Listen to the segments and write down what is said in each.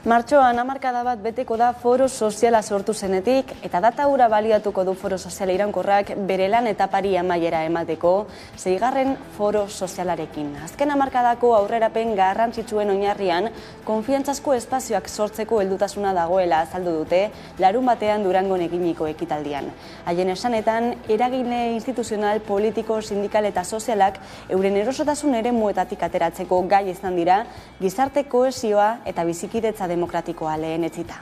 Martxoan hamarkada bat beteko da foro soziala sortu zenetik eta data hura baliatuko du foro soziala iraunkorrak bere lan etapari amaiera emateko 6. foro sozialarekin. Azken hamarkadako aurrerapen garrantzitsuen oinarrian konfiantzazko espazioak sortzeko heldutasuna dagoela azaldu dute larunbatean Durangon eginiko ekitaldian. Haien esanetan, eragile instituzional, politiko, sindikal eta sozialak euren erosotasun eremuetatik ateratzeko gai izan dira, gizarte kohesioa eta bizikidetza demokratikoa lehenetsita.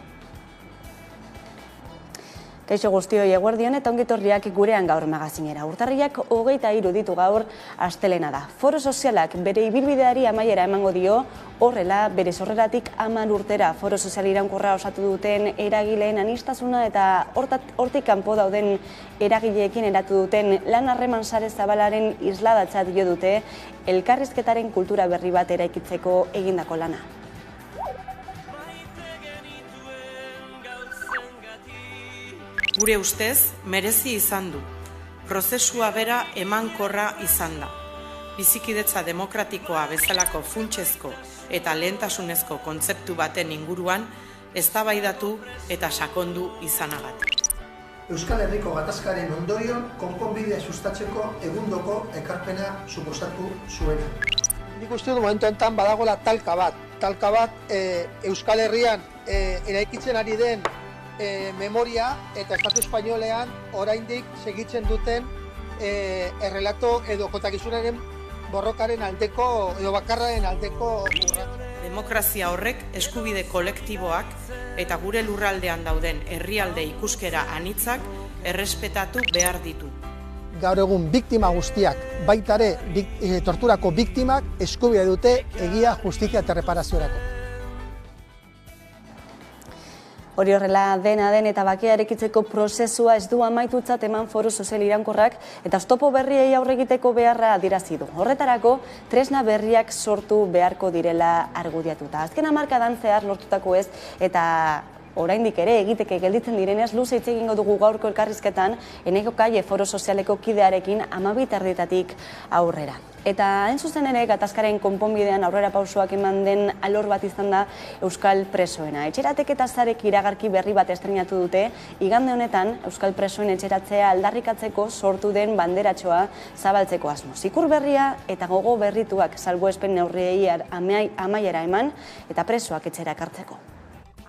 Kaixo guztioi eguerdion eta ongitorriak gurean gaur magazinera. Urtarriak 23 ditu gaur astelena da. Foro sozialak bere ibilbideari amaiera emango dio, horrela bere sorreratik 10 urtera foro sozial iraunkorra osatu duten eragileen aniztasuna eta hortik kanpo dauden eragileekin eratu duten lan harreman sare zabalaren isladatzat jo dute elkarrizketaren kultura berri bat eraikitzeko egindako lana. Gure ustez, merezi izan du. Prozesua bera emankorra izan da. Bizikidetza demokratikoa bezalako funtsezko eta lehentasunezko kontzeptu baten inguruan eztabaidatu eta sakondu izanagatik. Euskal Herriko gatazkaren ondorion konponbidea sustatzeko egundoko ekarpena suposatu zuena. Nik uste du momentu honetan badagoela talka bat Euskal Herrian eraikitzen ari den memoria eta Estatu Espainolean oraindik segitzen duten errelato edo kontakizunaren borrokaren aldeko edo bakarraren aldeko urratsa. Demokrazia horrek eskubide kolektiboak eta gure lurraldean dauden herrialde ikuskera anitzak errespetatu behar ditu. Gaur egun biktima guztiak, baita ere torturako biktimak eskubide dute egia, justizia eta reparaziorako. Hori horrela dena den eta bakea erekitzeko prozesua ez du amaitutzat eman foro sozial iraunkorrak eta oztopo berriei aurre egiteko beharra adierazi du. Horretarako, tresna berriak sortu beharko direla argudiatuta. Azken hamarkadan zehar lortutako ez eta oraindik ere egiteke gelditzen direnez luze hitz egingo dugu gaurko elkarrizketan Eneko Kaie foro sozialeko kidearekin 12:00 aurrera. Eta hain zuzen ere gatazkaren konponbidean aurrera pausoak eman den alor bat izan da Euskal Presoena. Etxerateketa zarek iragarki berri bat estreinatu dute, igande honetan Euskal Presoen etxeratzea aldarrikatzeko sortu den banderatxoa zabaltzeko asmoz. Ikur berria eta gogo berrituak salbuespen neurriei amaiera eman eta presoak etxera ekartzeko.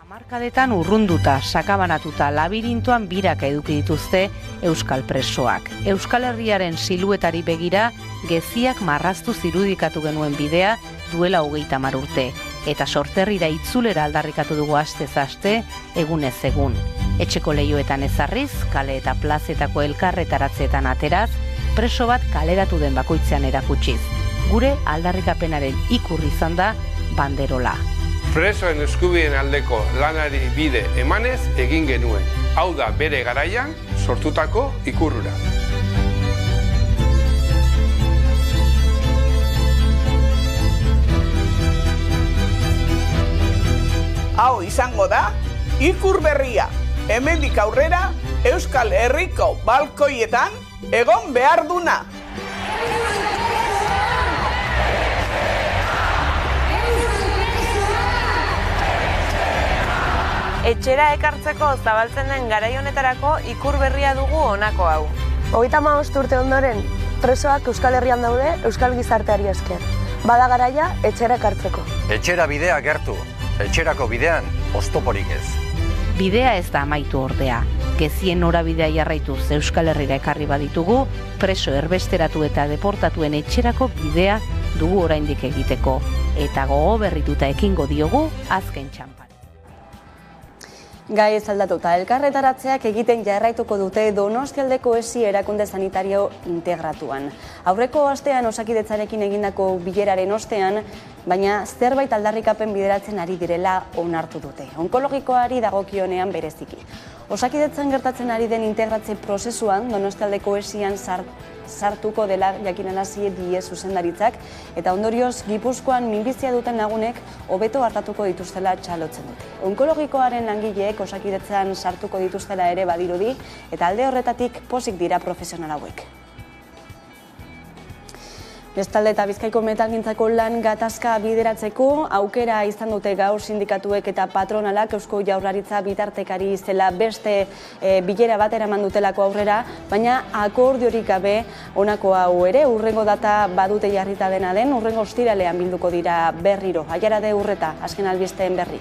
Hamarkadetan urrunduta, sakabanatuta, labirintoan biraka eduki dituzte Euskal Presoak. Euskal Herriaren siluetari begira, geziak marraztu zirudikatu genuen bidea duela 30 urte. Eta sorterrira itzulera aldarrikatu dugu astez aste, egunez egun. Etxeko lehioetan ezarriz, kale eta plazetako elkarretaratzeetan ateraz, preso bat kaleratu den bakoitzean erakutsiz. Gure aldarrikapenaren ikur izan da banderola. Presoen eskubideen aldeko lanari bide emanez egin genuen. Hau da bere garaian sortutako ikurrura. Hau izango da ikur berria. Hemendik aurrera Euskal Herriko balkoietan egon behar duna. Etxera ekartzeko zabaltzen den garai honetarako ikur berria dugu honako hau. 35 urte ondoren, presoak Euskal Herrian daude Euskal gizarteari esker. Bada garaia etxera ekartzeko. Etxera bidea gertu, etxerako bidean oztoporik ez. Bidea ez da amaitu ordea. Gezien norabidea jarraituz Euskal Herrira ekarri baditugu, preso erbesteratu eta deportatuen etxerako bidea dugu oraindik egiteko. Eta gogo berrituta ekingo diogu azken txanpan. Gai ez aldatuta, elkarretaratzeak egiten jarraituko dute Donostialdeko esi erakunde sanitario integratuan. Aurreko astean Osakidetzarekin egindako bileraren ostean, baina zerbait aldarrikapen bideratzen ari direla onartu dute. Onkologikoari dagokionean bereziki. Osakidetzan gertatzen ari den integratze prozesuan Donostialdeko esian sartuko dela jakinarazi die zuzendaritzak eta ondorioz Gipuzkoan minbizia duten lagunek hobeto hartatuko dituztela txalotzen dute. Onkologikoaren langileek Osakidetzan sartuko dituztela ere badirudi eta alde horretatik pozik dira profesional hauek. Bestalde eta Bizkaiko metalgintzako lan gatazka bideratzeko aukera izan dute gaur sindikatuek eta patronalak Eusko Jaurlaritza bitartekari zela beste bilera bat eraman dutelako aurrera, baina akordiorik gabe honako hau ere hurrengo data badute jarrita dena den, hurrengo ostiralean bilduko dira berriro. Aiarade Urreta, azken albisteen berri.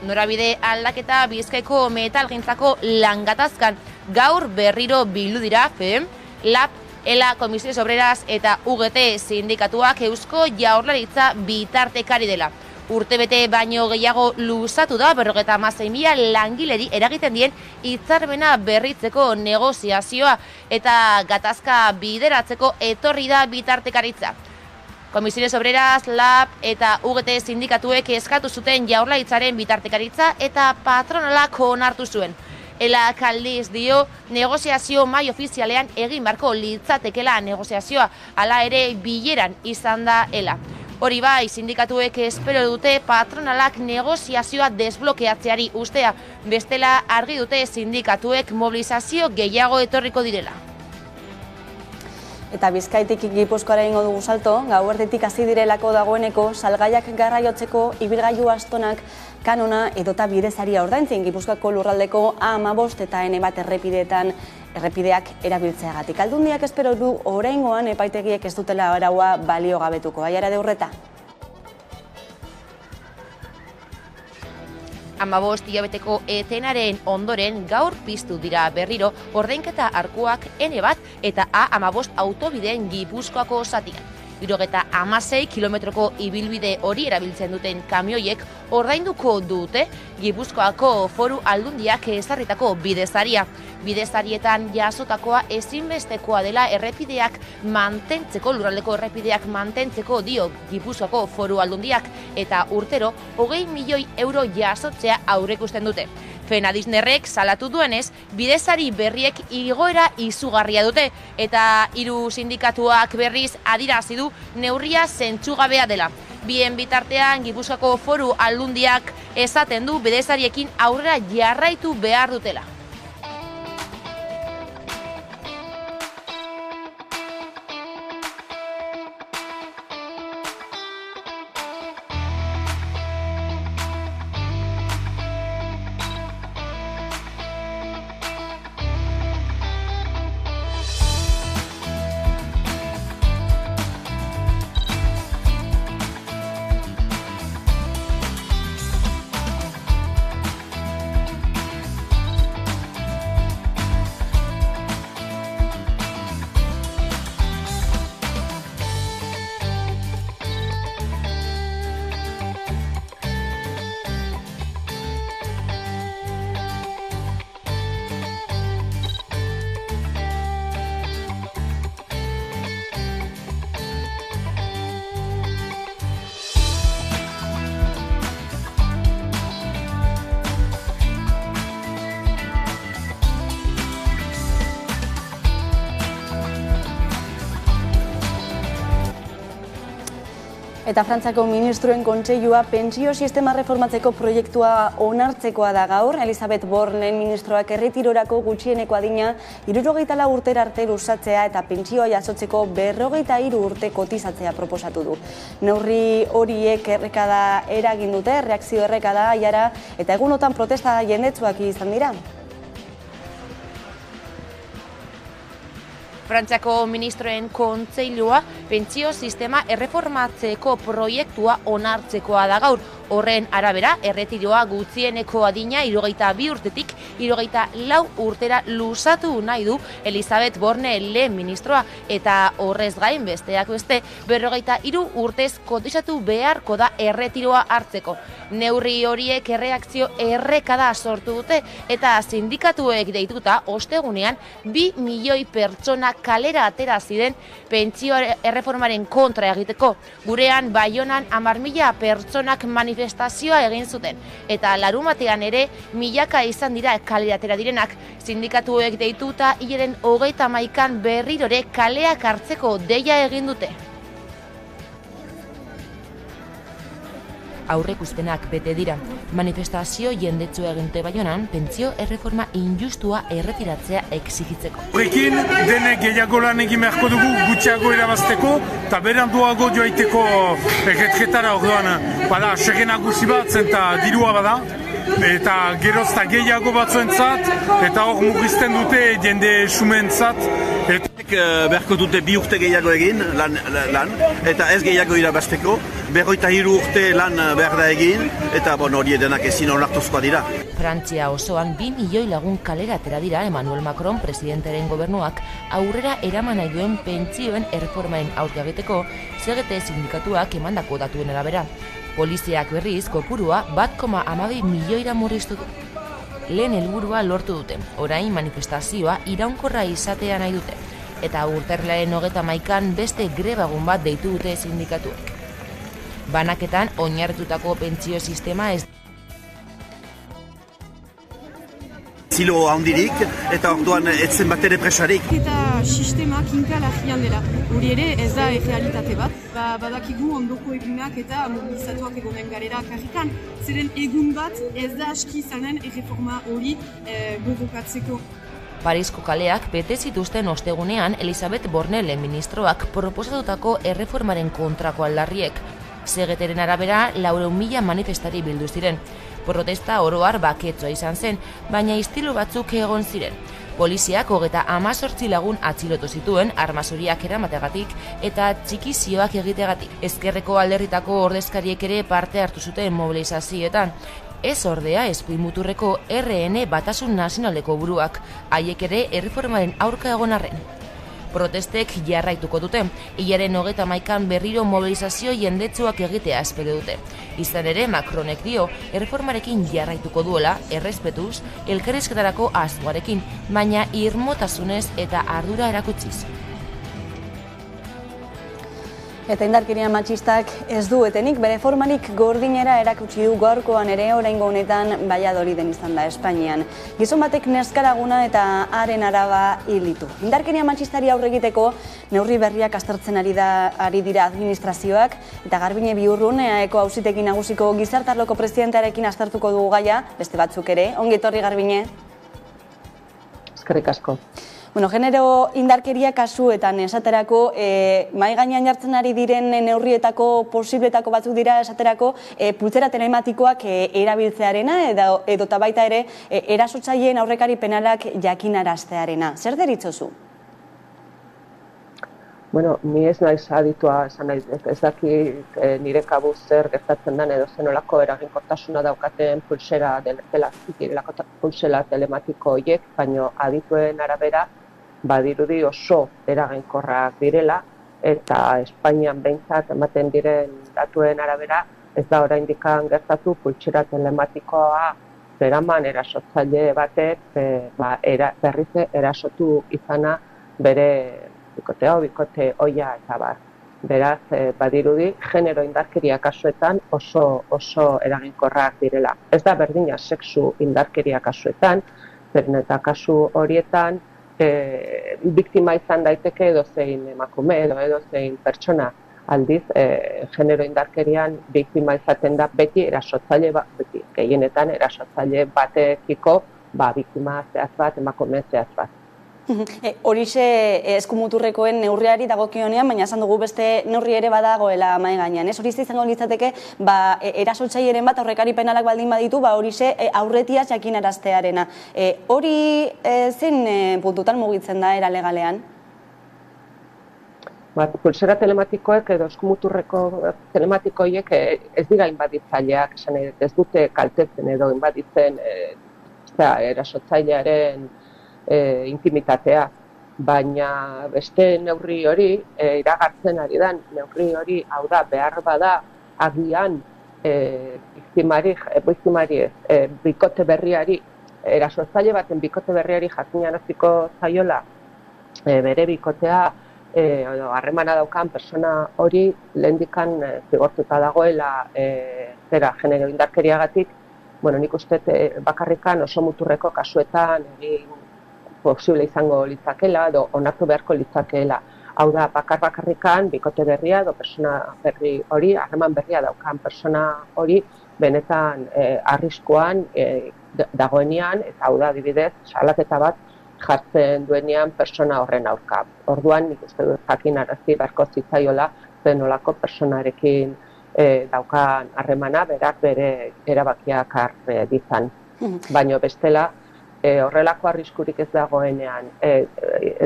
Norabide aldaketa Bizkaiko metalgintzako lan gatazkan. Gaur berriro bildu dira FEM, LAB, ELA, Comisiones Obreras eta UGT sindikatuak Eusko Jaurlaritza bitartekari dela. Urtebete baino gehiago luzatu da 56.000 langileri eragiten dien hitzarmena berritzeko negoziazioa eta gatazka bideratzeko etorri da bitartekaritza. Comisiones Obreras, LAB eta UGT sindikatuek eskatu zuten Jaurlaritzaren bitartekaritza eta patronalak onartu zuen. Ela kaldiz dio negoziazio mahai ofizialean egin barko litzatekela negoziazioa, hala ere bileran izan da ela. Hori bai, sindikatuek espero dute patronalak negoziazioa desblokeatzeari ustea, bestela argi dute sindikatuek mobilizazio gehiago etorriko direla. Eta Bizkaitik Gipuzkoara egingo dugu salto, gauerditik hasi direlako dagoeneko salgaiak garraiotzeko ibilgailu astonak kanona edota bidesaria ordaintzen Gipuzkoako lurraldeko A15 eta N1 errepideak erabiltzeagatik. Aldundiak espero du oraingoan epaitegiek ez dutela araua baliogabetuko. Aiarade Urreta. 15 hilabeteko etenaren ondoren gaur piztu dira berriro ordainketa arkuak N1 eta A15 autobideen Gipuzkoako zatian. 76 kilometroko ibilbide hori erabiltzen duten kamioiek ordainduko dute Gipuzkoako Foru Aldundiak ezarritako bidesaria. Bidesarietan jasotakoa ezinbestekoa dela errepideak mantentzeko, lurraldeko errepideak mantentzeko dio Gipuzkoako Foru Aldundiak eta urtero 20 milioi euro jasotzea aurreikusten dute. Fenadisnerrek salatu duenez, bidesari berriek igoera izugarria dute eta 3 sindikatuak berriz adierazi du neurria zentzugabea dela. Bien bitartean Gipuzkoako Foru Aldundiak esaten du bidesariekin aurrera jarraitu behar dutela. Eta Frantziako ministroen kontseilua pentsio sistema reformatzeko proiektua onartzekoa da gaur. Elisabeth Bornen ministroak erretirorako gutxieneko adina 74 urtera arte luzatzea eta pentsioa jasotzeko 43 urte kotizatzea proposatu du. Neurri horiek errekada eragin dute, reakzio errekada aiara eta egunotan protesta jendetsuak izan dira. Frantziako ministroen kontseilua pentsio sistema erreformatzeko proiektua onartzekoa da gaur. Horren arabera, erretiroa gutxieneko adina 72 urtetik 74 urtera luzatu nahi du Elisabeth Borne lehen ministroa eta horrez gain besteak beste 43 urtez kotizatu beharko da erretiroa hartzeko. Neurri horiek erreakzio errekada sortu dute eta sindikatuek deituta ostegunean 2 milioi pertsona kalera atera ziren pentsio erreformaren kontra egiteko. Gurean Baionan 10.000 pertsonak manifestazioa egin zuten eta larumatean ere milaka izan dira kalera atera direnak. Sindikatuek deituta hilaren 31an berrirore kaleak hartzeko deia egin dute. Aurreikuspenak bete dira. Manifestazio jendetsua eginte Baionan, pentsio erreforma injustua erretiratzea exigitzeko. Horrekin, denek gehiago lan egin beharko dugu gutxiago irabazteko, eta beranduago joaiteko erretretara orduan, bada, sege nagusi bat, zenta dirua bada, eta gerozta gehiago batzuentzat, eta hor mugizten dute jende sumentzat. Beharko dute 2 urte gehiago egin lan, eta ez gehiago irabazteko, 23 urte lan behar da egin, eta hori denak ezin onartuzkoa dira. Frantzia osoan 2 milioi lagun kalera atera dira Emmanuel Macron presidentaren gobernuak aurrera eraman nahi duen pentsioen erreformaren aurka egiteko CGT sindikatuak emandako datuen arabera. Poliziak berriz kopurua 1,12 milioira murriztu du. Lehen helburua lortu dute, orain manifestazioa iraunkorra izatea nahi dute, eta urtarrilaren 31an beste grebagun bat deitu dute sindikatuek. Banaketan oinarritutako pentsio sistema ez Zilo handirik, eta orduan etzen bat ere presarik. Eta sistema kinkalarian dela. Hori ere ez da errealitate bat. Badakigu ondoko egunak eta mobilizatuak egonen garera karrikan. Zeren egun bat ez da aski izanen erreforma hori gogokatzeko. Parisko kaleak bete zituzten ostegunean Elisabeth Bornele ministroak proposatutako erreformaren kontrako aldarriek. CGTren arabera 400.000 manifestari bildu ziren. Protesta oroar baketzoa izan zen, baina istilu batzuk egon ziren. Poliziak 18 lagun atxilotu zituen armazuriak eramategatik eta txikizioak egitegatik. Ezkerreko alderritako ordezkariek ere parte hartu zuten mobilizazioetan. Ez ordea eskuin-muturreko RN Batasun Nazionaleko buruak, haiek ere erreformaren aurka egon arren. Protestek jarraituko dute, hilaren 31an berriro mobilizazio jendetsuak egitea espero dute. Izan ere, Macronek dio, erreformarekin jarraituko duela, errespetuz, elkarrizketarako asmoarekin, baina irmotasunez eta ardura erakutsiz. Eta indarkeria matxistak ez du etenik, bere formarik gordinera erakutsi du gaurkoan ere oraingo honetan Valladoliden izan da Espainian. Gizon batek neskaraguna eta haren araba hil ditu. Indarkeria matxistari aurre egiteko neurri berriak aztertzen ari dira administrazioak eta Garbine Biurrun EAEko auzitegi nagusiko gizartarloko presidentearekin aztertuko dugu gaia, beste batzuk ere. Ongi etorri Garbine. Eskerrik asko. Genero indarkeria kasuetan esaterako, mahai gainean jartzen ari diren neurrietako posibletako batzuk dira esaterako pultzera telematikoak erabiltzearena edota baita ere erasotzaileen aurrekari penalak jakinaraztearena. Zer deritzozu? Bueno, ni ez naiz aditua esan nahi, ez daki nire kabuz zer gertatzen den edo zenolako eraginkortasuna daukaten pulsera telematiko horiek, baino adituen arabera badirudi oso eraginkorrak direla eta Espainian behintzat ematen diren datuen arabera ez da oraindik gertatu pultsera telematikoa zeraman erasotzaile batek berriz erasotu izana bere bikote ohia eta bar. Beraz, badirudi, genero indarkeria kasuetan oso eraginkorrak direla. Ez da berdina sexu indarkeria kasuetan, zeren eta kasu horietan biktima izan daiteke edozein emakume edozein pertsona aldiz, genero indarkerian biktima izaten da beti erasotzaile bat, beti gehienetan erasotzaile batekiko biktima zehaz bat, emakume zehaz bat. Horixe eskumuturrekoen neurriari dagokionean, baina esan dugu beste neurri ere badagoela mahai gainean. Horixe izango litzateke, erasotzaileren bat aurrekari penalak baldin baditu, horixe aurretiaz jakinaraztearena. Hori zein puntutan mugitzen da era legalean? Pulsera telematikoek edo eskumuturreko telematikoiek ez dira inbaditzaileak, ez dute kaltetzen edo inbaditzen erasotzailearen intimitatea, baina beste neurri hori iragartzen ari den, neurri hori hau da behar bada agian bikote berriari, erasotzaile baten bikote berriari jakinaraziko zaiola bere bikotea harremana daukan persona hori lehendikan zigortuta dagoela genero indarkeriagatik. Nik uste bakarrikan oso muturreko kasuetan posible izango litzakela edo onartu beharko litzakeela. Hau da, bakarrikan, bikote berria edo persona berri hori, harreman berria daukan persona hori, benetan arriskuan dagoenean, eta hau da, adibidez, salaketa bat jartzen duenean persona horren aurka. Orduan, nik uste dut jakinarazi beharko zitzaiola, zen nolako personarekin daukan harremana, berak bere erabakiak har ditzan. Baina bestela, horrelako arriskurik ez dagoenean,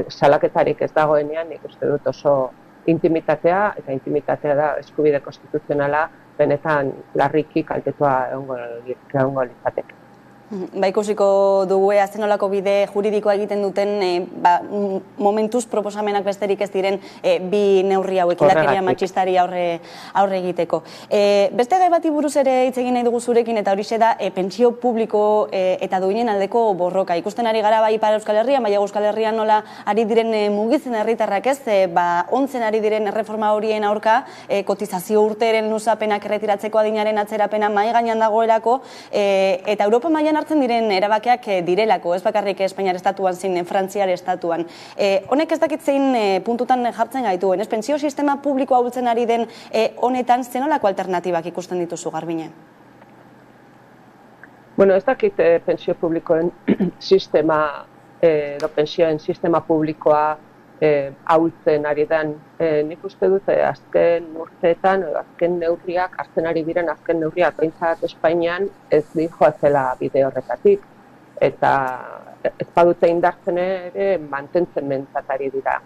salaketarik ez dagoenean, nik uste dut oso intimitatea, eta intimitatea da eskubide konstituzionala, benetan larriki kaltetua egongo litzateke. Ba, ikusiko dugu zenolako bide juridikoa egiten duten momentuz proposamenak besterik ez diren bi neurri hauek indarkeria matxistari aurre egiteko. Beste gai bati buruz ere hitz egin nahi dugu zurekin, eta horixe da pentsio publiko eta duinen aldeko borroka. Ikusten ari gara bai Ipar Euskal Herrian, bai Euskal Herrian nola ari diren mugitzen herritarrak ez, ontzen ari diren erreforma horien aurka, kotizazio urteren luzapenak erretiratzeko adinaren atzerapena mahai gainean dagoelako, eta Europa mailan hartzen diren erabakiak direlako, ez bakarrik Espainiar estatuan zein Frantziar estatuan. Honek ez dakit zein puntutan jartzen gaituen, ez pentsio sistema publikoa ahultzen ari den honetan zenolako alternatibak ikusten dituzu, Garbine? Bueno, ez dakit pentsio publikoen sistema edo pentsioen sistema publikoa ahultzen ari den. Nik uste dut azken urteetan, azken neurriak, hartzen ari diren azken neurriak, behintzat Espainian ez dihoazela bide horretatik. Eta ez badute indartzen ere mantentzen mentzatari dira.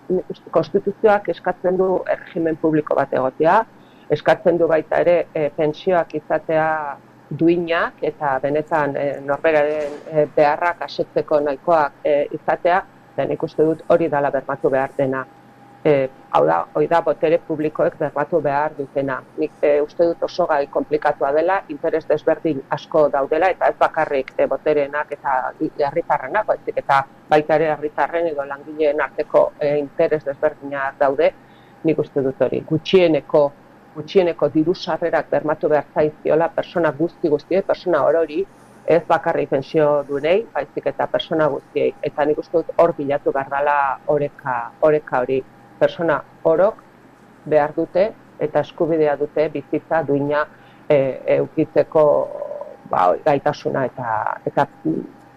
Konstituzioak eskatzen du erregimen publiko bat egotea, eskatzen du baita ere pentsioak izatea duinak eta benetan norberaren beharrak asetzeko nahikoak izatea, eta nik uste dut hori dela bermatu behar dena. Hau da, hori da botere publikoek bermatu behar dutena. Nik uste dut oso gai komplikatua dela, interes desberdin asko daudela, eta ez bakarrik botereenak eta herritarrenak, baizik eta baita ere herritarren edo langileen arteko interes desberdinak daude, nik uste dut hori. Gutxieneko diru sarrerak bermatu behar zaizkiola persona guztiei, persona orori, ez bakarrik pentsio duenei, baizik eta persona guztiei. Eta nik uste dut hor bilatu behar dela oreka hori. Persona orok behar dute eta eskubidea dute bizitza duina eukitzeko gaitasuna eta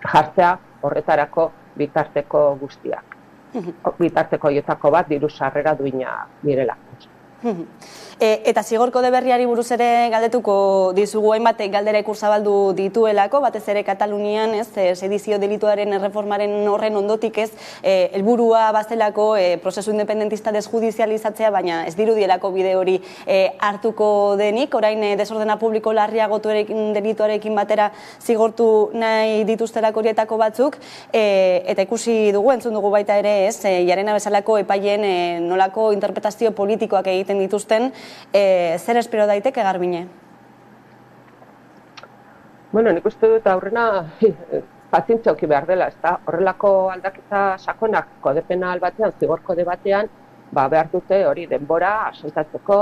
jartzea horretarako bitarteko guztiak. Bitarteko horietako bat diru sarrera duina direla. Eta zigor kode berriari buruz ere galdetuko dizugu, hainbat galdera zabaldu dituelako, batez ere Katalunian, sedizio delituaren erreformaren horren ondotik ez, helburua bazelako prozesu independentista desjudizializatzea, baina ez dirudielako bide hori hartuko denik, orain desordena publiko larriagotu delituarekin batera zigortu nahi dituztelako horietako batzuk, eta ikusi dugu, entzun dugu baita ere ez, Llarena bezalako epaien nolako interpretazio politikoak egiten dituzten, zer espero daiteke, Garbine? Bueno, nik uste dut aurrena pazientzia eduki behar dela, ezta? Horrelako aldaketa sakonak kode penal batean, zigor kode batean, behar dute hori denbora asentatzeko,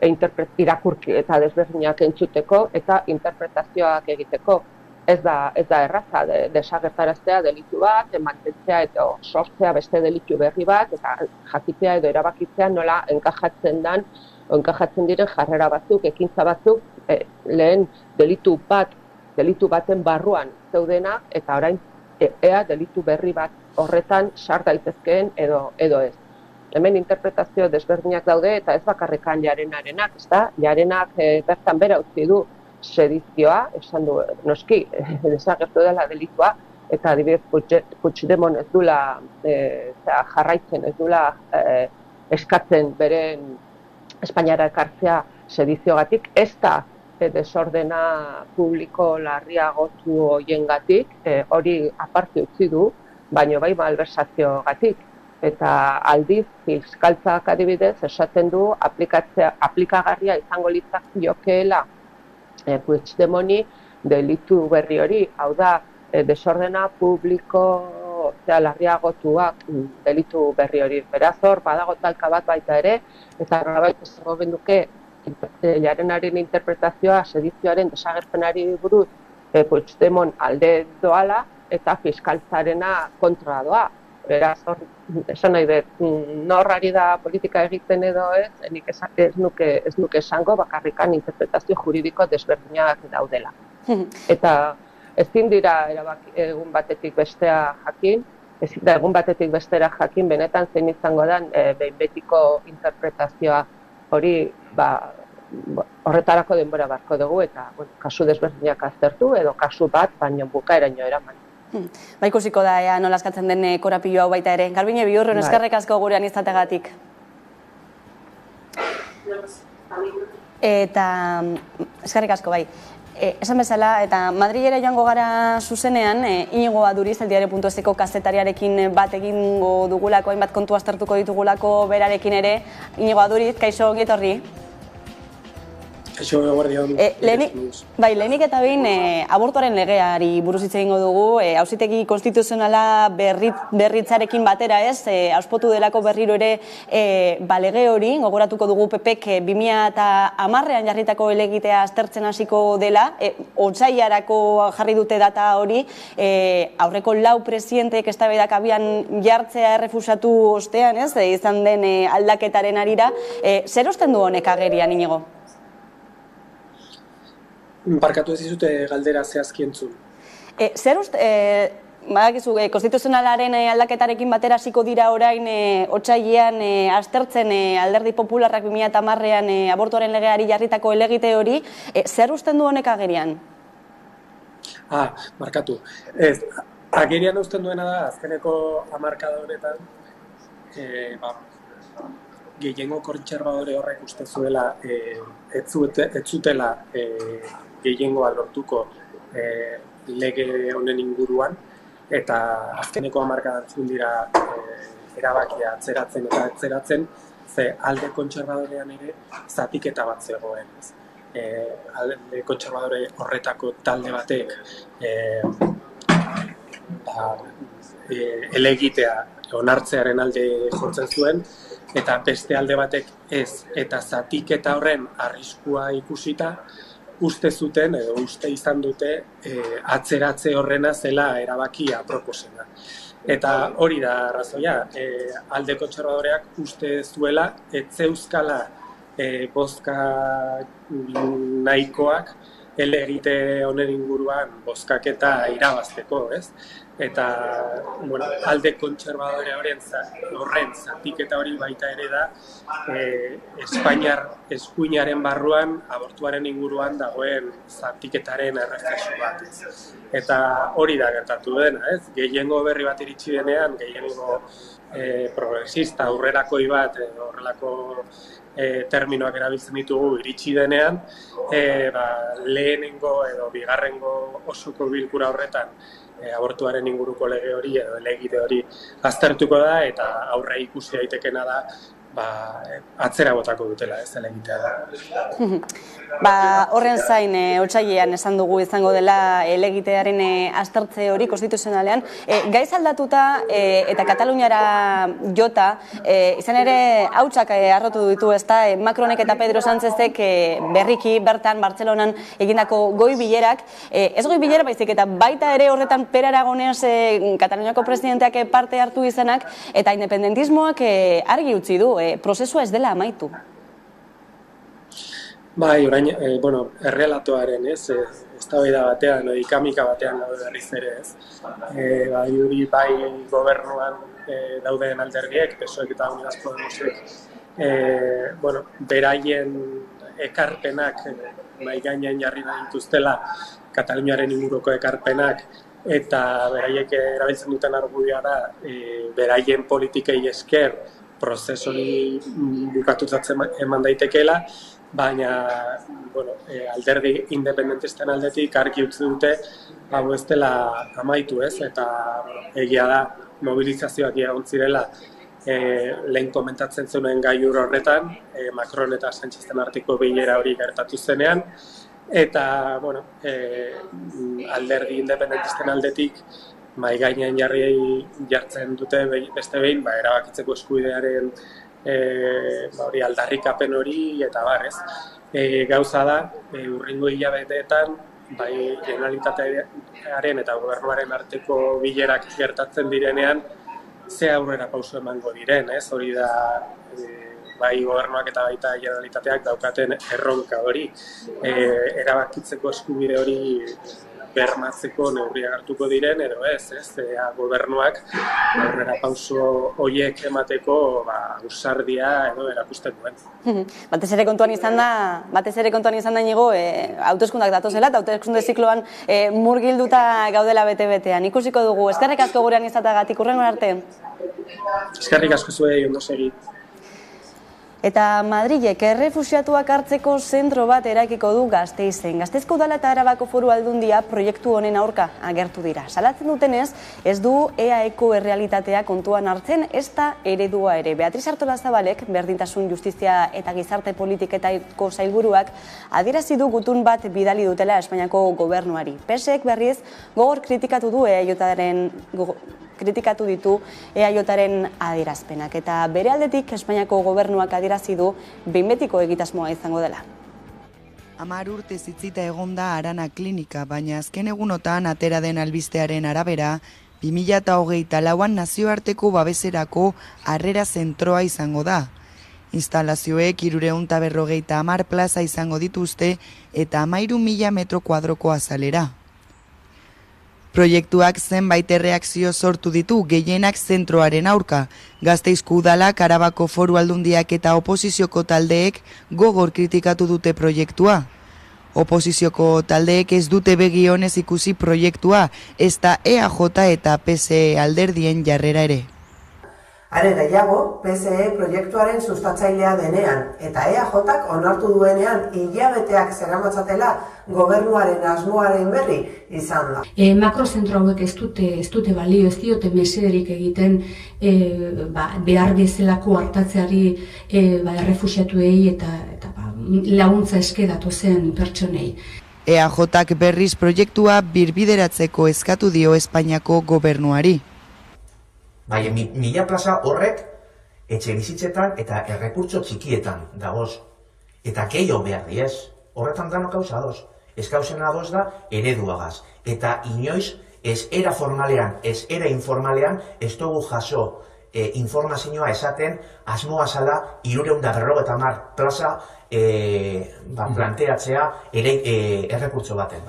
irakurki eta desberdinak entzuteko eta interpretazioak egiteko. Ez da erraza desagertaraztea delitu bat, mantentzea eta sortzea beste delitu berri bat, eta jakitea edo erabakitzea nola enkajatzen diren jarrera batzuk, ekintza batzuk, lehen delitu baten barruan zeudenak, eta orain ea delitu berri bat horretan sar daitezkeen edo ez. Hemen interpretazio desberdinak daude, eta ez bakarrekan Llarenarenak, ezta? Llarenak bertan bera utzi du sedizioa, esan du, noski, desagertu dela delitua, eta adibidez Puigdemont ez dula jarraitzen, ez dula eskatzen beren Espainiara ekartzea sediziogatik, ez da desordena publiko larriagotu horiengatik, hori aparte utzi du, baina bai malversaziogatik. Eta aldiz, fiskaltzak adibidez, esaten du aplikagarria izango litzaiokeela Puigdemoni delitu berri hori, hau da, desordena publiko larriagotuak delitu berri hori. Beraz hor, badago talka bat baita ere, eta nolabait esango genuke Llarenaren interpretazioa sedizioaren desagerpenari buruz Puigdemont alde doala eta fiskaltzarena kontra doa. Beraz, esan nahi dut, nor ari da politika egiten edo ez, nik ez nuke esango bakarrikan interpretazio juridiko desberdinak daudela. Eta ezin dira egun batetik bestea jakin, ezin da egun batetik bestera jakin, benetan zein izango den behin betiko interpretazioa hori, horretarako denbora barko dugu eta kasu desberdinak aztertu edo kasu bat, baina bukaeraino eraman. Ikusiko da, nola eskatzen den korapilo hau baita ere. Garbine Bihurrun, eskerrik asko gurean izategatik. Eta, eskerrik asko bai. Esan bezala, eta Madrilera joango gara zuzenean, Inigo Aduriz, eldiario.eseko kazetariarekin bat egingo dugulako, hainbat kontu aztertuko ditugulako berarekin ere. Inigo Aduriz, kaixo, ongi etorri. Kaixo, guardia. Lehenik eta behin abortuaren legeari buruz hitz egingo dugu, auzitegi konstituzionala berritzarekin batera ez, auspotu delako berriro ere lege hori, gogoratuko dugu PPk 2010ean jarritako helegitea aztertzen hasiko dela, otsailarako jarri dute data hori, aurreko 4 presidenteek eztabaidak abian jartzea errefusatu ostean ez, izan den aldaketaren arira, zer osten du honek agerian, Inigo? Barkatu ez dizute galdera zehazki entzun. Zer uste, badakizu, konstituzionalaren aldaketarekin batera hasiko dira orain otsailean aztertzen Alderdi Popularrak 2010ean abortuaren legeari jarritako helegite hori, zer usten du honek agerian? Barkatu. Agerian usten duena da, azkeneko hamarkada honetan, gehiengo kontserbadore horrek uste zuela ez zutela gehiengoa lortuko lege honen inguruan, eta azkeneko hamarkadan dira erabakia atzeratzen, ze alde kontserbadorean ere zatiketa bat zegoen. Alde kontserbadore horretako talde batek helegitea onartzearen alde jotzen zuen, eta beste alde batek ez, eta zatiketa horren arriskua ikusita, uste zuten edo uste izan dute atzeratze horrena zela erabakia proposena. Eta hori da arrazoia, alde kontserbadoreak uste zuela, ez zeuzkala bozka nahikoak helegite honen inguruan bozkaketa irabazteko, ez? Eta alde kontserbadore horren zatiketa hori baita ere da Espainiar eskuinaren barruan abortuaren inguruan dagoen zatiketaren erreflexio bat. Eta hori da gertatu dena, ez? Gehiengo berri bat iritsi denean, gehiengo progresista, aurrerakoi bat, horrelako terminoak erabiltzen ditugu iritsi denean, lehenengo edo bigarrengo osoko bilkura horretan abortuaren inguruko lege hori edo helegite hori aztertuko da, eta aurre ikusi daitekena da atzera botako dutela ez helegitea da. Horren zain, otsailean esan dugu izango dela helegitearen aztertze hori konstituzionalean. Gaiz aldatuta eta Kataluniara jota, izan ere hautsak harrotu ditu ezta, Macronek eta Pedro Sánchezek berriki bertan Bartzelonan egindako goi bilerak, ez goi bilera baizik eta baita ere horretan Per Aragonés Kataluniako presidenteak parte hartu izanak, eta independentismoak argi utzi du, prozesua ez dela amaitu. Bai, orain, errelatoaren ez, eztabaida batean, ikamika batean gaude berriz ere ez. Bai gobernuan dauden alderdiek, PSOEk eta Unidas Podemosek, beraien ekarpenak mahai gainean jarri nahi dituztela, Kataluniaren inguruko ekarpenak, eta beraiek erabiltzen duten argudioa da, beraien politikei esker prozesu hori bukatutzatzen eman daitekeela, baina alderdi independentisten aldetik argi utzi dute hau ez dela amaitu ez, eta egia da mobilizazioak egon zirela lehen komentatzen zuen gaiur horretan, Macron eta Sánchezen arteko bilera hori gertatu zenean, eta alderdi independentisten aldetik mahai gainean jartzen dute beste behin erabakitzeko eskubidearen aldarrikapen hori eta barrez. Gauza da, hurrengo hilabeteetan, bai Generalitatearen eta gobernuaren arteko bilerak gertatzen direnean, ze aurrera pauso emango diren, ez? Hori da bai gobernuak eta baita Generalitateak daukaten erronka hori, erabakitzeko eskubide hori bermatzeko neurriak hartuko diren, edo ez, gobernuak aurrera pauso horiek emateko ausardia edo erakusten duen. Batez ere kontuan izan da Inigo, hauteskundak datozela eta hauteskunde zikloan murgilduta gaudela bete-betean. Ikusiko dugu, eskerrik asko gurean izatagatik, hurrengo arte. Eskerrik asko zuei, ondo segi. Eta Madrilek errefuxiatuak hartzeko zentro bat erakiko du Gasteizen. Gasteizko Udala eta Arabako Foru Aldundia proiektu honen aurka agertu dira. Salatzen dutenez, ez du EAEko errealitatea kontuan hartzen, ez da eredua ere. Beatriz Artolazabalek, Berdintasun, Justizia eta Gizarte Politiketako sailburuak, adierazi du gutun bat bidali dutela Espainiako gobernuari. PSek berriz gogor kritikatu ditu EAJaren adierazpenak. Eta bere aldetik Espainiako gobernuak adierazi du behin betiko egitasmoa izango dela. 10 urte zitzita egonda Arana klinika, baina azken egunotan atera den albistearen arabera, 2024an nazioarteko babeserako harrera zentroa izango da. Instalazioek 350 plaza izango dituzte eta 13.000 metro kuadroko azalera. Proiektuak zenbait erreakzio sortu ditu, gehienak zentroaren aurka. Gasteizko Udalak, Arabako Foru Aldundiak eta oposizioko taldeek gogor kritikatu dute proiektua. Oposizioko taldeek ez dute begi onez ikusi proiektua, ez da EAJ eta PSE alderdien jarrera ere. Are gehiago, PSE proiektuaren sustatzailea denean, eta EAJak onartu duenean hilabeteak zeramatzatela gobernuaren asmoaren berri izan da. Makrozentro hauek ez dute balio, ez diote mesederik egiten behar bezalako hartatzeari errefuxiatuei eta laguntza eske datozen pertsonei. EAJak berriz proiektua birbideratzeko eskatu dio Espainiako gobernuari. Baina 1000 plaza horrek etxe bizitzetan eta errekurtso txikietan dagoz. Eta gehiago behar diez. Horretan danok gauza adoz. Ez gauzen adoz da ereduagaz. Eta inoiz ez era formalean, ez era informalean, ez dugu jaso informazioa esaten asmoa zala 350 plaza planteatzea errekurtso baten.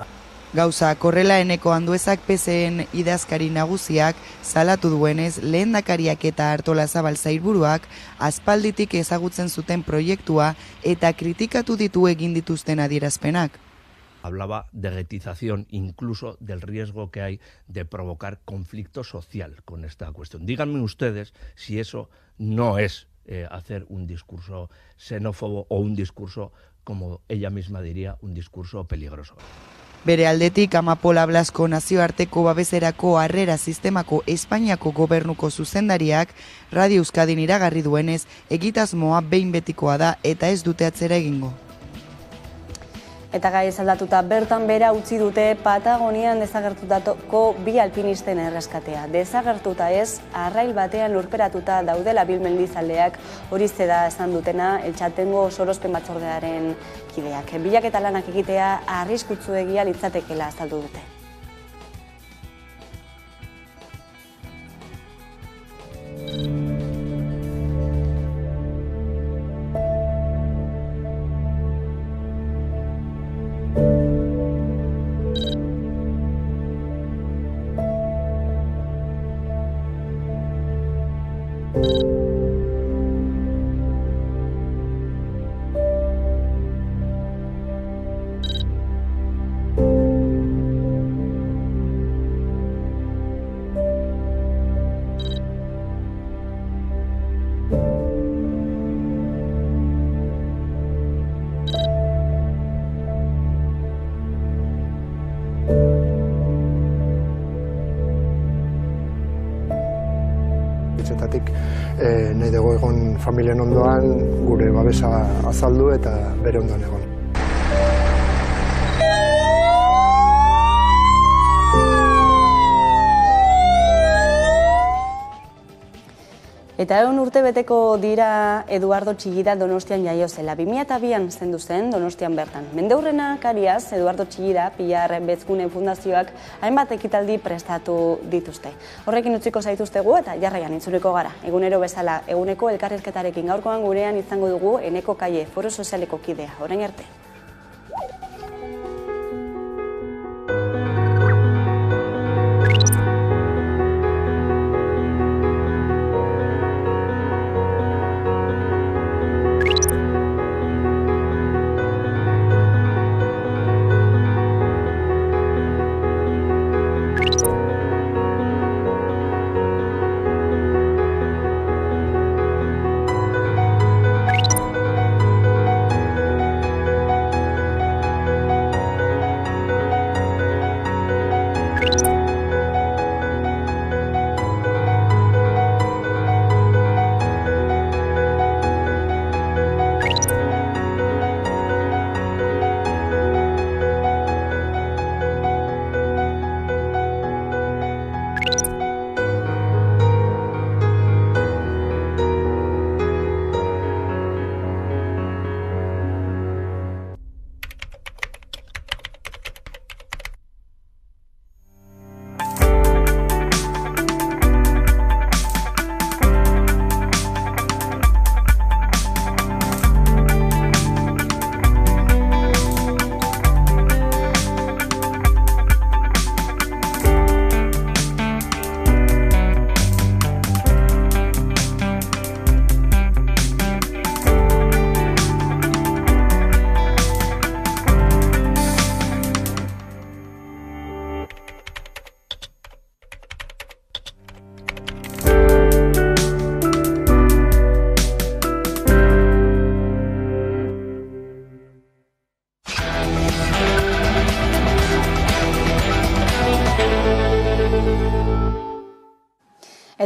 Gauza, korrela eneko Anduezak PSEen idazkari nagusiak salatu duenez lehendakariak eta Artolazabal sailburuak aspalditik ezagutzen zuten proiektua eta kritikatu ditu egin dituzten adierazpenak. Hablaba de guetización, incluso del riesgo que hay de provocar conflicto social con esta cuestión. Díganme ustedes si eso no es hacer un discurso xenófobo o un discurso, como ella misma diría, un discurso peligroso. Bere aldetik, Amapola Blasco nazioarteko babeserako harrera sistemako Espainiako gobernuko zuzendariak Radio Euskadin iragarri duenez, egitasmoa behin betikoa da eta ez dute atzera egingo. Eta gai aldatuta bertan bera utzi dute Patagonian desagertutako 2 alpinisten erreskatea. Desagertuta ez, arrail batean lurperatuta daudela bilmendizaleak hori zeda esan dutena Eltxatengo sorospen batzordearen kideak. Bilaketa lanak egitea arriskutsuegia litzatekeela azaldu dute. Nahi dugu egon familien ondoan gure babesa azaldu eta bere ondoan egon. Eta 100 urte beteko dira Eduardo Txillida Donostian jaio zela. 2002an zendu zen Donostian bertan. Mendeurrena kariaz, Eduardo Txillida, Pilar Betzgune Fundazioak hainbat ekitaldi prestatu dituzte. Horrekin utziko zaituztegu eta jarraian itzuliko gara. Egunero bezala, eguneko elkarrizketarekin gaurkoan gurean izango dugu Eneko Kaie, Foro Sozialeko kidea. Orain arte.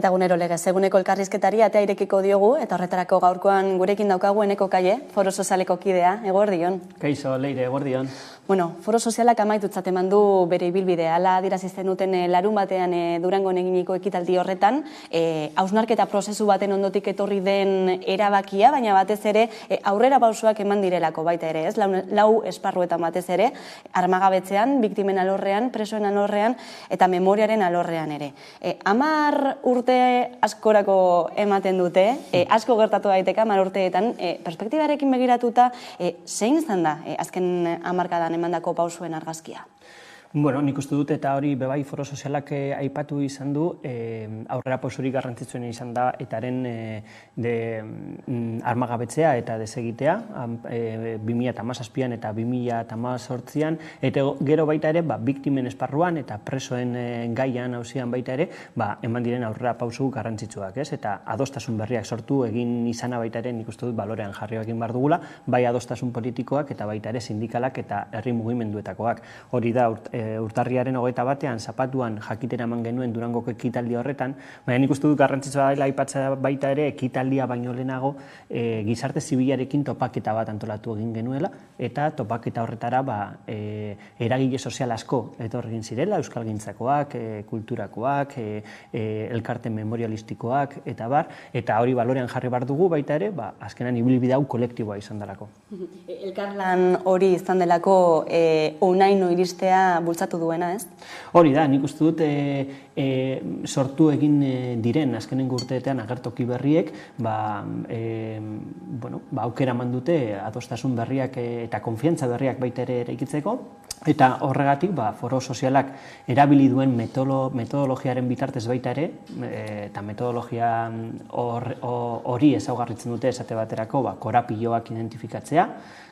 Eta egunero legez, eguneko elkarrizketari atea irekiko diogu, eta horretarako gaurkoan gurekin daukagu Eneko Kaie, Foro Sozialeko kidea, eguerdion. Kaixo, Leire, eguerdion. Bueno, Foro Sozialak amaitutzat eman du bere ibilbidea, hala adirazizten duten larun batean Durangon eginiko ekitaldi horretan, hausnarketa prozesu baten ondotik etorri den erabakia, baina batez ere aurrera pausoak eman direlako baita ere, ez? Lau esparruetan batez ere, armagabetzean, biktimen alorrean, presoen alorrean, eta memoriaren alorrean ere. 10 urte askorako ematen dute, asko gertatu daiteke 10 urteetan, perspektibarekin begiratuta, zein izan da azken hamarkadan emandako pausuen argazkia? Bueno, nik uste dut eta hori bebai Foro Sozialak aipatu izan du, aurrera pausurik garrantzitsuen izan da etaren armagabetzea eta desegitea, 2017an eta 2018an, eta gero baita ere, biktimen esparruan eta presoen gaian hausian baita ere, eman diren aurrera pausu garrantzitsuak, ez? Eta adostasun berriak sortu egin izana baita ere, nik uste dut balorean jarri egin behar dugula, bai adostasun politikoak eta baita ere sindikalak eta herri mugimenduetakoak. Hori da, urtarriaren 21ean zapatuan jakitera eman genuen Durangoko ekitaldi horretan, baina nik uste dut garrantzitsua dela aipatzea baita ere ekitaldia baino lehenago gizarte zibilarekin topaketa bat antolatu egin genuela, eta topaketa horretara eragile sozial asko etorri egin zirela, euskalgintzakoak, kulturakoak, elkarte memorialistikoak, eta bar, eta hori balorean jarri behar dugu baita ere, azkenan ibilbide hau kolektiboa izan delako. Elkarlan hori izan delako onaino iristea bultzatu duena, ez? Hori da, nik uste dut sortu egin diren azkenengo urteetan agertoki berriek, aukera eman dute adostasun berriak eta konfiantza berriak baita ere eraikitzeko, eta horregatik Foro Sozialak erabili duen metodologiaren bitartez baita ere, eta metodologia hori ezaugarritzen dute esate baterako korapioak identifikatzea,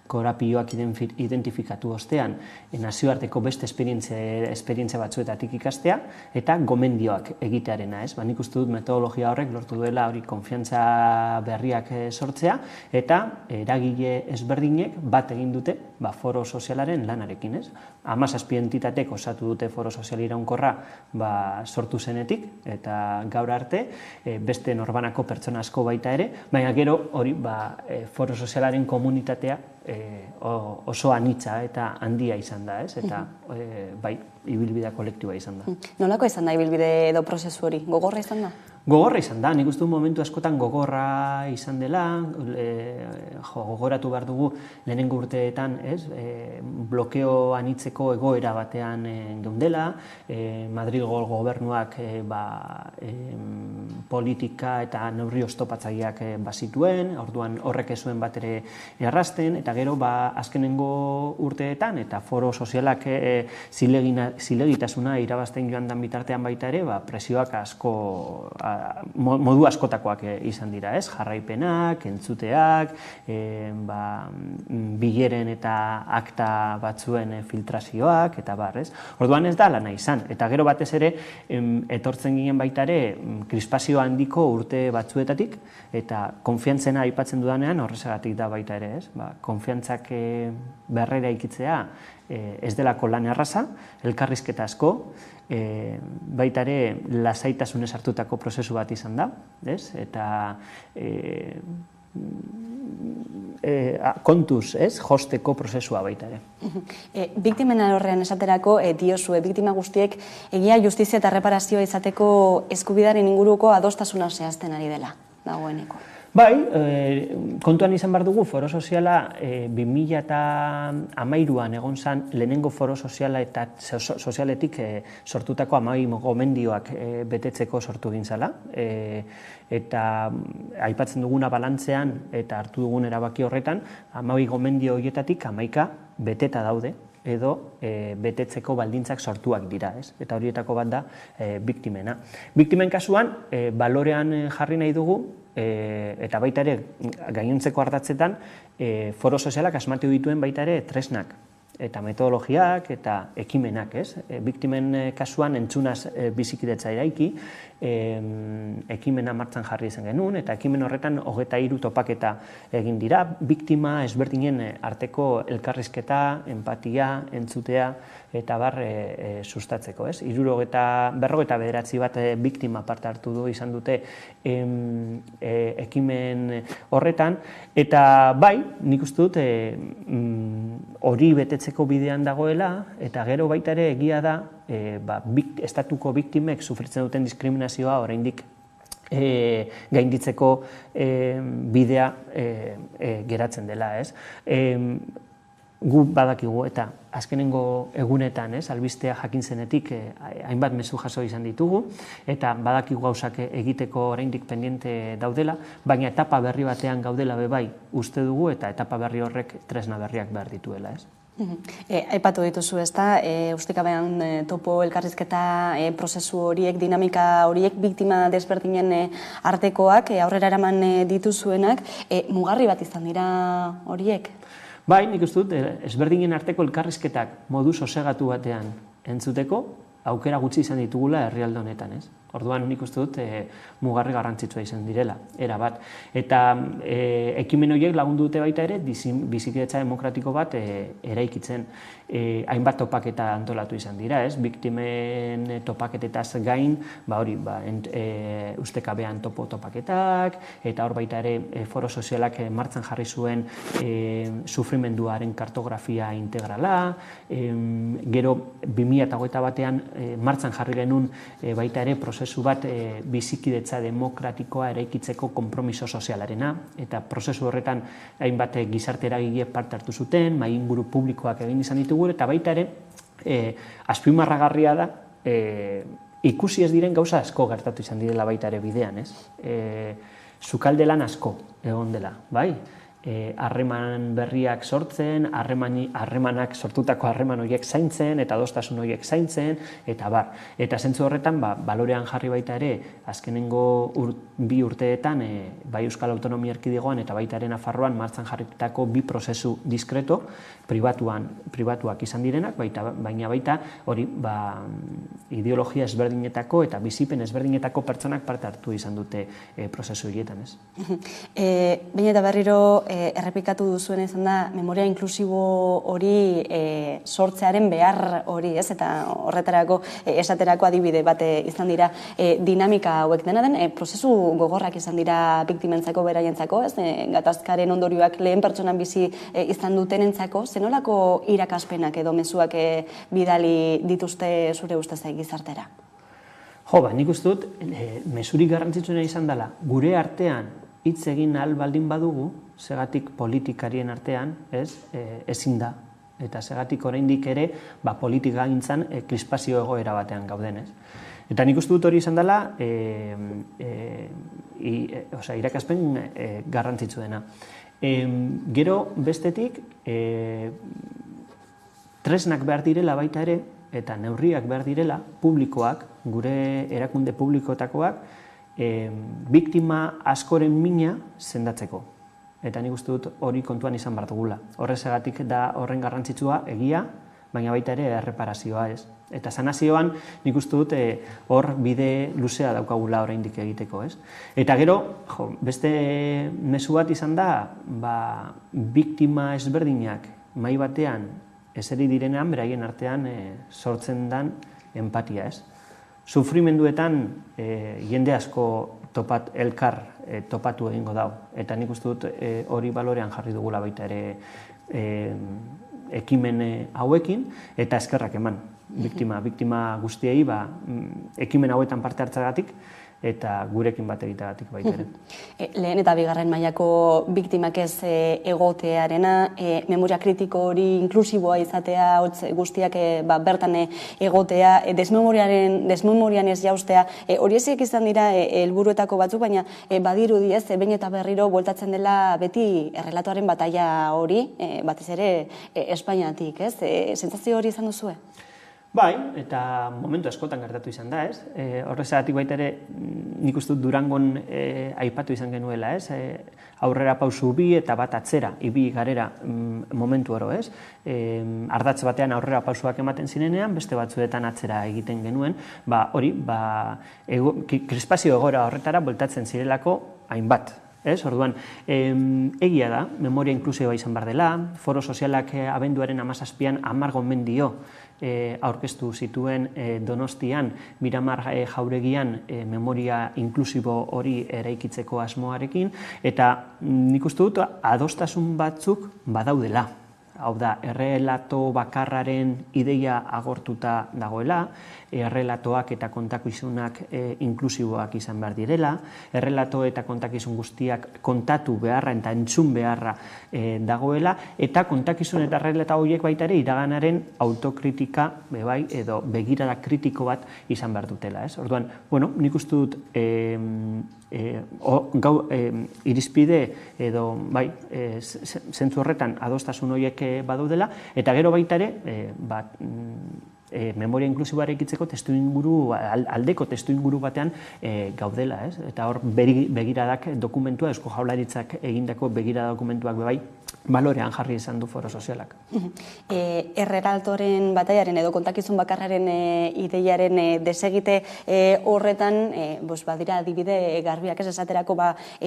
korapioak identifikatu ostean nazioarteko beste esperientzia batzuetatik ikastea eta gomendioak egitearena, ez? Nik uste dut metodologia horrek lortu duela hori konfiantza berriak sortzea eta eragile ezberdinek bat egin dute Foro Sozialaren lanarekin, ez? 17 entitatek osatu dute Foro Sozial iraunkorra sortu zenetik eta gaur arte beste norbanako pertsona asko baita ere, baina gero hori Foro Sozialaren komunitatea oso anitza eta handia izan da, ez? Eta bai, ibilbidea kolektiboa izan da. Nolako izan da ibilbide edo prozesu hori? Gogorra izan da? Gogorra izan da, nik uste du momentu askotan gogorra izan dela, gogoratu behar dugu lehenengo urteetan, blokeo anitzeko egoera batean geundela, Madrilgo gobernuak politika eta neurri oztopatzaileak bazituen, orduan horrek ez zuen bat ere errazten, eta gero azkenengo urteetan, eta foro sozialak zilegitasuna irabazten joan dan bitartean baita ere, presioak asko modu askotakoak izan dira, jarraipenak, entzuteak, bileren eta akta batzuen filtrazioak, eta bar, ez? Orduan ez da lana izan, eta gero batez ere etortzen ginen baita ere krispazio handiko urte batzuetatik, eta konfiantzena aipatzen dudanean horrezagatik da baita ere, ez? Konfiantzak berrera ikitzea ez delako lan erraza, elkarrizketa asko, baita ere lasaitasunez hartutako prozesu bat izan da, eta kontuz, josteko prozesua baita ere. Biktimen alorrean esaterako diozue, biktima guztiek egia, justizia eta reparazioa izateko eskubidaren inguruko adostasuna zehazten ari dela, dagoeneko. Bai, kontuan izan behar dugu foro soziala 2013an egon zen lehenengo foro soziala eta sozialetik sortutako 12 gomendioak betetzeko sortu gintzala. Eta aipatzen duguna balantzean eta hartu dugun erabaki horretan, 12 gomendio horietatik 11 beteta daude edo betetzeko baldintzak sortuak dira, eta horietako bat da biktimena. Biktimen kasuan, balorean jarri nahi dugu, eta baita ere gainontzeko ardatzetan, foro sozialak asmatu dituen baita ere tresnak eta metodologiak eta ekimenak, biktimen kasuan entzunaz bizikidetza eraiki, ekimena martxan jarri izan genuen, eta ekimen horretan 23 topaketa egin dira, biktima ezberdinen arteko elkarrizketa, empatia, entzutea, eta bar sustatzeko. 59 bat biktima parte hartu du izan dute ekimen horretan, eta bai, nik uste dut hori betetzeko bidean dagoela, eta gero baita ere egia da estatuko biktimek sufritzen duten diskriminazioa oraindik gainditzeko bidea geratzen dela. Gu badakigu eta azkenengo egunetan, albistea jakin zenetik hainbat mezu jaso izan ditugu, eta badakigu gauzak egiteko oraindik pendiente daudela, baina etapa berri batean gaudela bebai uste dugu, eta etapa berri horrek tresna berriak behar dituela. Aipatu dituzu, ezta, ustekabean topo elkarrizketa prozesu horiek, dinamika horiek, biktima desberdinen artekoak, aurrera eraman dituzuenak, mugarri bat izan dira horiek? Bai, nik uste dut, ezberdinen arteko elkarrizketak modu sosegatu batean entzuteko, aukera gutxi izan ditugula herrialde honetan, ez? Orduan nik uste dut mugarri garrantzitsua izan direla, erabat. Eta ekimen horiek lagundu dute baita ere bizikidetza demokratiko bat eraikitzen. Hainbat topaketa antolatu izan dira, ez? Biktimen topaketetaz gain, ustekabean topo topaketak, eta hor baita ere foro sozialak martxan jarri zuen sufrimenduaren kartografia integrala, gero 2021 batean martxan jarri genuen baita ere prozesu bat bizikidetza demokratikoa eraikitzeko konpromiso sozialarena, eta prozesu horretan hainbat gizarte eragile parte hartu zuten, mahai inguru publikoak egin izan ditugu, eta baita ere azpimarragarria da ikusi ez diren gauza asko gertatu izan direla baita ere bidean, ez? Sukalde lan asko egon dela, bai? Harreman berriak sortzen, harremanak sortutako harreman horiek zaintzen, eta adostasun horiek zaintzen, eta bar. Eta zentzu horretan, balorean jarri baita ere, azkenengo 2 urteetan, bai Euskal Autonomia Erkidegoan eta baita ere Nafarroan martxan jarritako 2 prozesu diskreto, pribatuak izan direnak, baina baita hori ideologia ezberdinetako eta bizipen ezberdinetako pertsonak parte hartu izan dute prozesu horietan, ez? Baina eta berriro errepikatu duzuen izan da, memoria inklusibo hori sortzearen behar hori, ez? Eta horretarako esaterako adibide bat izan dira dinamika hauek dena den, prozesu gogorrak izan dira biktimentzako, beraientzako, ez? Gatazkaren ondorioak lehen pertsonan bizi izan dutenentzako, zenolako irakaspenak edo mezuak bidali dituzte zure ustez gizartera? Jo, nik uste dut, mesurik garrantzitsuena izan dela, gure artean hitz egin ahal baldin badugu, segatik politikarien artean, ezin da. Eta segatik oraindik ere, politika gintzan krispazio egoera batean gauden, ez? Eta nik uste dut hori izan dela, irakaspen garrantzitsuena. Gero bestetik, tresnak behar direla baita ere, eta neurriak behar direla, publikoak, gure erakunde publikoetakoak, biktima askoren mina sendatzeko. Eta nik uste dut hori kontuan izan behar dugula. Horrezagatik da horren garrantzitsua egia, baina baita ere erreparazioa ez. Eta sanazioan nik uste dut hor bide luzea daukagula oraindik egiteko, ez? Eta gero, beste mezu bat izan da, biktima ezberdinak mahai batean eseri direnean, beraien artean sortzen den empatia, ez? Sufrimenduetan jende asko elkar topatu egingo dau. Eta nik uste dut hori balorean jarri dugula baita ere ekimen hauekin, eta eskerrak eman biktima guztiei ekimen hauetan parte hartzagatik, eta gurekin bat egiteagatik baita ere. Lehen eta bigarren mailako biktimak ez egotearena, memoria kritiko hori inklusiboa izatea, guztiak bertan egotea, desmemorian ez jaustea, hori ezik izan dira helburuetako batzuk, baina badirudi ez, behin eta berriro bueltatzen dela beti errelatoaren bataila hori, batez ere Espainiatik, ez? Sentsazio hori izan duzue? Bai, eta momentu askotan gertatu izan da, ez? Horrezagatik baita ere, nik uste dut Durangon aipatu izan genuela, ez? Aurrera pausu bi eta bat atzera, ibi garera momentu oro, ez? Ardatz batean aurrera pausuak ematen zirenean, beste batzuetan atzera egiten genuen, hori, krispazio egoera horretara bueltatzen zirelako hainbat. Orduan, egia da, memoria inklusioa izan behar dela, foro sozialak abenduaren 17an 10 gomendio aurkeztu zituen Donostian, Miramar Jauregian memoria inklusibo hori eraikitzeko asmoarekin, eta nik uste dut adostasun batzuk badaudela. Hau da, errelato bakarraren ideia agortuta dagoela, errelatoak eta kontakizunak inklusiboak izan behar direla, errelato eta kontakizun guztiak kontatu beharra eta entzun beharra dagoela, eta kontakizun eta errelata horiek baita ere iraganaren autokritika edo begirada kritiko bat izan behar dutela. Orduan, nik uste dut irizpide edo zentzu horretan adostasun horiek badaudela, eta gero baita ere memoria inklusiboa eraikitzeko aldeko testuinguru batean gaudela, eta hor begiradak dokumentua, Eusko Jaurlaritzak egindako begirada dokumentuak balorean jarri izan du foro sozialak. Errelatoren batailaren edo kontakizun bakarraren ideiaren desegite horretan, badira adibide garbiak ez esaterako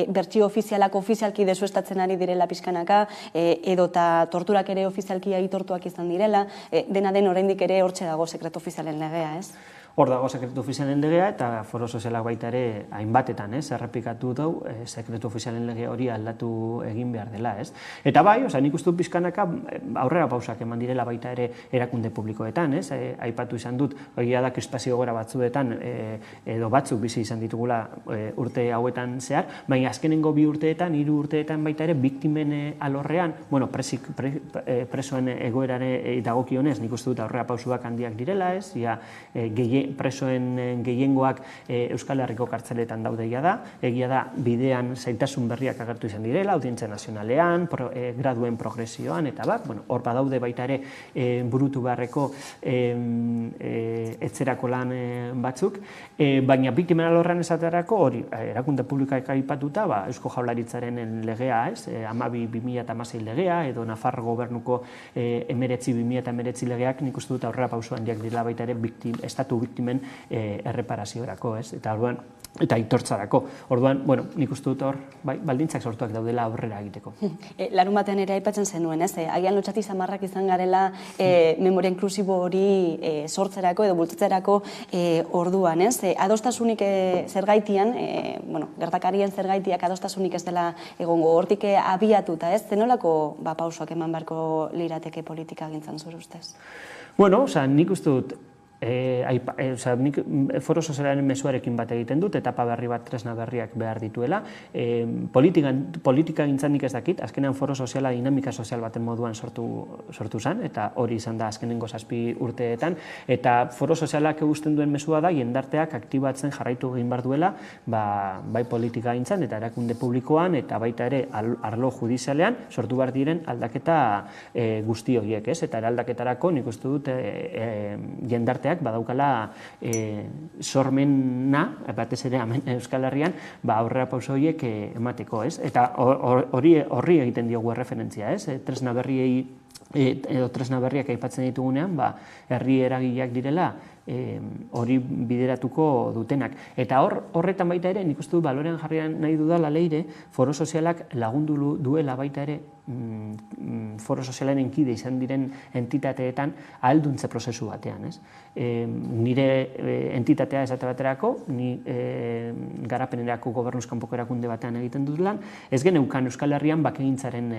bertsio ofizialak ofizialki desuestatzen ari direla pixkanaka, edo eta torturak ere ofizialki aitortuak izan direla, dena den oraindik ere hortxe dago sekretu ofizialen legea, ez? Hor dago sekretu ofizialen legea eta foro sozialak baita ere hainbatetan, errepikatu dugu sekretu ofizialen lege hori aldatu egin behar dela, ez? Eta nik uste dut pixkanaka aurrera pausak eman direla baita ere erakunde publikoetan, ez? Aipatu izan dut, egia da krispazio egoera batzuetan edo batzuk bizi izan ditugula urte hauetan zehar, baina azkenengo 2 urteetan, 3 urteetan baita ere biktimen alorrean, presoen egoerare dagokionez, nik uste dut aurrera pausuak handiak direla, ez? Presoen gehiengoak Euskal Herriko kartzeletan daudeia da, egia da bidean zailtasun berriak agertu izan direla, audientzia nazionalean, graduen progresioan, eta hor badaude baita ere burutu beharreko etzerako lan batzuk, baina biktimen alorrean esaterako hori erakunde publikoak aipatuta, Eusko Jaurlaritzaren legea, 12/2016 legea, edo Nafar gobernuko 19/2019 legeak, nik uste dut aurrera pausu handiak direla baita ere estatu biktimen erreparaziorako, eta aitortzarako. Orduan, nik uste dut hor, baldintzak sortuak daudela aurrera egiteko. Larun batean ere aipatzen zenuen, agian lotxati samarrak izan garela memoria inklusibo hori sortzerako edo bultzatzerako orduan, adostasunik zergaitian, gertakarien zergaitiak adostasunik ez dela egongo hortik abiatuta, zenolako pausoak eman beharko lirateke politika gintzan zure ustez? Nik uste dut nik foro sozialaren mezuarekin bat egiten dut, etapa berri bat, tresna berriak behar dituela. Politika gintzan nik ez dakit, azkenean foro soziala dinamika sozial baten moduan sortu zen, eta hori izan da azkenengo 7 urteetan, eta foro sozialak egusten duen mesua da, jendarteak aktibatzen jarraitu egin behar duela, bai politika gintzan, eta erakunde publikoan, eta baita ere arlo judizialean, sortu behar diren aldaketa guzti horiek, eta eraldaketarako nik uste dut jendarteak badaukala sormena, batez ere Euskal Herrian, aurrera pauso horiek emateko, eta horri egiten diogu referentzia, tresna berriei edo tresna berriak aipatzen ditugunean, herri eragileak direla hori bideratuko dutenak. Eta horretan baita ere, nik uste du balorean jarrian nahi dudala leire, foro sozialak lagundu duela baita ere foro sozialaren kide izan diren entitateetan ahalduntze prozesu batean. Nire entitatea esate baterako, ni garapenerako gobernuz kanpoko erakunde batean egiten dut lan, ez geneukan Euskal Herrian bakegintzaren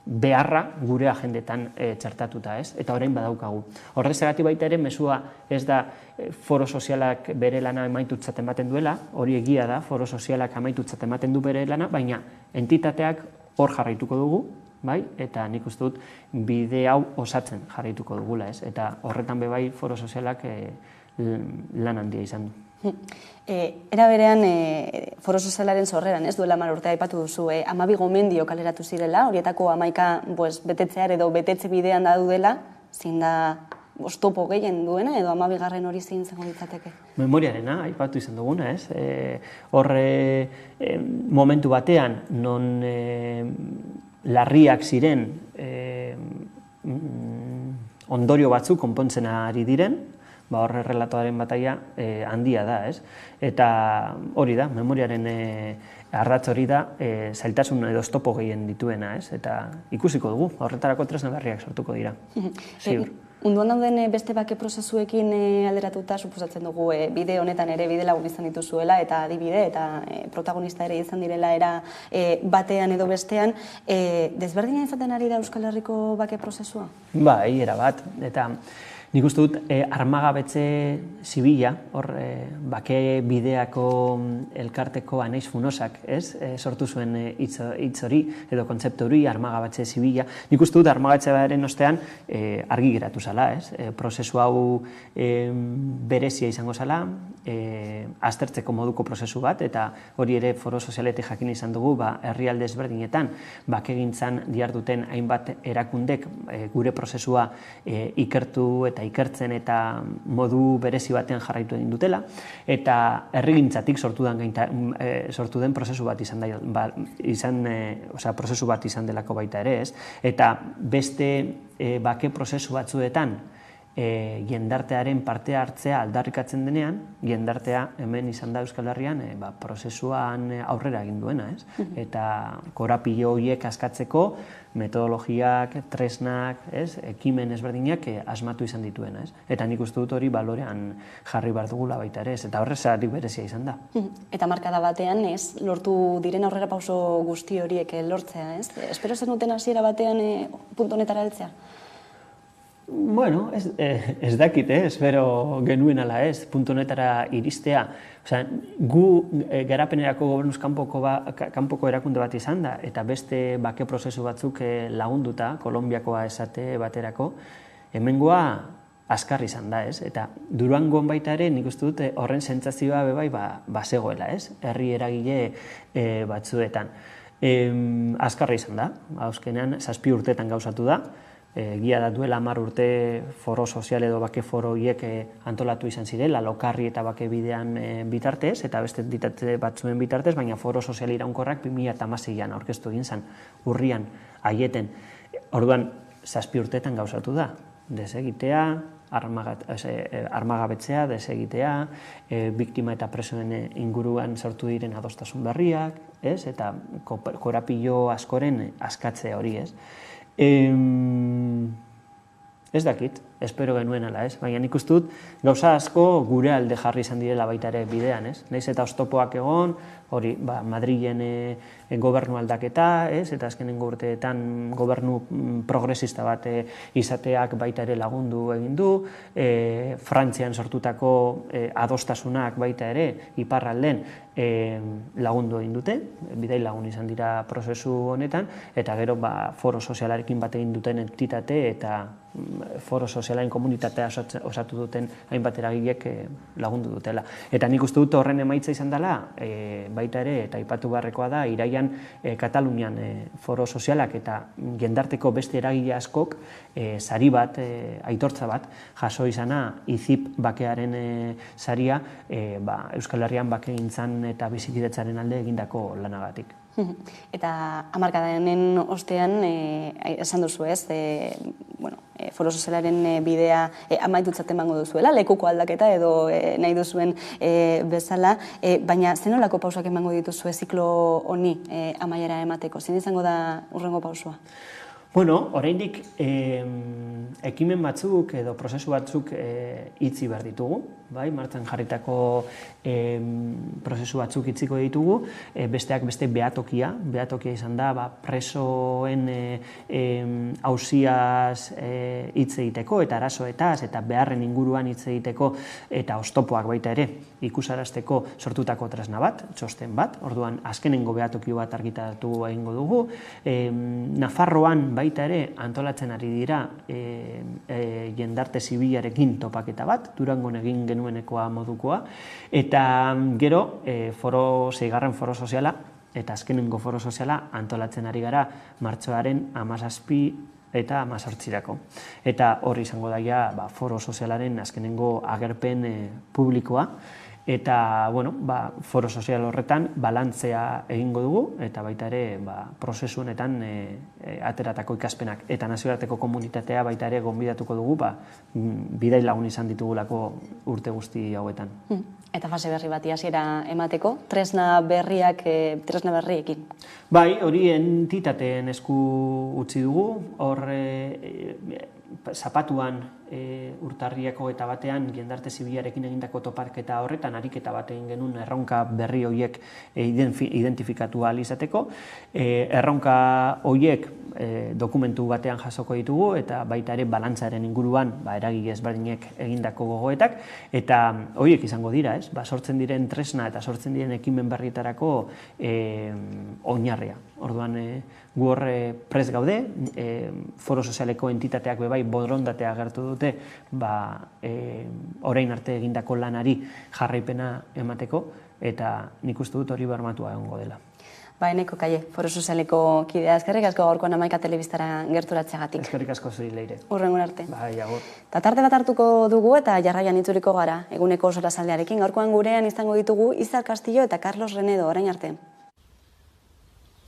beharra gure agendetan txertatuta, eta orain badaukagu. Horrezagatik baita ere, mesua ez da foro sozialak bere lana amaitutzat ematen duela, hori egia da, foro sozialak amaitutzat ematen du bere lana, baina entitateak hor jarraituko dugu, eta nik uste dut bide hau osatzen jarraituko dugula, eta horretan bebai foro sozialak lan handia izan du. Era berean, foro sozialaren sorreran, duela 10 urte aipatu duzu, 12 gomendio kaleratu zirela, horietako 11 betetzear edo betetze bidean daudela, zein da oztopo gehien duena, edo 12. hori zein zengo ditzateke? Memoriarena, aipatu izan duguna, horre momentu batean, non larriak ziren ondorio batzuk konpontzen ari diren, horre relatoaren bataia handia da, eta hori da, memoriaren ardatz hori da, zailtasun edo oztopo gehien dituena, eta ikusiko dugu, horretarako tresna berriak sortuko dira. Munduan dauden beste bake prozesuekin alderatuta, suposatzen dugu bide honetan ere bide lagun izan dituzuela, eta adibide, eta protagonista ere izan direla era batean edo bestean, desberdina izaten ari da Euskal Herriko bake prozesua? Bai, era bat, eta nik uste dut armagabetze zibila, hor bake bideako elkarteko Anaiz Funosak, sortu zuen hitz hori, edo kontzeptu hori, armagabetze zibila. Nik uste dut armagabetzaren ostean argi geratu zala, prozesu hau berezia izango zala, aztertzeko moduko prozesu bat, eta hori ere foro sozialetik jakin izan dugu, herrialde ezberdinetan, bakegintzan diharduten hainbat erakundek gure prozesua ikertu eta ikertzen eta modu berezi batean jarraitu egin dutela, eta herrigintzatik sortu den prozesu bat prozesu bat izan delako baita ere, eta beste bake prozesu batzuetan jendartearen parte hartzea aldarrikatzen denean, jendartea hemen izan da Euskal Herrian prozesuan aurrera egin duena, eta korapilo horiek askatzeko metodologiak, tresnak, ekimen ezberdinak asmatu izan dituena, eta nik uste dut hori balorean jarri behar dugula baita ere, eta horrezatik berezia izan da. Eta markada batean, lortu diren aurrera pauso guzti horiek lortzea, espero zen duten hasiera batean puntu honetara heltzea? Bueno, ez dakit, espero genuen ala puntu honetara iristea. Gu garapenerako gobernuz kanpoko erakunde bat izan da, eta beste bake prozesu batzuk lagunduta, Kolonbiakoa esate baterako, hemengoa azkar izan da, eta Durangon baita ere nik uste dut horren sentsazioa bebai bazegoela, herri eragile batzuetan. Azkarra izan da, azkenean 7 urteetan gauzatu da, egia da duela 10 urte foro sozial edo bake foro horiek antolatu izan zirela, lokarri eta bake bidean bitartez, eta beste entitate batzuen bitartez, baina foro sozial iraunkorrak 2016an aurkeztu egin zen, urrian, aieten. Orduan, 7 urteetan gauzatu da, desegitea, armagabetzea, desegitea, biktima eta presoen inguruan sortu diren adostasun berriak, eta korapilo askoren askatze hori, ez dakit, espero genuen ala, ez? Baina nik uste dut gauza asko gure alde jarri izan direla baita ere bidean, ez? Naiz eta oztopoak egon, hori, Madrilen gobernu aldaketa, ez? Eta azkenengo urteetan gobernu progresista bat izateak baita ere lagundu egin du, Frantzian sortutako adostasunak baita ere iparralden lagundu egin dute, bidai lagun izan dira prozesu honetan, eta gero foro sozialarekin bat egin duten entitate eta foro sozialaren komunitatea osatu duten hainbat eragilek lagundu dutela. Eta nik uste dut horren emaitza izan dela, baita ere, eta aipatu beharrekoa da, iraian Katalunian foro sozialak eta jendarteko beste eragile askok sari bat, aitortza bat, jaso izana IZIP bakearen saria Euskal Herrian bakegintzan eta bizikidetzaren alde egindako lanagatik. Eta hamarkadaren ostean, esan duzu ez, foro sozialaren bidea amaitutzat emango duzuela, lekuko aldaketa edo nahi duzuen bezala, baina zenolako pausak emango dituzue ziklo honi amaiera emateko? Zein izango da hurrengo pausua? Bueno, oraindik ekimen batzuk edo prozesu batzuk itzi behar ditugu, martxan jarritako prozesu batzuk itziko ditugu, besteak beste behatokia izan da, presoen auziaz hitz egiteko eta arazoetaz eta beharren inguruan hitz egiteko eta oztopoak baita ere ikusarazteko sortutako tresna bat, txosten bat, orduan azkenengo behatoki bat argitaratu egingo dugu. Nafarroan baita ere antolatzen ari dira jendarte zibilarekin topaketa bat, Durangon egin genuenekoa modukoa, eta gero seigarren foro soziala eta azkenengo foro soziala antolatzen ari gara martxoaren 17 eta 18irako. Eta hori izango daia foro sozialaren azkenengo agerpen publikoa, eta foro sozial horretan balantzea egingo dugu, eta baita ere prozesu honetan ateratako ikaspenak eta nazioarteko komunitatea baita ere gonbidatuko dugu bidai lagun izan ditugulako urte guzti hauetan. Eta fase berri bati hasiera emateko, tresna berriekin. Bai, hori entitateen esku utzi dugu, hor zapatuan urtarriako eta batean jendarte zibilarekin egindako topaketa horretan ariketa bat egin genuen erronka berri horiek identifikatu ahal izateko. Erronka horiek dokumentu batean jasoko ditugu eta baita ere balantzaren inguruan eragile ezberdinek egindako gogoetak, eta horiek izango dira, sortzen diren tresna eta sortzen diren ekimen berrietarako oinarria. Orduan gu hor prest gaude, foro sozialeko entitateak bebai borondatea agertu dute orain arte egindako lanari jarraipena emateko, eta nik uste dut hori bermatua egongo dela. Eneko Kaie, foro sozialeko kidea, eskerrik asko gaurkoan Hamaika telebistara gerturatzeagatik. Eskerrik asko zuri, Leire. Hurrengon arte. Bai, agur. Tarte bat hartuko dugu eta jarraian itzuliko gara, eguneko sorazaldearekin. Gaurkoan gurean izango ditugu Izar Castillo eta Carlos Renedo, orain arte.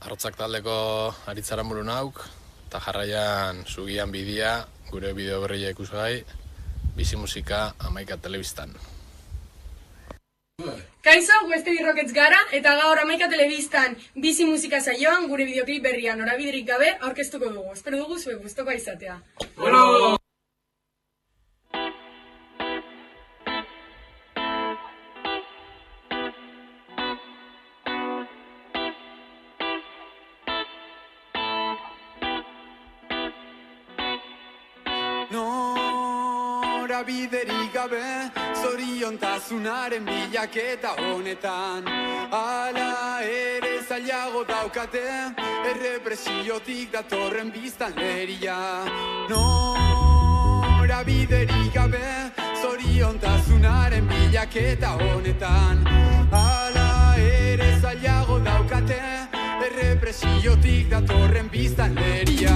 Arrotzak taldeko Aritzaran buru nauk, eta jarraian zugian bidia, gure bideo berria ikusgai, bizi musika Hamaika telebistan. Kaixo, Westegi Rockets gara, eta gaur Hamaika telebistan bizi musika saioan gure bideoklip berria norabiderik gabe aurkeztuko dugu. Espero dugu zuek gustokoa izatea. Bueno! Norabiderik gabe, zoriontasunaren bilaketa honetan. Hala ere zailago daukate, errepresiotik datorren biztanleria. Norabiderik gabe, zoriontasunaren bilaketa honetan. Hala ere zailago daukate, errepresiotik datorren biztanleria.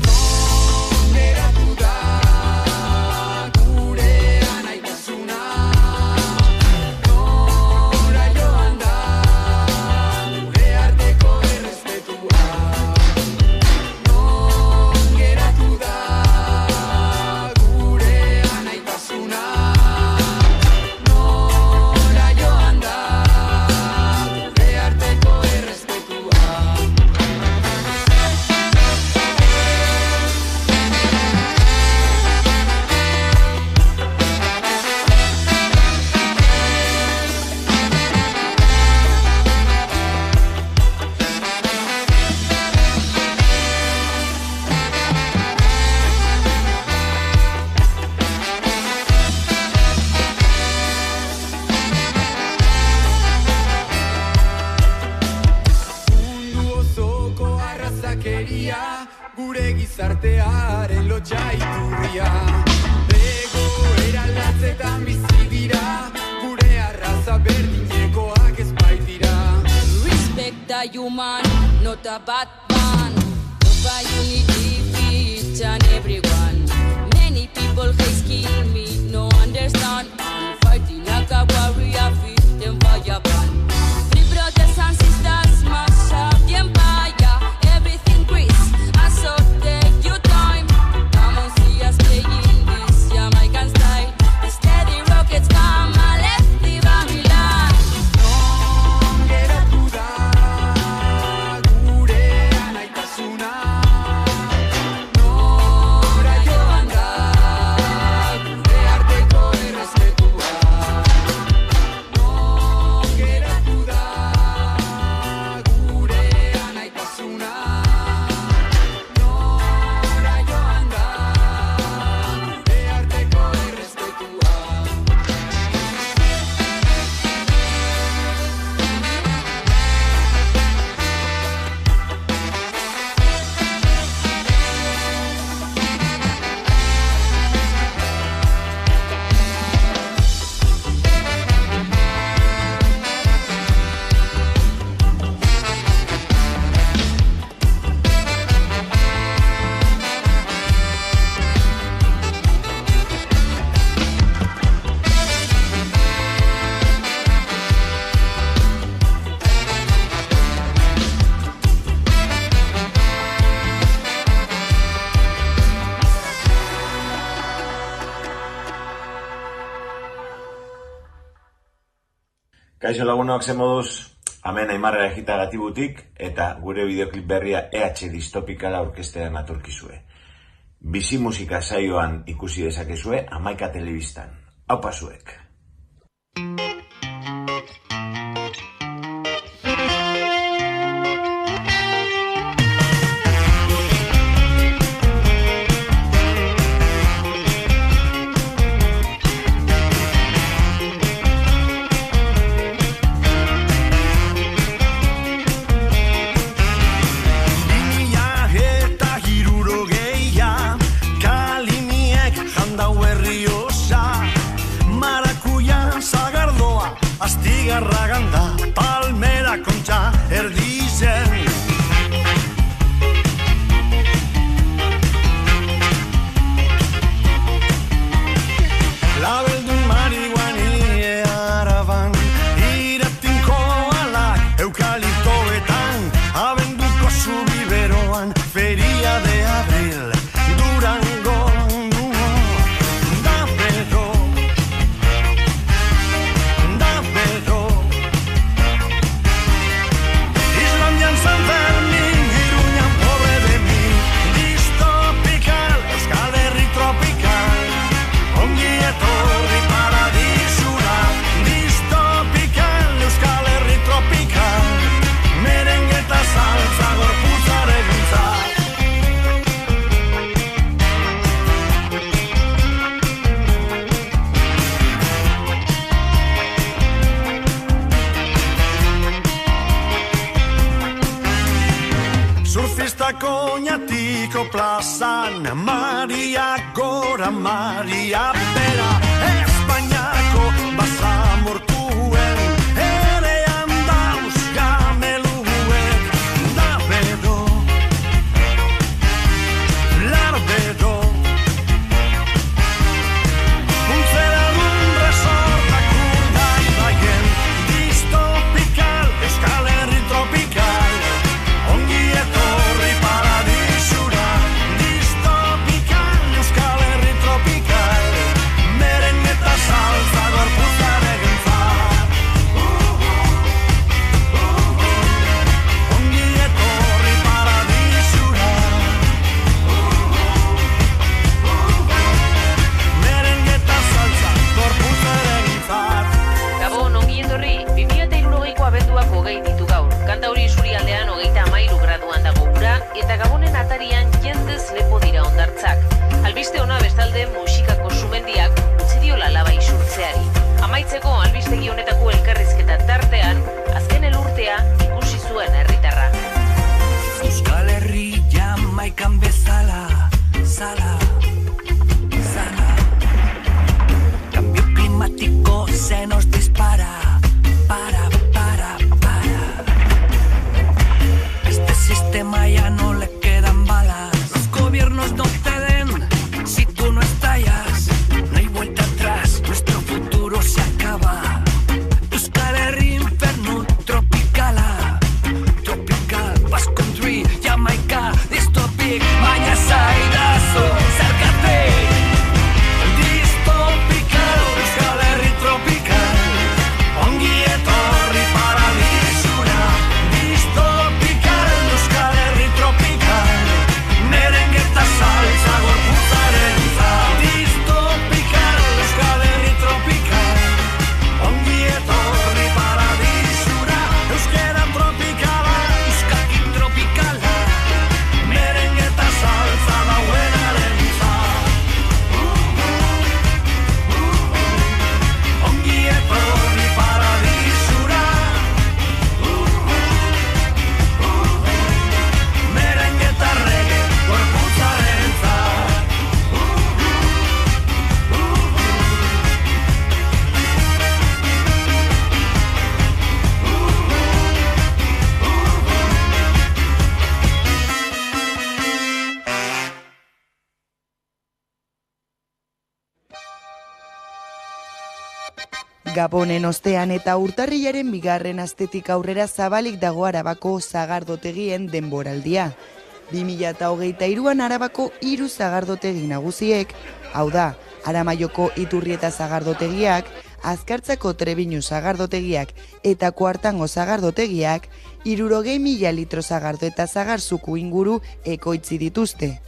Non geratu da indarkeria, gure gizartearen lotsaiturria. Egoera latzetan bizi dira, gure arraza berdinekoak ez baitira. Respect the human, not a bad man. Love unity for each and everyone. Many people hate kill me, no understand. I'm fighting like a warrior, fit them fire ban. Three brothers and sisters, smash up the empire. Everything grease, and so take your time. Come on, see us playing this Jamaican style. The steady rockets come and left the Babylon. Geratu da gure anaitasuna. Nora joan da gure arteko errespetua. Geratu da gure anaitasuna. Nora joan da gure arteko errespetua. Kaixo lagunok, ze moduz, hemen Aimarra Ejita Gatibutik eta gure bideoklip berria EH Distopikala aurkeztean aturkizue. Bizi musika saioan ikusi dezakezue 11 telebistan. Aupa zuek! Astigarraganda, palmera kontxa erdizen. Labeldun marihuani araban, iratinko alak eukaliptoetan, abenduko zubiberoan, feria de abril, Durango. Koñatiko plazan, Maria Gora, Maria Bera, Espainiako basamortuen, erean dauz gameluek, da bedo, lar bedo. Untzera dun resortak urdai baien, distopikal, Euskal Herri tropikal, ongi etorri paradisura, distopikal, Euskal Herri tropikal, meren eta salsa gorpuzaren gintza. Jamaikan bezala, sala, sana. Cambio climático se nos dispara, para. Este sistema ya no le quedan balas. Los gobiernos no ceden si tú no estallas. No hay vuelta atrás, nuestro futuro se acaba. Euskal Herri inferno tropicala. Tropical, Basque Country, Jamaica, dystopic, baina zaidazu, zergate. Dystopical, Euskal Herri tropical. Ongi etorri paradisura. Dystopical, Euskal Herri tropical. Merengueta salsa gorputzaren za. Dystopical, Euskal Herri tropical. Ongi etorri paradisura. Euskera tropikala, euskakin tropikala. Merengueta salsa dauenaren za. Ongi etorri paradisura. Merengueta reggae gorputzaren za. Gabonen ostean eta urtarrilaren bigarren astetik aurrera zabalik dago Arabako sagardotegien denboraldia. 2023an Arabako 3 sagardotegi nagusiek, hau da, Aramaioko Iturrieta sagardotegiak, Azkartzako Trebinu sagardotegiak eta Kuartango sagardotegiak 60.000 litro sagardo eta zagarzuku inguru ekoitzi dituzte.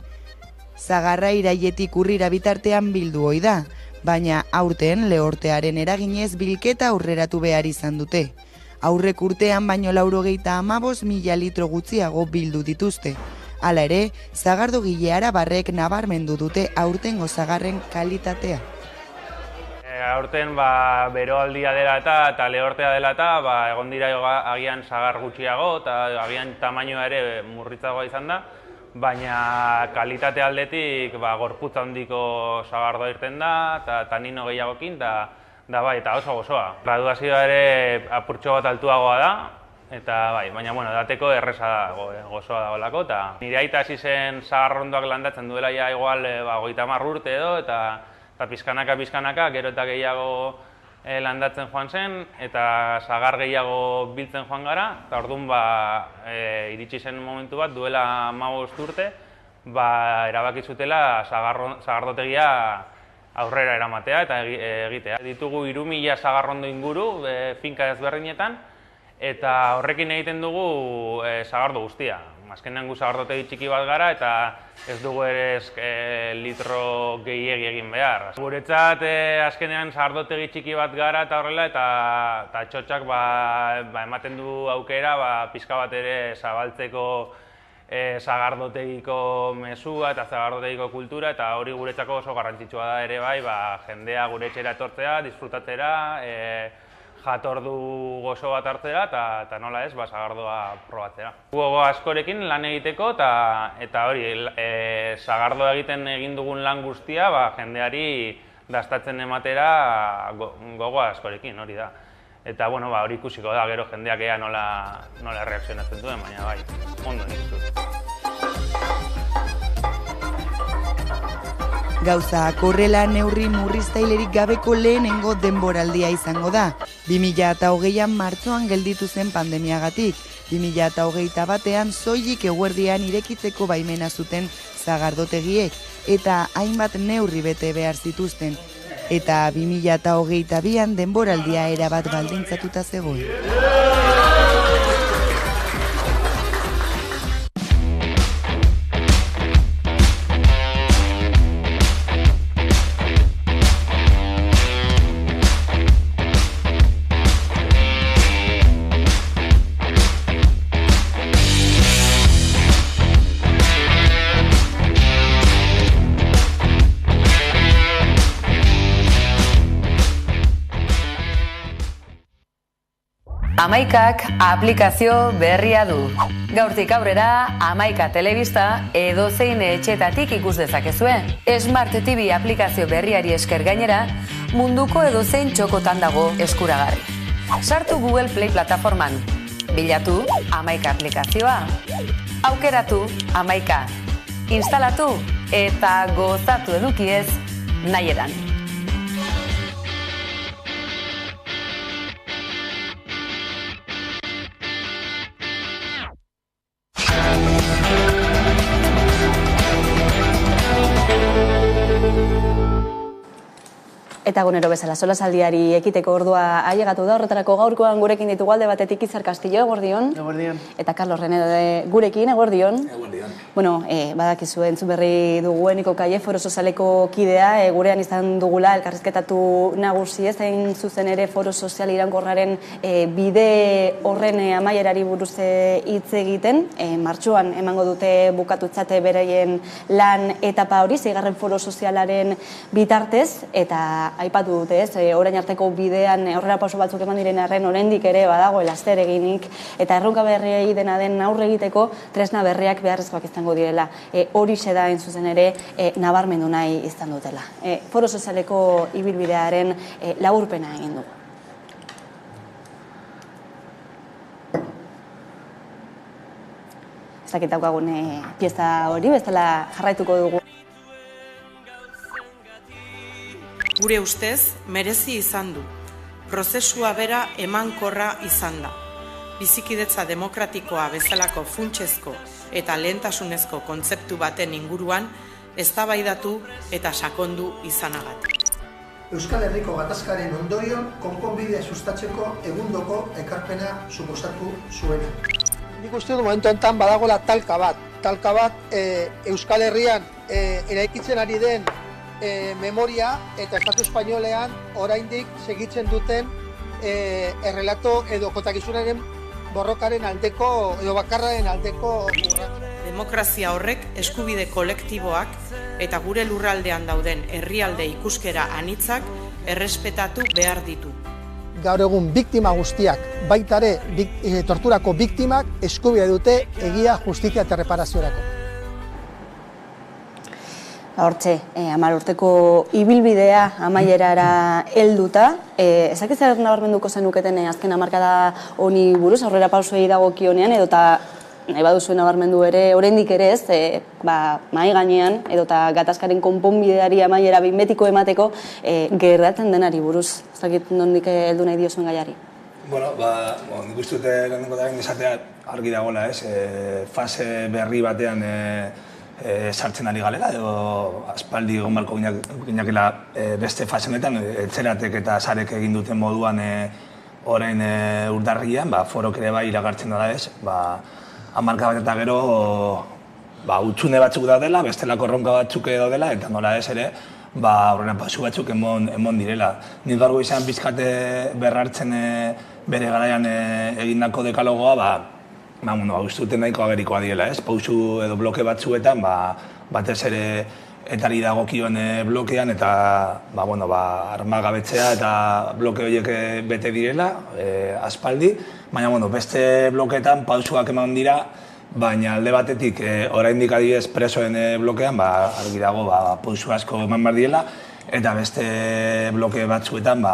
Zagarra iraietik urrira bitartean bildu ohi da, baina aurten lehortearen eraginez bilketa aurreratu behar izan dute. Aurrek urtean baino 95.000 litro gutxiago bildu dituzte. Hala ere, zagardogile arabarrek nabarmendu dute aurtengo zagarren kalitatea. Aurten beroaldia dela eta lehortea dela eta egon dira agian zagar gutxiago eta agian tamainoa ere murritzagoa izan da, baina kalitate aldetik gorputz handiko zagardoa irten da eta tanino gehiagokin eta oso gozoa. Graduazioa ere apurtxo bat altuagoa da, eta baina dateko erreza da, gozoa dagoelako, eta nire aita hasi zen zagarrondoak landatzen duela ja igual 30 urte edo, eta pizkanaka, gero eta gehiago landatzen joan zen, eta zagar gehiago biltzen joan gara, eta orduan iritsi zen momentu bat, duela 15 urte, erabaki zutela zagardotegia aurrera eramatea eta egitea. Ditugu 3.000 zagarrondo inguru finka ezberdinetan, eta horrekin egiten dugu zagardo guztia. Azkenean gu zagardotegi txiki bat gara eta ez dugu ere litro gehiegi egin behar. Guretzat azkenean zagardotegi txiki bat gara eta horrela eta txotxak ematen du aukera pizka bat ere zabaltzeko zagardotegiko mezua eta zagardotegiko kultura, eta hori guretzako oso garrantzitsua da ere jendea gure etxera etortzea, disfrutatzera, jatordu gozo bat hartzera eta nola ez, zagardoa probatzera. Gogo askorekin lan egiteko eta hori, zagardoa egin dugun lan guztia jendeari dastatzen ematera gogo askorekin, hori da. Eta hori ikusiko da, gero jendeak ea nola reakzionatzen duen, baina ondo nik dut. Gauzak horrela neurri murriztailerik gabeko lehenengo denboraldia izango da. 2020an martxoan gelditu zen pandemiagatik, 2021an soilik eguerdian irekitzeko baimena zuten zagardotegiek, eta hainbat neurri bete behar zituzten. Eta 2022an denboraldia erabat baldintzatuta zegoen. Amaikak aplikazio berria du. Gaurtik aurrera, Amaika telebista edozein etxetatik ikus dezakezue. Smart TV aplikazio berriari esker gainera, munduko edozein txokotan dago eskuragarri. Sartu Google Play plataforman. Bilatu Amaika aplikazioa. Aukeratu Amaika. Instalatu eta gozatu edukiez nahi edan. Eta gunero bezala, solasaldiari ekiteko ordua ailegatu da, horretarako gaurkoan gurekin ditugu alde batetik Izar Castillo, eguerdion. Eguerdion. Eta Carlos Renede gurekin, eguerdion. Eguerdion. Bueno, badakizu entzun berri dugueniko Kaie Foro Sozialeko kidea, gurean izan dugula elkarrizketatu nagusi ez, hain zuzen ere Foro Sozial iraunkorraren bide horren amaierari buruz hitz egiten. Martxoan emango dute bukatutzate beraien lan etapa hori, 6. Foro Sozialaren bitartez, eta aipatu dute ez, orain arteko bidean aurrera pauso batzuk eman diren arren oraindik ere badagoela zer eginik, eta erronka berriei dena den aurre egiteko tresna berriak beharrezkoak izango direla. Horixe da hain zuzen ere nabarmendu nahi izan dutela. Foro Sozialeko ibilbidearen laburpena egin dugu. Ez dakit daukagun pieza hori, bestela jarraituko dugu. Gure ustez, merezi izan du. Prozesua bera emankorra izan da. Bizikidetza demokratikoa bezalako funtsezko eta lehentasunezko kontzeptu baten inguruan eztabaidatu eta sakondu izanagatik. Euskal Herriko gatazkaren ondorion konponbidea sustatzeko egundoko ekarpena suposatu zuena. Nik uste dut momentu honetan badagoela talka bat Euskal Herrian eraikitzen ari den memoria eta Estatu Espainolean oraindik segitzen duten errelato edo kontakizunaren borrokaren aldeko edo bakarraren aldeko urratsa. Demokrazia horrek eskubide kolektiboak eta gure lurraldean dauden herrialde ikuskera anitzak errespetatu behar ditu. Gaur egun biktima guztiak, baita ere torturako biktimak eskubide dute egia, justizia eta reparaziorako. Hortxe, 10 urteko ibilbidea amaierara helduta. Ezakit zer nabarmenduko zenuketen azken hamarkada honi buruz, aurrera pausoei dagokionean, edota nahi baduzu nabarmendu ere, oraindik ere ez, mahai gainean, edota gatazkaren konponbideari amaiera behin betiko emateko gertatzen denari buruz. Ezakit nondik heldu nahi diozuen gaiari. Bueno, nik uste dute lehenengo daren izatea argi dagoela, ez? Fase berri batean sartzen ari galera, edo aspaldi egon balko ginakela beste fasenetan, etxeratek eta sarek egin duten moduan orain urdarrian, forok ere bai iragartzen da ez, hamarka bat eta gero hutsune batzuk daudela, bestelako erronka batzuk daudela, eta nola ez ere, aurrera pausu batzuk emon direla. Nik gaur izan pizkate berrartzen bere garaian egindako dekalogoa, uste duten nahiko agerikoa diela, ez? Pausu edo bloke batzuetan, batez ere etari dagokion blokean, eta armagabetzea eta bloke horiek bete direla, aspaldi, baina beste blokeetan pausuak eman dira, baina alde batetik oraindik adibidez presoen blokean, argi dago pausu asko eman behar direla, eta beste bloke batzuetan,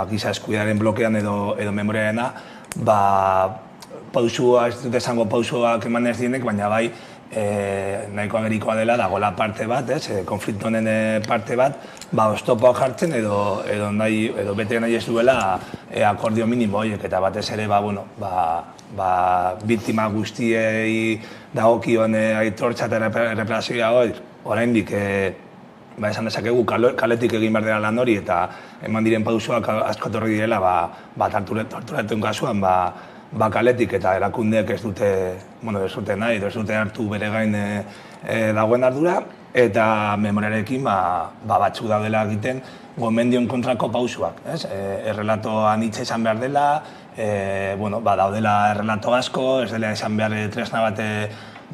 giza eskubidearen blokean edo memoriarena, pausua, ez dut esango pausuak eman ez dienek, baina bai nahiko agerikoa dela, dagoela parte bat, konflikto honen parte bat, oztopoak jartzen edo bete nahi ez duela akordio minimo horiek, eta batez ere, biktima guztiei dagokion aitortza eta reparazioa oraindik esan dezakegu kaletik egin behar dela lan hori, eta eman diren pausuak asko etorri direla, torturatuen kasuan, kaletik eta erakundeek ez dute nahi, ez dute hartu bere gain dagoen ardura, eta memoriarekin batzuk daudela egiten gomendion kontrako pausuak. Errelato anitza izan behar dela, daudela errelato asko, ez dela izan behar tresna bat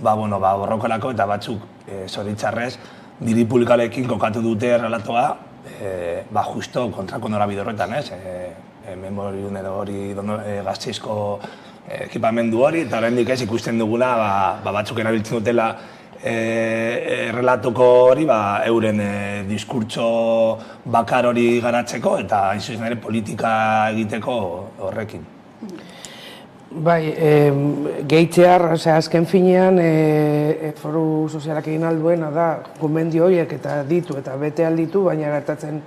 borrokolako, eta batzuk zoritzarrez diri publikalekin kokatu dute errelatoa justo kontrako norabide horretan, memoriun edo hori Gasteizko ekipamendu hori, eta oraindik ez ikusten dugula batzuk erabiltzen dutela errelatoko hori euren diskurtso bakar hori garatzeko eta hain zuzen ere politika egiteko horrekin. Bai, gehitzear, azken finean foru sozialak egin alduena da gomendio horiek eta ditu eta bete alditu, baina gertatzen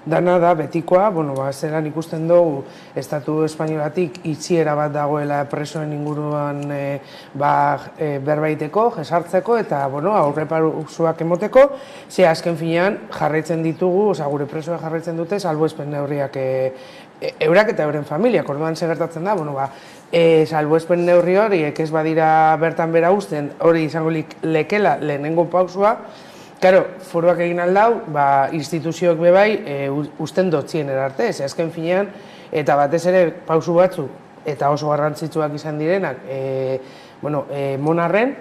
dana da betikoa, zelan ikusten dugu Estatu Espainolatik itxiera bat dagoela presoen inguruan berbaiteko, jesartzeko eta aurrepausoak emoteko, ze azken finean jarraitzen ditugu, gure presoak jarraitzen dute salbuespen neurriak eurak eta euren familiak, orduan zer gertatzen da, salbuespen neurri horiek ez badira bertan bera uzten, hori izango lekela lehenengo pausua. Claro, foruak egin aldau, instituzioak bebai usten dotzien erarte, ze azken finean, eta batez ere pausu batzu, eta oso garrantzitsuak izan direnak, Monarren,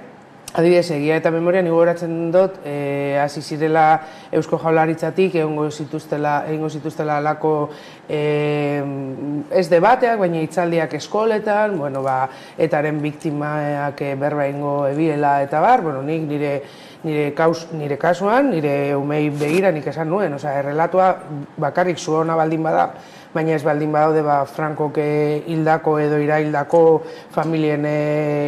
adibidez, egia eta memoria nigo horatzen dut, hasi zirela Eusko Jaurlaritzatik egongo zituztela alako ez debateak, baina hitzaldiak eskoletan, etaren biktimak berba egingo ebiela eta bar, nik nire kasuan, nire umei begira nik esan nuen, errelatua bakarrik zu hona baldin bada, baina ez baldin badaude Frankok hildako edo iraildako familien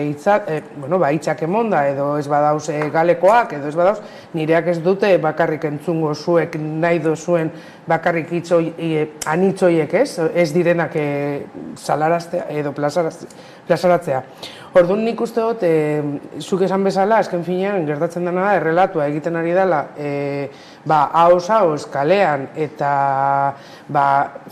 hitzak emonda, edo ez badauz galekoak, edo ez badauz, nireak ez dute bakarrik entzungo zuek nahi dozuen bakarrik anitzoiek ez direnak salaraztea edo plazaratzea. Orduan nik uste dut, zuk esan bezala, azken finean, gertatzen dena da, errelatua egiten ari dela, haoz kalean eta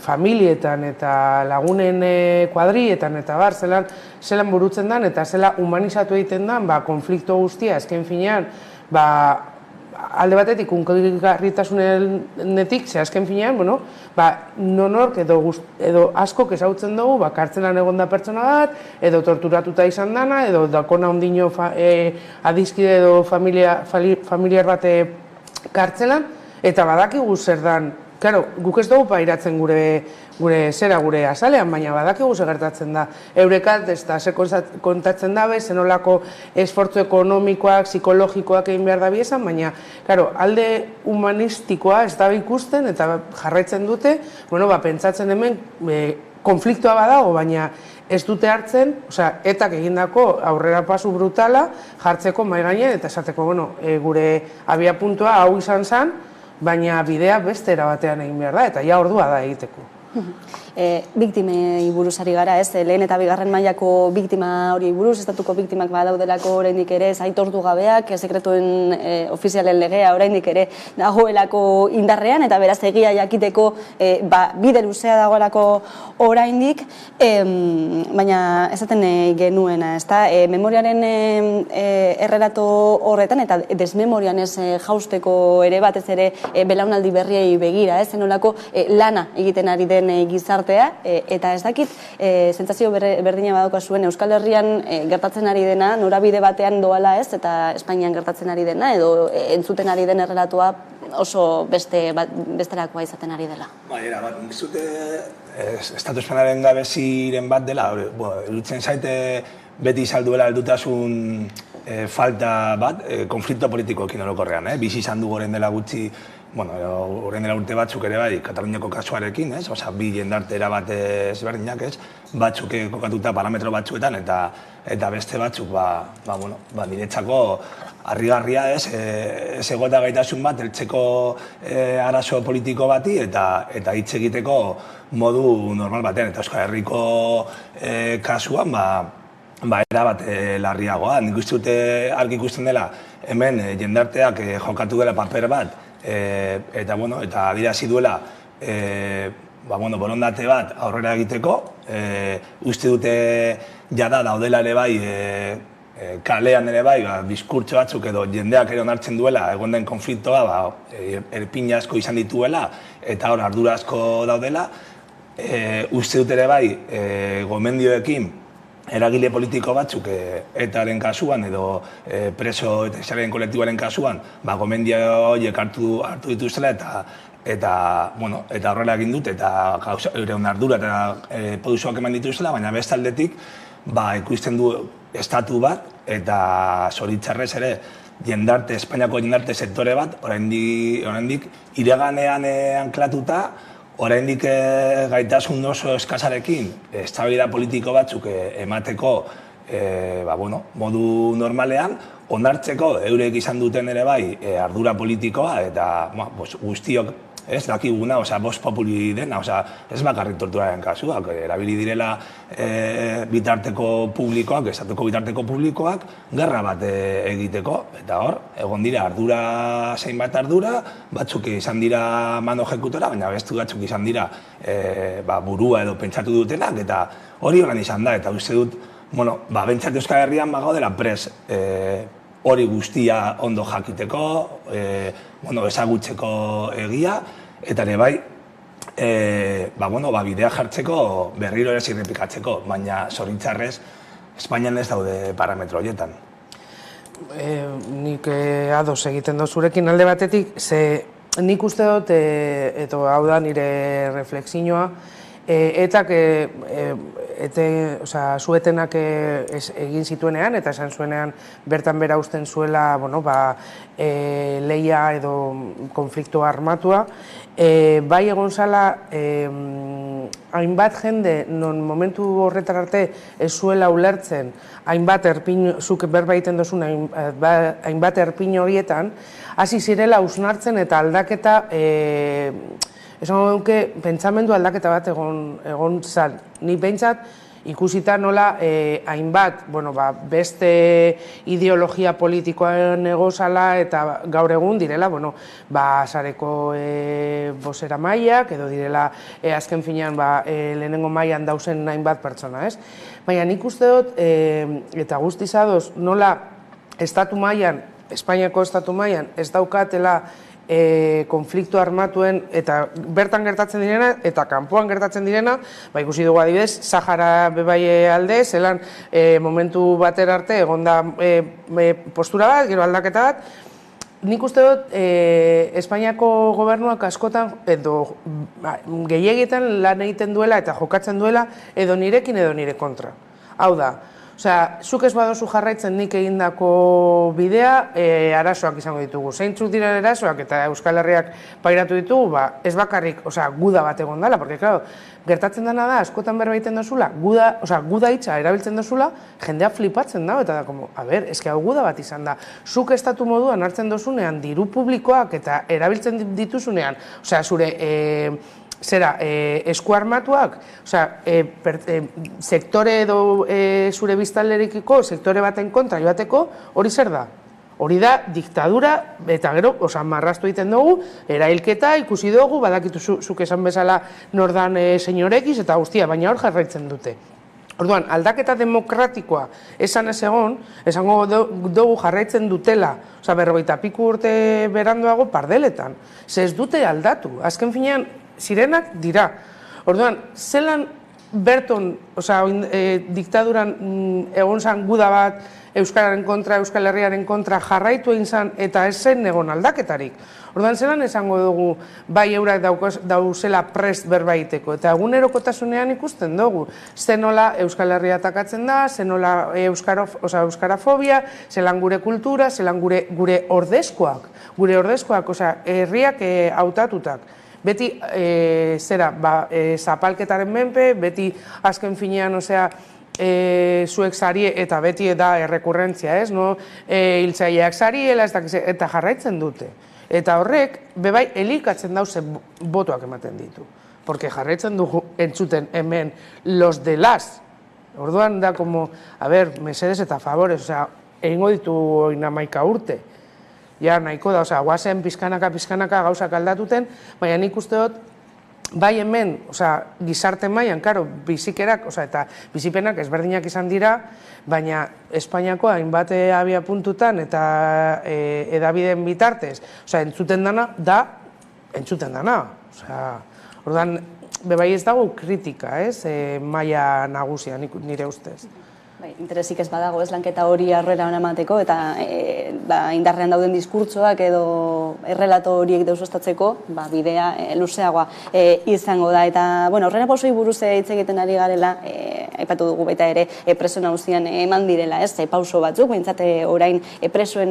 familietan eta lagunen kuadrietan eta bar, zelan burutzen den eta zela humanizatu egiten den, konflikto guztia, azken finean, alde batetik unkigarritasunetik, ze azken finean, nonork edo askok ezautzen dugu, kartzelan egonda pertsona bat, edo torturatuta izan dana, edo dakona ondino adizkide edo familiar bat kartzelan, eta badakigu zer dan. Claro, guk ez dugu pairatzen gure azalean, baina badakigu zer gertatzen da. Eurekat, ez da, ze kontatzen dabe, zenolako esfortzu ekonomikoak, psikologikoak egin behar da biezan, baina, alde humanistikoa ez da ikusten eta jarraitzen dute, pentsatzen hemen konfliktoa badago, baina ez dute hartzen, etak egindako aurrera pasu brutala jartzeko mahai gainean eta esateko, gure abia puntua hau izan zen, baina bidea beste erabatean egin behar da, eta ja ordua da egiteko. Biktimei buruz ari gara, lehen eta bigarren mailako biktima hori buruz, estatuko biktimak badaudelako oraindik ere aitortu gabeak, sekretuen ofizialen legea oraindik ere dagoelako indarrean, eta beraz egia jakiteko bide luzea dagoelako oraindik, baina esaten genuena, memoriaren errelato horretan, eta desmemorian ez jausteko ere batez ere belaunaldi berriei begira, zenolako lana egiten ari den gizartea, eta ez dakit, sentsazio berdina badauka zuen Euskal Herrian gertatzen ari dena, norabide batean doala ez, eta Espainian gertatzen ari dena, edo entzuten ari den errelatoa oso besterakoa izaten ari dela. Era bat, nik zute Estatu Espainiaren gabeziren bat dela, erutzen zaite beti salduela heldutasun falta bat, konflikto politikoekin orokorrean, bizi izan du goren dela gutxi, horren dela urte batzuk ere bai, Kataluniako kasuarekin, bi jendarte erabat ezberdinak, batzuk kokatuta parametro batzuetan, eta beste batzuk, niretzako harrigarria ez egota gaitasun bat, heltzeko arazo politiko bati, eta hitz egiteko modu normal batean, eta Euskal Herriko kasuan, erabat larriagoa. Nik uste dute argi ikusten dela, hemen jendarteak jokatu dela paper bat, eta adierazi duela borondate bat aurrera egiteko, uste dute jada daudela ere bai, kalean ere bai, diskurtso batzuk edo jendeak ere onartzen duela, egon den konfliktoa, erpina asko izan dituela, eta hor ardura asko daudela, uste dut ere bai, gomendioekin, eragile politiko batzuk etaren kasuan edo preso eta esaren kolektiboaren kasuan gomendio horiek hartu dituzela eta horrela egin dut, eta euren ardura eta produzioak eman dituzela, baina beste aldetik, ikusten du estatu bat, eta zoritxarrez ere, Espainiako jendarte sektore bat, oraindik iraganean anklatuta, oraindik gaitasun oso eskasarekin, estabilidad politiko batzuk emateko modu normalean, onartzeko eurek izan duten ere bai ardura politikoa eta guztiok ez dakiguna, bost populi dena, ez bakarrik torturaren kasuak, erabili direla bitarteko publikoak, estatuko bitarteko publikoak, gerra bat egiteko, eta hor, egon dira ardura, zein bat ardura, batzuk izan dira mano ejekutora, baina bestu batzuk izan dira burua edo pentsatu dutenak, eta hori horan izan da, eta uste dut, bentsat Euskal Herrian gaudela pres hori guztia ondo jakiteko, ezagutzeko egia, eta ere bai, bidea jartzeko berriro ere zirrepikatzeko, baina zoritxarrez, Espainian ez daude parametro horietan. Nik ados egiten dozurekin alde batetik, ze nik uste dut, eta hau da nire reflexioa, zuetenak egin zituenean, eta esan zuenean bertan bera usten zuela lehia edo konflikto armatua, bai egon zala hainbat jende, non momentu horretar arte ez zuela ulertzen, hainbat erpin, zuk berba egiten dozun, hainbat erpin horietan, hasi zirela hausnartzen eta aldaketa, esan duke, pentsamendu aldaketa bat egon zan. Ni pentsat, ikusita nola hainbat, beste ideologia politikoan egozala eta gaur egun direla, sareko bosera mailak, edo direla azken finean lehenengo mailan dauzen hainbat pertsona, ez? Baina nik uste dut, eta guztiz ados, nola estatu mailan, Espainiako estatu mailan, ez daukatela konflikto armatuen eta bertan gertatzen direna eta kanpoan gertatzen direna, ikusi dugu adibidez, Sahara bebai alde, zelan momentu batera arte egonda postura bat, gero aldaketa bat. Nik uste dut Espainiako gobernuak askotan edo gehiegietan lan egiten duela eta jokatzen duela edo nirekin edo nire kontra. Hau da, zuk ez badozu jarraitzen nik egindako bidea, arazoak izango ditugu. Zeintzuk dira arazoak eta Euskal Herriak pairatu ditugu, ez bakarrik guda bat egon dela, porque, claro, gertatzen dena da, askotan berbaiten dozula, guda hitza erabiltzen dozula, jendea flipatzen da, eta da, eske hau guda bat izan da. Zuk estatu moduan hartzen dozunean, diru publikoak eta erabiltzen dituzunean, zure esku armatuak, sektore edo zure biztanlerikiko sektore baten kontra joateko, hori zer da? Hori da diktadura, eta gero, marraztu egiten dugu, erailketa, ikusi dugu, badakitu zuk esan bezala nordan senyorekiz, eta guztia, baina hor jarraitzen dute. Orduan, aldaketa demokratikoa esan ez egon, esango dugu jarraitzen dutela, 50 piku urte beranduago pardeletan. Ze ez dute aldatu, azken finean, zirenak dira. Orduan, zelan berton, diktaduran egon zan guda bat Euskararen kontra, Euskal Herriaren kontra jarraitu egin zan eta ez zen egon aldaketarik. Orduan, zelan esango dugu bai eurak dauzela prest berbaiteko eta egunerokotasunean ikusten dugu. Zenola Euskal Herria atakatzen da, zenola euskarafobia, zelan gure kultura, zelan gure ordezkoak, herriak hautatutak. Beti, zapalketaren menpe, beti azken finean, zuek zarie eta beti da errekurrentzia, ez? Hiltzaileak zariela eta jarraitzen dute. Eta horrek, bebai, elikatzen dauze botoak ematen ditu. Porque jarraitzen dugu entzuten hemen los de las. Orduan da como, mesedes eta favores, egingo ditu oina 11 urte. Ja, nahiko da, guazen pizkanaka gauzak aldatuten, baina nik uste dut, bai hemen, gizarte mailan, karo, bizikerak, eta bizipenak ezberdinak izan dira, baina Espainiako hainbat abia puntutan eta edabideen bitartez, entzuten dana, entzuten dana. Orduan, bebai ez dago kritika, maila nagusia, nire ustez. Interesik ez badago ez lanketa hori aurrera emateko eta indarrean dauden diskurtsoak edo errelato horiek deusestatzeko bidea luzeagoa izango da. Eta, horrela pausoi buruz hitz egiten ari garela, aipatu dugu baita ere preso nagusian eman direla, pauso batzuk, behintzat orain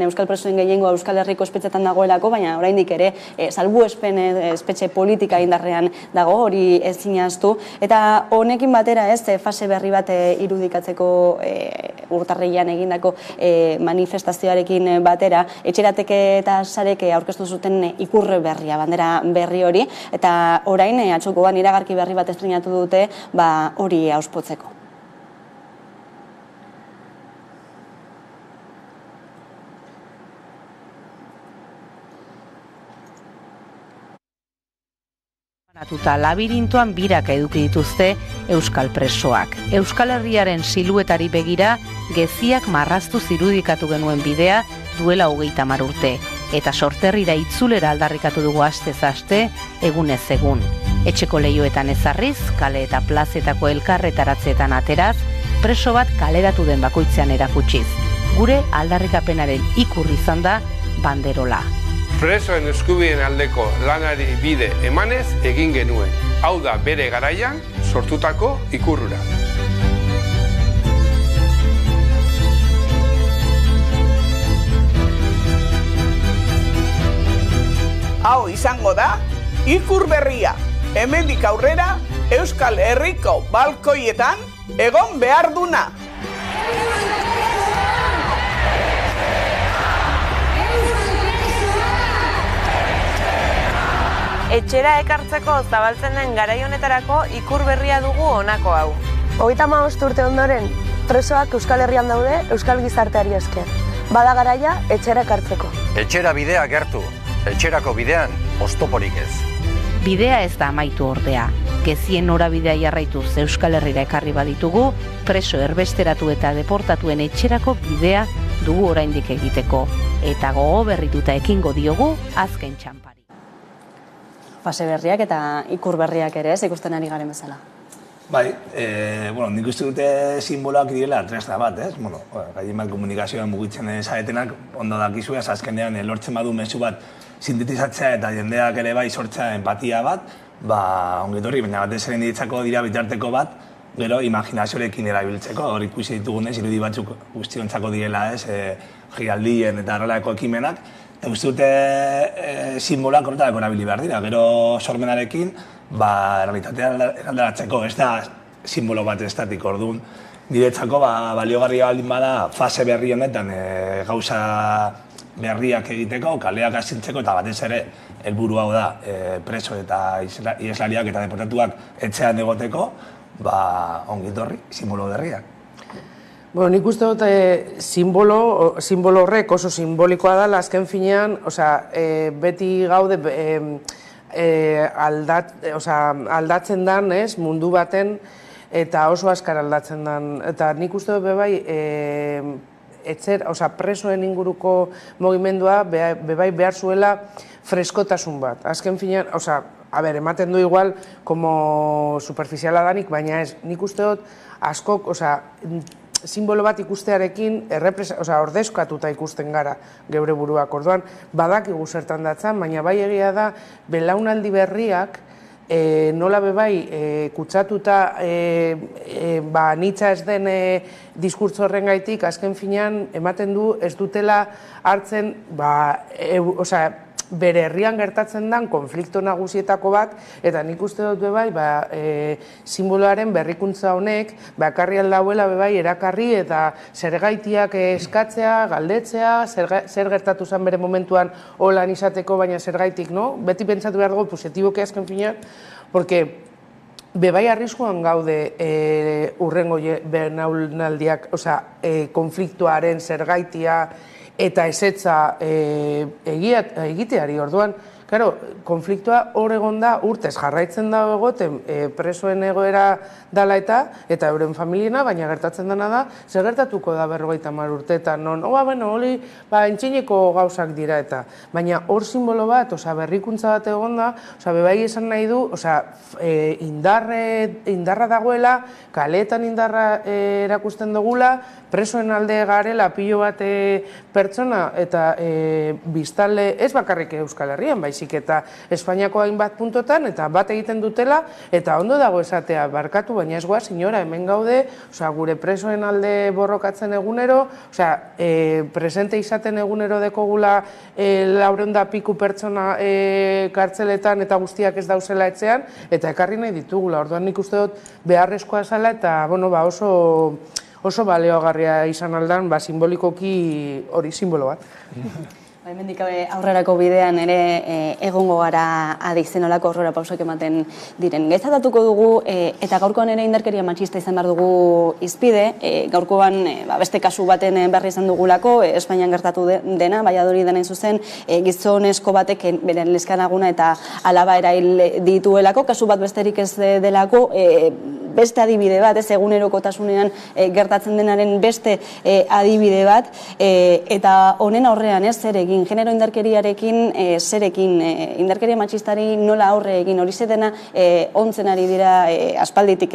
euskal presoen gehiengoa Euskal Herriko espetxetan dagoelako, baina oraindik ere salbuespen espetxe politika indarrean dago, hori ezin ahaztu. Eta honekin batera fase berri bat irudikatzeko urtarrilean egindako manifestazioarekin batera, etxerateke eta sarek aurkeztu zuten ikur berria, bandera berri hori, eta orain atzokoan iragarki berri bat estreinatu dute hori auspotzeko. Labirintoan biraka eduki dituzte euskal presoak. Euskal Herriaren siluetari begira geziak marraztu zirudikatu genuen bidea duela 30 urte. Eta sorterrira itzulera aldarrikatu dugu astez aste, egunez egun. Etxeko lehioetan ezarriz, kale eta plazetako elkarretaratzeetan ateraz, preso bat kaleratu den bakoitzean erakutsiz. Gure aldarrikapenaren ikur izan da banderola. Presoen eskubideen aldeko lanari bide emanez egin genuen. Hau da bere garaian sortutako ikurrura. Hau izango da ikur berria. Hemendik aurrera Euskal Herriko balkoietan egon behar duna. Etxera ekartzeko zabaltzen den garai honetarako ikur berria dugu honako hau. 35 urte ondoren, presoak Euskal Herrian daude Euskal Gizarteari esker. Bada garaia etxera ekartzeko. Etxera bidea gertu, etxerako bidean oztoporik ez. Bidea ez da amaitu ordea. Gezien norabidea jarraituz Euskal Herrira ekarri baditugu, preso erbesteratu eta deportatuen etxerako bidea dugu oraindik egiteko. Eta gogo berrituta ekingo diogu azken txampari. Fase berriak eta ikur berriak ere ikusten ari garen bezala. Bai, nik uste dute simboloak direla tresna bat, ez? Gaienbat komunikazioan mugitzen zaretenak ondo dakizue, azkenean lortzen badu mezu bat sintetizatzea eta jendeak ere bai sortzea empatia bat, ongitorri, baina batez ere ditzako dira bitarteko bat, gero imaginazioarekin erabiltzeko, hor ikusi ditugunez, irudi batzuk guztiontzako direla, ez? Jaialdien eta horrelako ekimenak, eta uste dute simboloak horretarako erabili behar dira, gero sormenarekin, errealitatea alderatzeko, ez da simbolo bat estatik, orduan, niretzako baliogarria baldin bada fase berri honetan gauza berriak egiteko, kaleak azintzeko, eta batez ere, helburu hau da, preso eta ieslariak eta deportatuak etxean egoteko, ongitorri, simbolo berriak. Nik uste dut simbolo horrek oso simbolikoa dela, azken finean, beti gaude aldatzen dan, mundu baten, eta oso askar aldatzen dan. Eta nik uste dut bebai, presoen inguruko mugimendua bebai behar zuela freskotasun bat. Azken finean, ematen du igual, como superficiala danik, baina ez, nik uste dut askok, simbolo bat ikustearekin ordezkatuta ikusten gara geure buruak. Orduan, badakigu zertan datzan, baina bai egia da belaunaldi berriak nola bebai kutsatuta nitza ez den diskurtso horren gaitik, azken finean ematen du ez dutela hartzen bere herrian gertatzen den konflikto nagusietako bat, eta nik uste dut bebai simboloaren berrikuntza honek ekarri aldauela bebai erakarri eta zergaitiak eskatzea, galdetzea, zer gertatu zen bere momentuan holan izateko, baina zergaitik, no? Beti pentsatu behar dugu positiboke azken finean, porque bebai arriskuan gaude urrengo belaunaldiak, konfliktuaren zergaitia eta ezetza egiteari, orduan, Karo, konfliktua hor egon da urtez jarraitzen da egoten presoen egoera dala eta euren familiena, baina gertatzen dena da, zer gertatuko da 50 urteetan, non, hori, entxineko gauzak dira eta, baina hor simbolo bat, berrikuntza bat egon da, bebai esan nahi du, indarra dagoela, kaleetan indarra erakusten dugula, presoen alde garela pilo bat pertsona eta biztanle ez bakarrik Euskal Herrian, baizik eta Espainiako hainbat puntotan, eta bat egiten dutela, eta ondo dago esatea barkatu, baina ez goa, signora, hemen gaude, gure presoen alde borrokatzen egunero, presente izaten egunero dekogula 400 piku pertsona kartzeletan eta guztiak ez dauzela etxean, eta ekarri nahi ditugula, orduan nik uste dut beharrezkoa zala, eta oso baleogarria izan aldan, simbolikoki hori simbolo bat. Hemendik aurrerako bidean ere egongo gara adizenolako aurrera pausak ematen diren. Gaizatatuko dugu, eta gaurkoan ere indarkeria matxista izan behar dugu izpide, gaurkoan beste kasu baten berri izan dugulako, Espainian gertatu dena, Valladolid denen zuzen, gizonezko batek beren leskanaguna eta alaba erail dituelako, kasu bat besterik ez delako, beste adibide bat, ez egunerokotasunean gertatzen denaren beste adibide bat, eta honen aurrean ez zer egin, genero indarkeriarekin zerekin, indarkeria matxistari nola aurre egin, hori dena ontzen ari dira aspalditik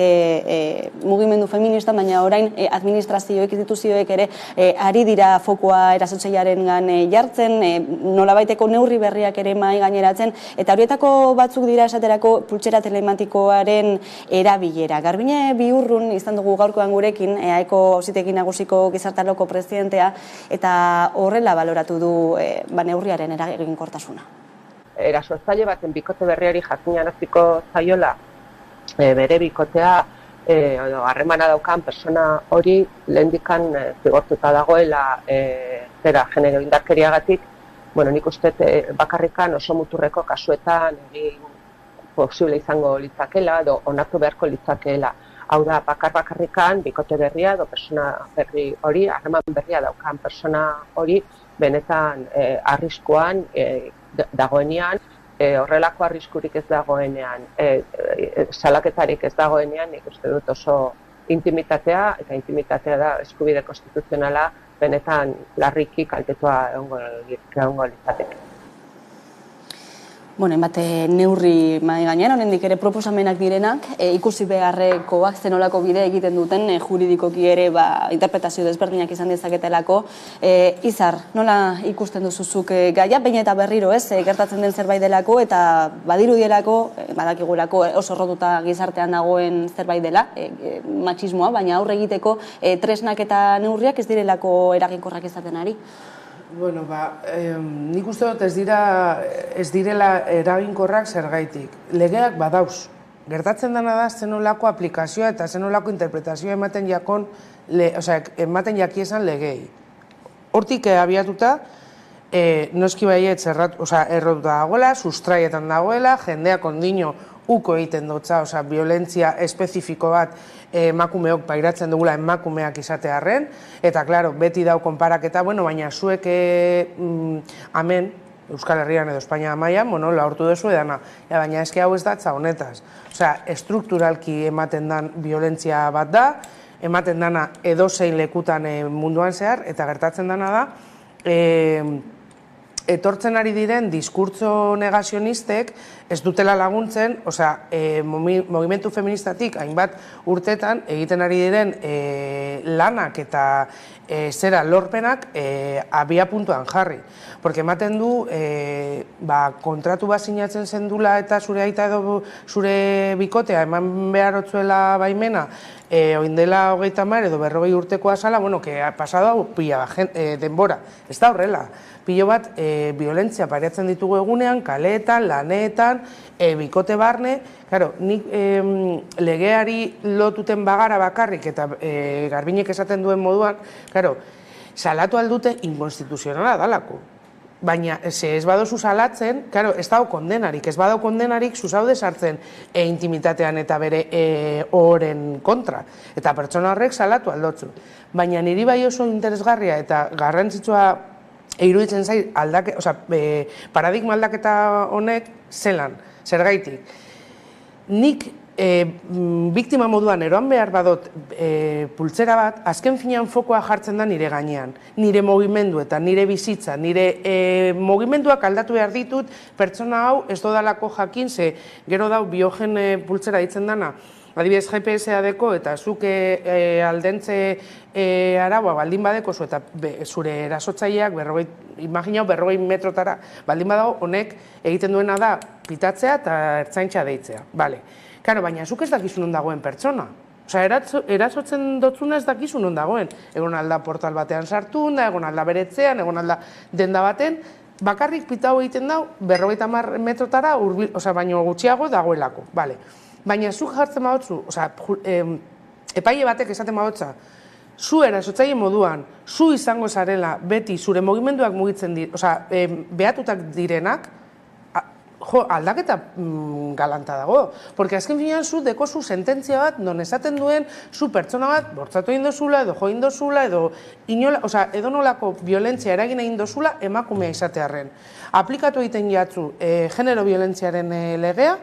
mugimendu feminista, baina orain administrazioek, instituzioek ere ari dira fokoa erasotzailearen jartzen, nolabaiteko neurri berriak ere mahai gaineratzen, eta horietako batzuk dira esaterako pultsera telematikoaren erabilera. Garbine Biurrun izan dugu gaurkoan gurekin, EAeko Auzitegi Nagusiko Gizartaloko presidentea, eta horrela baloratu du neurriaren eraginkortasuna. Erasotzaile baten bikote berriari jakinaraziko zaiola bere bikotea harremana daukan persona hori lehendikan zigortuta dagoela genero indarkeriagatik, nik uste bakarrikan oso muturreko kasuetan egin posible izango litzakela edo onartu beharko litzakeela. Hau da, bakarrikan, bikote berria edo persona berri hori, harreman berria daukan persona hori, benetan arriskuan dagoenean, horrelako arriskurik ez dagoenean, salaketarik ez dagoenean, nik uste dut oso intimitatea, eta intimitatea da eskubide konstituzionala, benetan larriki kaltetua egongo litzateke. Embate neurri mahai gainean, honendik ere proposamenak direnak, ikusi beharrekoak zenolako bide egiten duten, juridikoki ere interpretazio desberdinak izan dezaketelako. Izar, nola ikusten duzuzuk gaia, baina eta berriro ez, gertatzen den zerbait delako, eta badirudielako, badakigulako oso rotuta gizartean dagoen zerbait dela, matxismoa, baina aurre egiteko tresnak eta neurriak ez direlako eraginkorrak izaten ari. Nik uste dut ez direla eraginkorrak zergaitik. Legeak badauz. Gertatzen dena da zenolako aplikazioa eta zenolako interpretazioa ematen jakiezan legei. Hortik abiatuta, noski baiet errotuta dagoela, sustraietan dagoela, jendeak ondino uko egiten dutza, violentzia espezifiko bat emakumeok pairatzen dugula emakumeak izatearren, eta, klaro, beti dau konparaketa, baina zuek hemen, Euskal Herrian edo Espainia mailan, lortu duzu edana, baina eske hau ez datza honetaz. Estrukturalki ematen dan violentzia bat da, ematen dana edozein lekutan munduan zehar, eta gertatzen dana da, etortzen ari diren diskurtso negazionistek ez dutela laguntzen, movimentu feministatik hainbat urtetan egiten ari diren lanak eta lorpenak abia puntuan jarri. Porque ematen du, kontratu bat sinatzen zendula eta zure aita edo zure bikotea eman behar otzuela baimena, oindela 30 edo 40 urtekoa zala, que ha pasado pila denbora. Ez da horrela. Pilo bat, violentzia pairatzen ditugu egunean, kaleetan, laneetan, bikote barne, nik legeari lotuten bagara bakarrik eta Garbinek esaten duen moduan, salatu aldute inkonstituzionala dalako. Baina, ez badozu salatzen, ez dago kondenarik, ez badago kondenarik, zuzaude sartzen intimitatean eta bere oren kontra. Eta pertsona horrek salatu aldotzu. Baina niri bai oso interesgarria eta garrantzitsua iruditzen zait paradigma aldaketa honek zelan, zergaitik. Nik biktima moduan eroan behar badot pultzera bat, azken finean fokoa jartzen da nire gainean. Nire mugimenduetan, nire bizitza, nire mugimenduak aldatu behar ditut, pertsona hau ez dodalako jakin, ze gero dau biogen pultzera ditzen dana, adibidez GPS-a deko eta zuk aldentze araua baldin badeko zu eta zure erasotzaileak imaginau 40 metrotara baldin badago, honek egiten duena da pitatzea eta ertzaintza deitzea. Karo, baina zuk ez dakizu non dagoen pertsona. Erasotzen dotzuna ez dakizu non dagoen. Egon alda portal batean sartu, egon alda beretzean, egon alda denda baten, bakarrik pitau egiten dau 50 metrotara baino gutxiago dagoelako. Baina zuk jartzen badotzu, epaile batek esaten badotza, zu erasotzaile moduan, zu izango zarela beti zure mugimenduak mugitzen behatutak direnak, aldaketa galanta dago. Porque azken finean zu deko zu sententzia bat, non esaten duen zu pertsona bat bortzatu egin dozula, edo jo egin dozula, edo nolako violentzia eragin egin dozula emakumea izatearren. Aplikatu egiten jatzu genero violentziaren legea,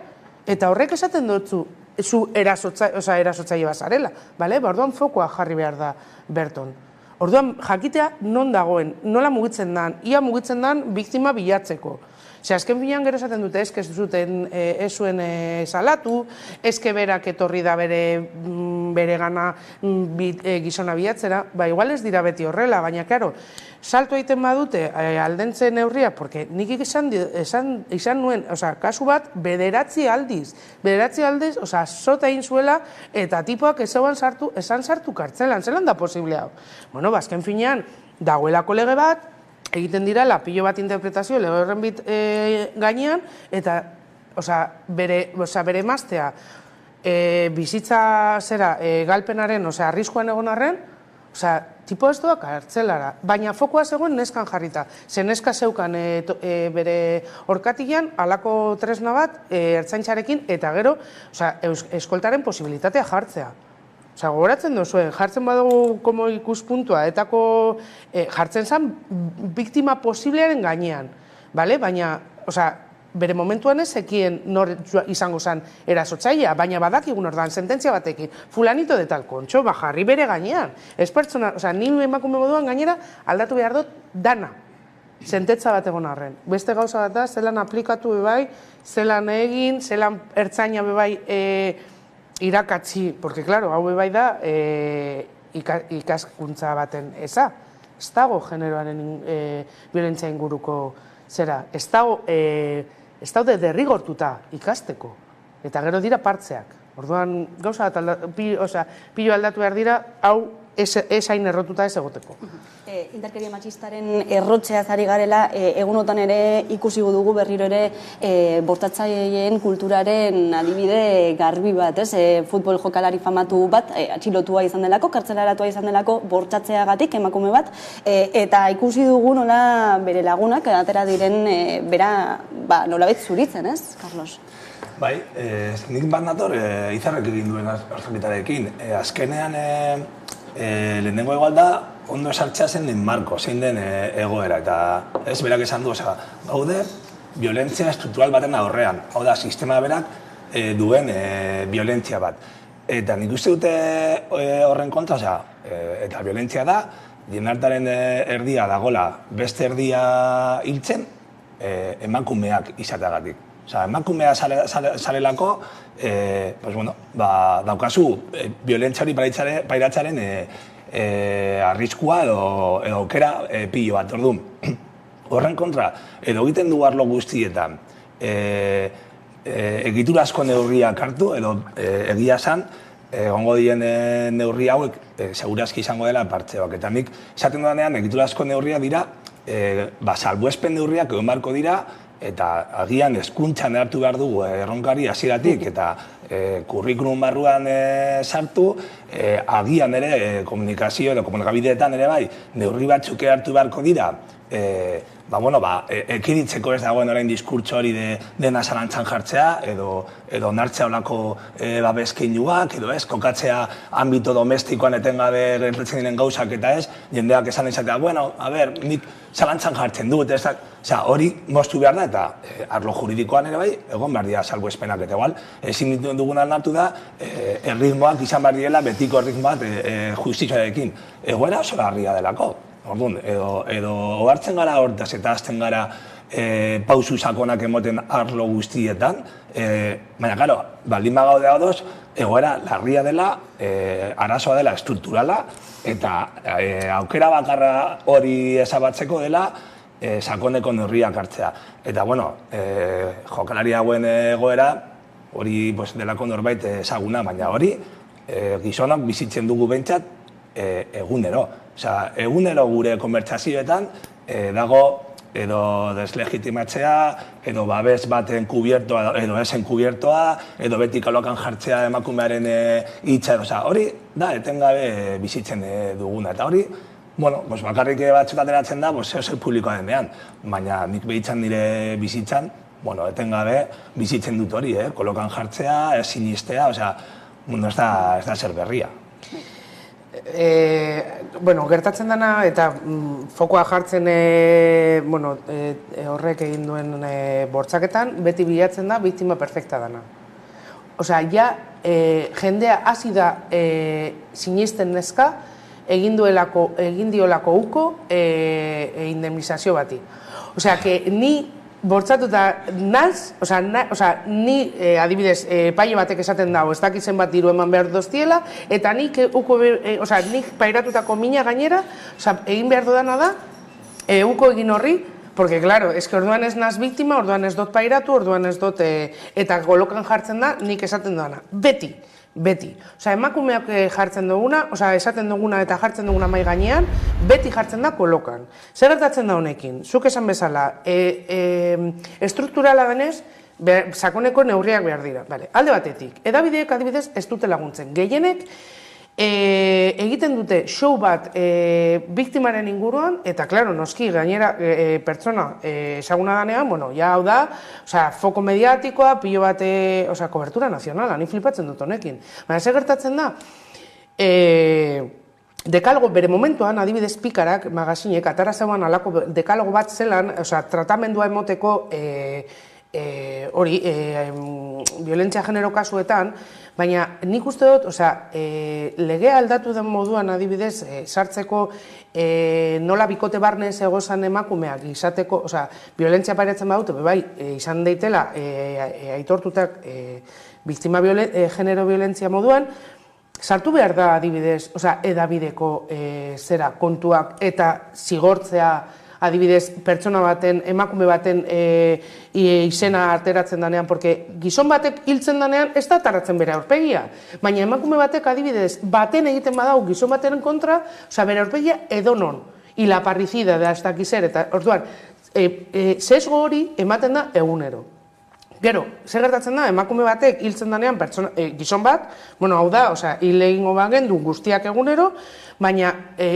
eta horrek esaten dutzu zu erasotzaile bazarela. Orduan fokoa jarri behar da berton. Orduan jakitea non dagoen, nola mugitzen dan, ia mugitzen dan biktima bilatzeko. Azken finean gero esaten dute ez zuen salatu, ezke berak etorri da bere gana gizona bilatzera, igual ez dira beti horrela, baina karo, salto egiten badute aldentze neurria, porque nik izan nuen, kasu bat, bederatzi aldiz, zota egin zuela, eta tipoak esan sartu kartzelan, zelan da posible hau? Azken finean, dagoelako lege bat, egiten direla pilo bat interpretazio lege horren bit gainean, eta bere emaztea bizitza galpenaren, arriskuan egon arren, tipo ez doa kartzelara, baina fokoa zegoen neskan jarrita. Ze neska zeukan bere orkatilan alako tresna bat ertzaintzarekin, eta gero eskoltaren posibilitatea jartzea. Gogoratzen duzuen, jartzen badugu komo ikuspuntua, etako jartzen zen biktima posiblearen gainean, baina bere momentuan ez ekien nor izango zen erasotzailea, baina badakigun ordan sententzia batekin, fulanito de tal kontxo, jarri bere gainean. Ez pertsona, ni emakume moduan gainera aldatu behar dut dana, sentetza bat egon arren. Beste gauza bat da, zelan aplikatu bebai, zelan egin, zelan ertzaina bebai irakatzi, porque, claro, hau bai da ikaskuntza baten eza. Ez dago generoaren violentzia inguruko zera. Ez daude derrigortuta ikasteko. Eta gero dira partzeak. Orduan, gauza bat, pilo aldatu behar dira, hau ez hain errotuta ez egoteko. Indarkeria matxistaren errotzeaz ari garela, egunotan ere ikusi dugu berriro ere bortzatzaileen kulturaren adibide garbi bat, futbol jokalari famatu bat, atxilotua izan delako, kartzelaratua izan delako, bortzatzeagatik emakume bat, eta ikusi dugu nola bere lagunak atera diren bera nolabait zuritzen, ez, Carlos? Bai, nik bat nator Izarrek egin duen azterketarekin. Azkenean lehenengo egual da ondo esartzea zen den marko, zein den egoera, eta ez berak esan du, gaude violentzia estruktural baten aurrean, hau da, sistema berak duen violentzia bat. Eta nik uste dute horren kontra, eta violentzia da, jendartaren erdia dagola beste erdia hiltzen emakumeak izateagatik. Emakumea zarelako, daukazu violentzia hori pairatzaren arriskua edo aukera pilo bat, orduan. Horren kontra, edo egiten du arlo guztietan, egiturazko neurriak hartu, edo egia esan, egongo dien neurri hauek segurazki izango dela partzeoak. Eta nik, esaten dudanean, egiturazko neurriak dira, salbuespen neurriak egon barko dira, eta agian hezkuntzan hartu behar dugu erronkari hasieratik eta kurrikulum barruan sartu, agian ere komunikazio edo komunikabideetan ere bai, neurri batzuk hartu beharko dira ekiditzeko ez dagoen orain diskurtso hori dena zalantzan jartzea, edo onartzea olako babeskeinuak, edo ez, kokatzea ambito domestikoan etengabe gertatzen diren gauzak eta ez, jendeak esan izatea, bueno, nik zalantzan jartzen dut, ez da, hori moztu behar da, eta arlo juridikoan ere bai, egon behar dira salbuespenak eta igual, ezin dugun alnatu da, erritmoak izan behar direla betiko erritmoak justizioarekin. Egoera oso larria delako. Orduan, edo hartzen gara hortaz eta azten gara pausu sakonak emoten arlo guztietan, baina, karo, baldin bagaude adoz, egoera larria dela, arazoa dela estrukturala, eta aukera bakarra hori ezabatzeko dela sakoneko neurriak hartzea. Eta, bueno, jokalari hauen egoera, hori delako norbait ezaguna, baina hori gizonak bizitzen dugu behintzat egunero. Osa, egunero gure konbertsazioetan dago edo deslegitimatzea, edo babes baten kubiertoa, edo esen kubiertoa, edo beti kolokan jartzea emakumearen hitza, osa, hori da etengabe bizitzen duguna. Eta hori, bueno, bakarrik batzuk ateratzen da, zeo publikoa denean, baina nik behitzan nire bizitzan, bueno, etengabe bizitzen dut hori, kolokan jartzea, ez sinistea, osa, ez da zer berria. Gertatzen dena eta fokoa jartzen horrek egin duen bortzaketan, beti bilatzen da biktima perfekta dana. Osea, jendea hasi da sinisten neska egin diolako uko indemnizazio bati. Osea, ni bortzatuta naz, ni adibidez paile batek esaten dago, ez dakitzen bat diru eman behar doztiela, eta nik pairatutako mina gainera, egin behar dudana da, uko egin horri, porque, claro, eske orduan ez naz biktima, orduan ez dut pairatu, orduan ez dut, eta kolokan jartzen da, nik esaten dudana. Beti. Osea, emakumeak jartzen duguna, esaten duguna eta jartzen duguna mai gainean, beti jartzen da kolokan. Zer gertatzen da honekin? Zuk esan bezala, estrukturala denez, sakoneko neurriak behar dira. Alde batetik, edabideek adibidez ez dute laguntzen. Gehienek egiten dute show bat biktimaren inguruan, eta, klaro, noski, gainera pertsona esaguna danean, hau da, foko mediatikoa, pilo bat, kobertura nazionala, ni flipatzen dut honekin. Baina, zer gertatzen da, dekalogo, bere momentuan, adibidez pikarak, magazinek, atara zeuan alako dekalogo bat zelan, tratamendua emoteko violentzia genero kasuetan, baina nik uste dut, legea aldatu den moduan adibidez, sartzeko nola bikote barnez egozan emakumeak izateko, violentzia pairatzen badute, bai, izan daitela aitortutak biktima genero violentzia moduan, sartu behar da adibidez, edabideko zera kontuak eta zigortzea adibidez, pertsona baten, emakume baten izena ateratzen danean, porque gizon batek hiltzen danean ez da ataratzen bere aurpegia, baina emakume batek adibidez baten egiten badau gizon baten kontra, bere aurpegia edonon, hila parricida da ez dakizer, eta orduan, sesgo hori ematen da egunero. Gero, zer gertatzen da, emakume batek hiltzen danean gizon bat, hau da, hil egingo bagendu guztiak egunero, baina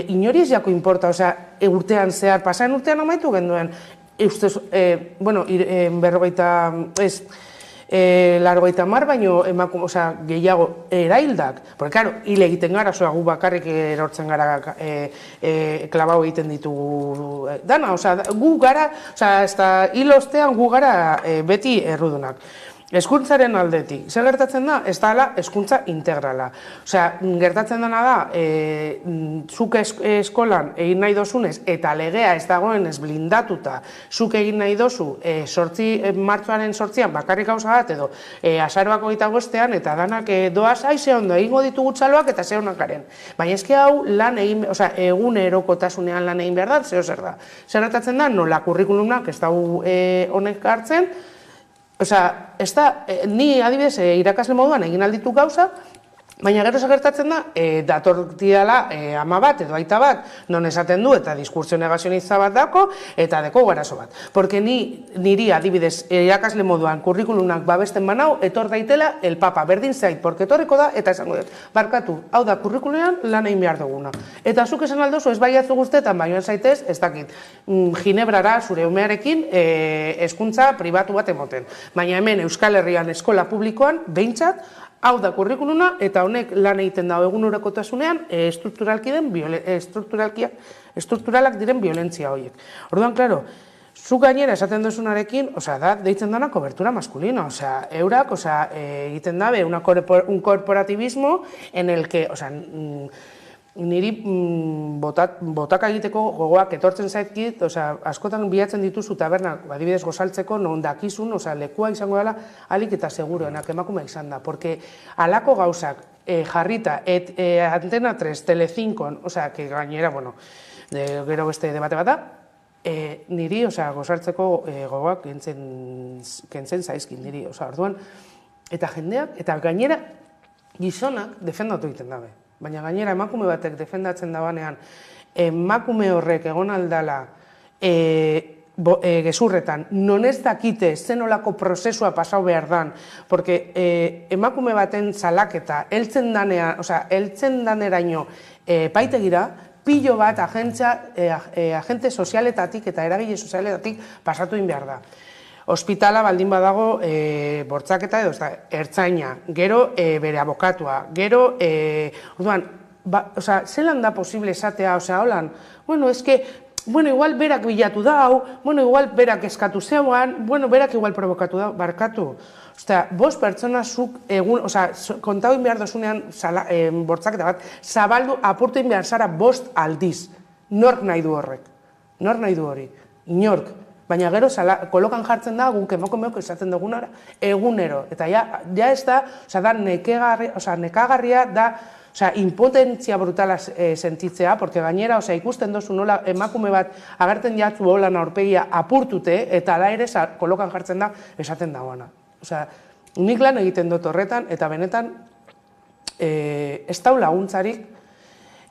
inori ez jako importa, urtean zehar, pasaren urtean amaitu genduen, largoita mar, baino gehiago eraildak. Porque, claro, hil egiten gara, gu bakarrik erortzen gara klabau egiten ditugu dana, gu gara, hil ostean gu gara beti errudunak. Hezkuntzaren aldetik, zer gertatzen da? Ez dela hezkuntza integrala. Gertatzen dena da, zuk eskolan egin nahi dozunez, eta legea ez dagoenez blindatuta, zuk egin nahi dozu, martxoaren 8an bakarrik gauza bat, edo azaroako 25ean, eta danak doaz, ze ondo, egingo ditugu txaloak eta ze honakaren. Baina eski hau, egunerokotasunean lan egin behar da, zer da. Zer gertatzen da, nola kurrikulumak ez dago honek hartzen, ni adibidez irakasle moduan egin alditu gauza, Baina gero gertatzen da, datortidala ama bat edo aita bat, non esaten du eta diskurtzio negazionista bat dako, eta deko garazo bat. Porque niri adibidez, irakasle moduan kurrikulunak babesten banau, etor daitela el papa, berdin zait, porque etorriko da, eta esango dut, barkatu, hau da kurrikulunean lan egin behar duguna. Eta zuk esan aldozu, ez baiatzu guztetan, baioan zaitez, ez dakit, Ginebrara zure umearekin hezkuntza pribatu bat emoten. Baina hemen Euskal Herrian eskola publikoan, behintzat, hau da kurrikuluna, eta honek lan egiten dago egunerokotasunean estrukturalak diren violentzia horiek. Orduan, klaro, zu gainera esaten duzunarekin, da, deitzen dana kobertura maskulina, eurak, egiten dabe un corporativismo en el que, niri botaka egiteko gogoak etortzen zaitkit, askotan bilatzen dituzu tabernak, adibidez gozaltzeko, non dakizun, lekua izango dela, alik eta seguruenak emakume izan da, porque alako gauzak jarrita, Antena 3, Telecincon, que gainera, gero beste debate bat da, niri, gozaltzeko gogoak kentzen zaizkin niri, orduan, eta jendeak, eta gainera gizonak defendatu egiten dabe. Baina gainera emakume batek defendatzen dabanean, emakume horrek egon aldala gezurretan, non ez dakite zenolako prozesua pasau behar dan, porque emakume baten salaketa, heltzen daneraino paitegira, pilo bat agente sozialetatik eta eragile sozialetatik pasatu egin behar da. Hospitala baldin badago bortzaketa edo ertzaina, gero bere abokatua, gero, zelan da posible esatea, holan, igual berak bilatu dau, igual berak eskatu zeuan, berak igual provokatu dau, barkatu. 5 pertsona zuk egun, kontau behar dozunean bortzaketa bat, zabaldu apurtu behar zara 5 aldiz. Nork nahi du horrek? Nork nahi du hori? Inork. Baina gero kolokan jartzen da, guk emakumeok esaten dugunara, egunero. Eta ja ez da, nekagarria da, impotentzia brutala sentitzea, porque gainera, ikusten dozu nola emakume bat agertzen jatzu holan aurpegia apurtute, eta ala ere kolokan jartzen da, esaten dagoana. Nik lan egiten dut horretan, eta benetan, ez dau laguntzarik,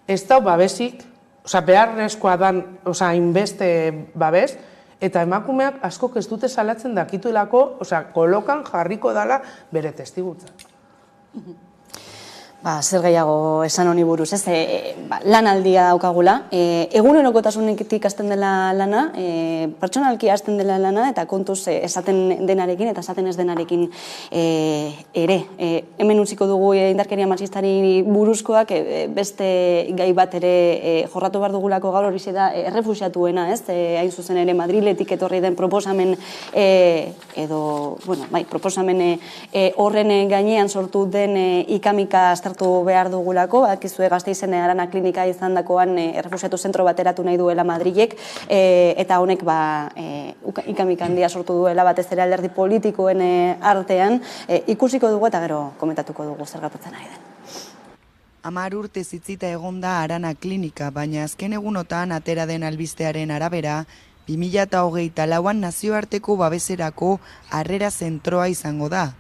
ez dau babesik, beharrezkoa dan, hainbeste babes, eta emakumeak askok ez dute salatzen dakituelako, kolokan jarriko dala bere testigutza. Zer gehiago esan honi buruz, lan aldia daukagula. Egunerokotasunetik hasten dela lana, pertsonalki hasten dela lana, eta kontuz esaten denarekin eta esaten ez denarekin ere. Hemen utziko dugu indarkeria matxistari buruzkoak, beste gai bat ere jorratu behar dugulako gaur hori da errefuxiatuena, hain zuzen ere Madriletik etorri den proposamen proposamen horren gainean sortu den ikamika behar dugulako, bakizue Gasteizen Arana klinika izan dakoan errefuxiatu zentro bat eratu nahi duela Madrilek, eta honek ikamik handia sortu duela batez ere alderdi politikoen artean, ikusiko dugu eta gero komentatuko dugu zer gertatzen ari den. 10 urte zitzita egonda Arana klinika, baina azken egunotan atera den albistearen arabera, 2024an nazioarteko babeserako harrera zentroa izango da.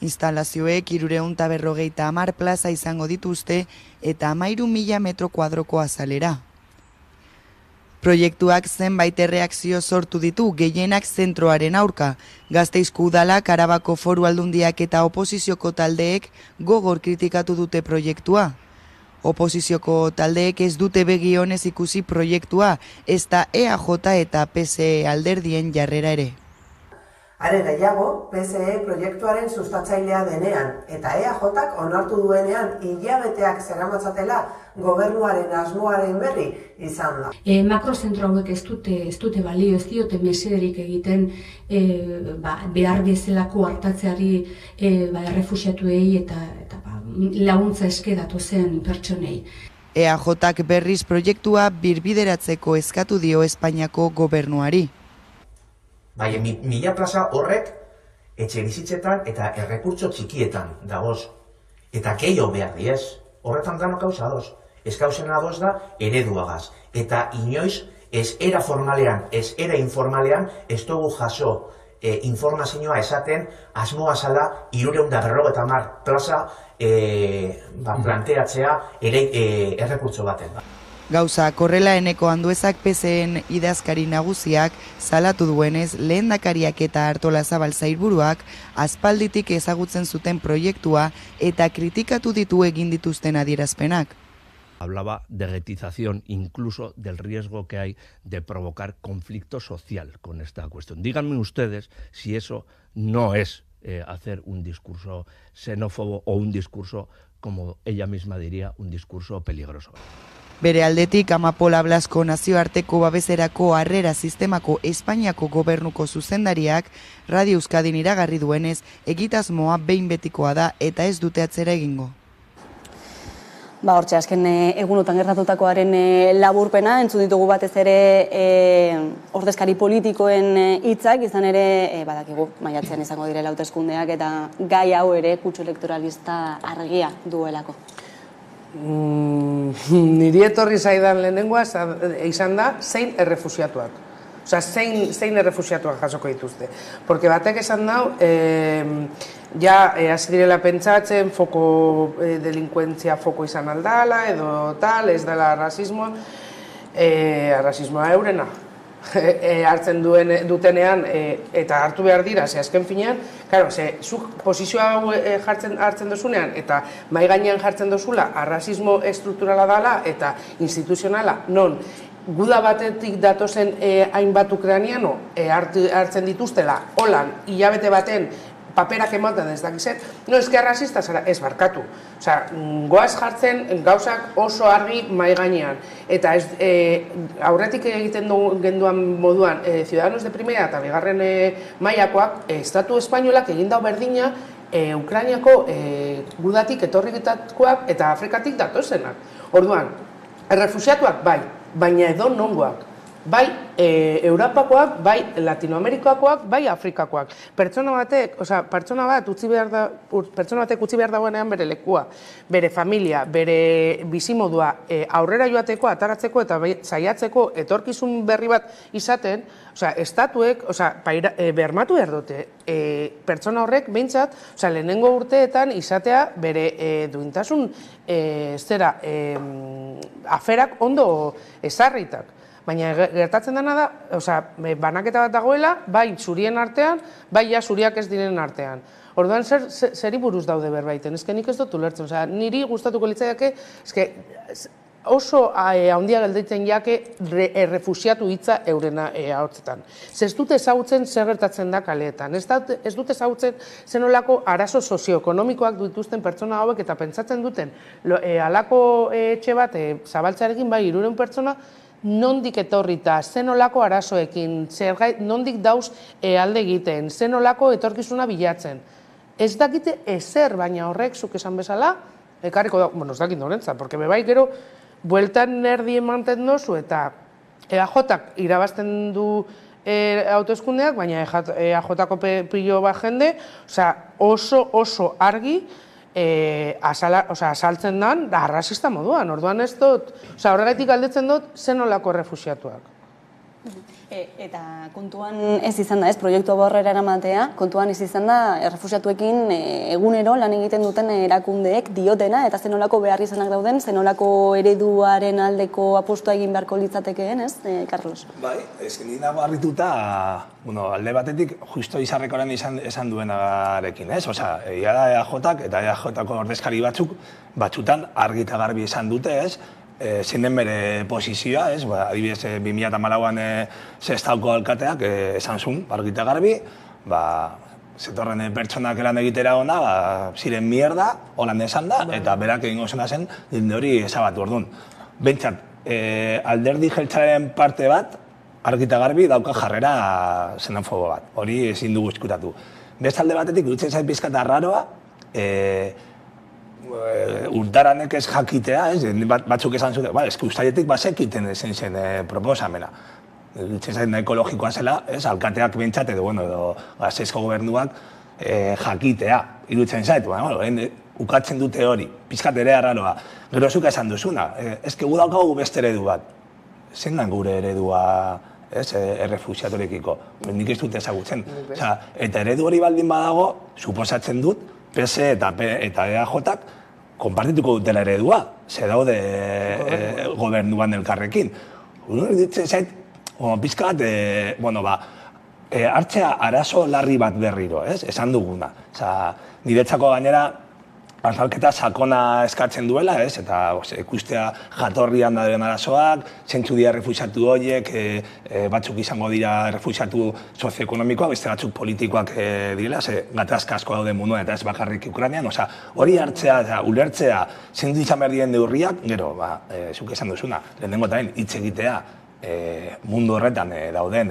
Instalazioek 350 plaza izango dituzte eta 13.000 metro kuadroko azalera. Proiektuak zenbait erreakzio sortu ditu, gehienak zentroaren aurka. Gasteizko udalak, Arabako Foru Aldundiak eta oposizioko taldeek gogor kritikatu dute proiektua. Oposizioko taldeek ez dute begi onez ikusi proiektua, ezta EAJ eta PSE alderdien jarrera ere. Are gehiago, PSE proiektuaren sustatzailea denean, eta EAJak onartu duenean hilabeteak zeramatzatela gobernuaren asmoaren berri izan da. Makrozentro hauek ez dute balio, ez diote mesederik egiten behar bezalako hartatzeari errefuxiatuei eta laguntza eske datozen pertsonei. EAJak berriz proiektua birbideratzeko eskatu dio Espainiako gobernuari. Baina 1000 plaza horrek etxe bizitzetan eta errekurtso txikietan dagoz. Eta keio behar diez, horretan danok gauza adoz. Ez gauzen adoz da ereduagaz. Eta inoiz ez era formalean, ez era informalean ez dugu jaso informazioa esaten asmoa zala 350 plaza planteatzea errekurtso baten. Gauza, korrela eneko Anduezak PSN idazkari nagusiak salatu duenez, lehendakariak eta Artolazabal sailburuak aspalditik ezagutzen zuten proiektua eta kritikatu ditu egin dituzten adierazpenak. Hablaba de retización, incluso del riesgo que hay de provocar conflicto social con esta cuestión. Díganme ustedes si eso no es hacer un discurso xenófobo o un discurso, como ella misma diría, un discurso peligroso. Bere aldetik, Amapola Blasco nazioarteko babeserako harrera sistemako Espainiako gobernuko zuzendariak Radio Euskadin iragarri duenez, egitasmoa behin betikoa da eta ez dute atzera egingo. Hortxe, azken egunotan gertatutakoaren laburpena, entzun ditugu batez ere ordezkari politikoen hitzak, izan ere, badakigu, maiatzean izango direla hauteskundeak eta gai hau ere kutsu elektoralista argia duelako. Niri etorri zaidan lehenengoa izan da zein errefusiatuak. Osa, zein errefusiatuak jasoko dituzte. Porque batek esan dau, hasi direla pentsatzen, delinkuentzia foko izan aldala, edo tal, ez dela rasismoa. Rasismoa eurena. Hartzen dutenean, eta hartu behar dira, azken finean, zuk posizioa hartzen dozunean, eta mai gainean jartzen dozula, arrasismo estrukturala dela, eta instituzionala, non, guda batetik datozen hainbat ukrainiano hartzen dituztela, holan, hilabete baten, paperak ematen ez dakizet, no, eske arrasista zara, ez barkatu. Osea, goaz jartzen gauzak oso argi mai gainean. Eta aurretik egiten genduan moduan, Ciudadanos de Primera eta bigarren mailakoak, Estatu Espainolak egin dau berdina, Ukrainiako gudatik etorriketakoak eta Afrikatik datozenak. Orduan, errefusiatuak bai, baina edo nongoak. Bai Europakoak, bai Latinoamerikakoak, bai Afrikakoak. Pertsona batek utzi behar dagoenean bere lekua, bere familia, bere bizimodua aurrera joateko, ataratzeko eta saiatzeko etorkizun berri bat izaten, estatuek bermatu behar dute. Pertsona horrek behintzat, lehenengo urteetan izatea bere duintasun aferak ondo ezarritak. Baina gertatzen dena da, banaketa bat dagoela, bai zurien artean, bai zuriak ez diren artean. Orduan zeri buruz daude berbaiten, nik ez dut ulertzen, niri gustatuko litzaiake, oso handia gelditzen jake errefusiatu hitza eurena ahotzetan. Ez dute ezagutzen zer gertatzen da kaleetan, ez dute ezagutzen zenolako arazo sozioekonomikoak dituzten pertsona hauek eta pentsatzen duten halako etxe bat zabaltzarekin bai 300 pertsona, nondik etorrita, zenolako arazoekin, nondik dauz alde egiten, zenolako etorkizuna bilatzen. Ez dakite ezer, baina horrek, zuk esan bezala, ekarriko da, ez dakit norentzat, porque bebai gero, bueltan nerdi emanten dozu, eta EAJak irabazten du hauteskundeak, baina EAJko pilo bat jende, oso argi, asaltzen den, arrasista moduan, orduan ez dut, horregatik galdetzen dut, zenolako errefusiatuak. Eta kontuan ez izan da, proiektu aurrera eramatea, kontuan ez izan da, errefusiatuekin egunero lan egiten duten erakundeek diotena, eta zenolako behar izanak dauden, zenolako ereduaren aldeko apostua egin beharko litzatekeen, ez, Carlos? Bai, ez nire nago harrituta, alde batetik, justo izarrekoaren esan duenarekin, ez? Osa, ia da EAJak eta EAJko ordezkari batzutan argi eta garbi esan dute, ez? Zein den bere posizioa, adibidez 2014an Sestauko alkateak esan zuen, argi eta garbi, zetorren pertsonak elan egitera ona, ziren mierda, holan esan da, eta berak egingo zena zen, dilde hori ezabatu orduan. Bentsat, alderdi jeltzaren parte bat, argi eta garbi dauka jarrera xenofobo bat, hori ezin dugu eskutatu. Beste alde batetik, dutzen zait pizkata raroa, urtaranek ez jakitea, batzuk esan zuten, eski ustaietik bazekiten zen proposamena. Dutzen zait ekologikoa zela, alkateak bentsat edo Gasteizko gobernuak jakitea, irutzen zait, ukatzen dute hori, pizkat ere arraroa. Gero zuk esan duzuna, eski gu daukagu beste eredu bat. Zein den gure eredua errefuxiaturekiko. Nik ez dut ezagutzen. Eta eredu hori baldin badago, suposatzen dut, PS eta EAJak konpartituko dutela eredua, ze daude gobernuan elkarrekin. Hori ditzen zait, pizka bat, hartzea arazo larri bat berriro, esan duguna. Niretzako gainera, azalketa sakona eskatzen duela, eta ikustea jatorrian dauden arazoak, zentzu dira refuxiatu horiek, batzuk izango dira refuxiatu sozioekonomikoak, beste batzuk politikoak direla, gatazka asko daude munduan eta ez bakarrik Ukrainian, hori hartzea eta ulertzea zentzu izan behar diren neurriak, gero, zuk esan duzuna, lehenengo eta hitz egitea mundu horretan dauden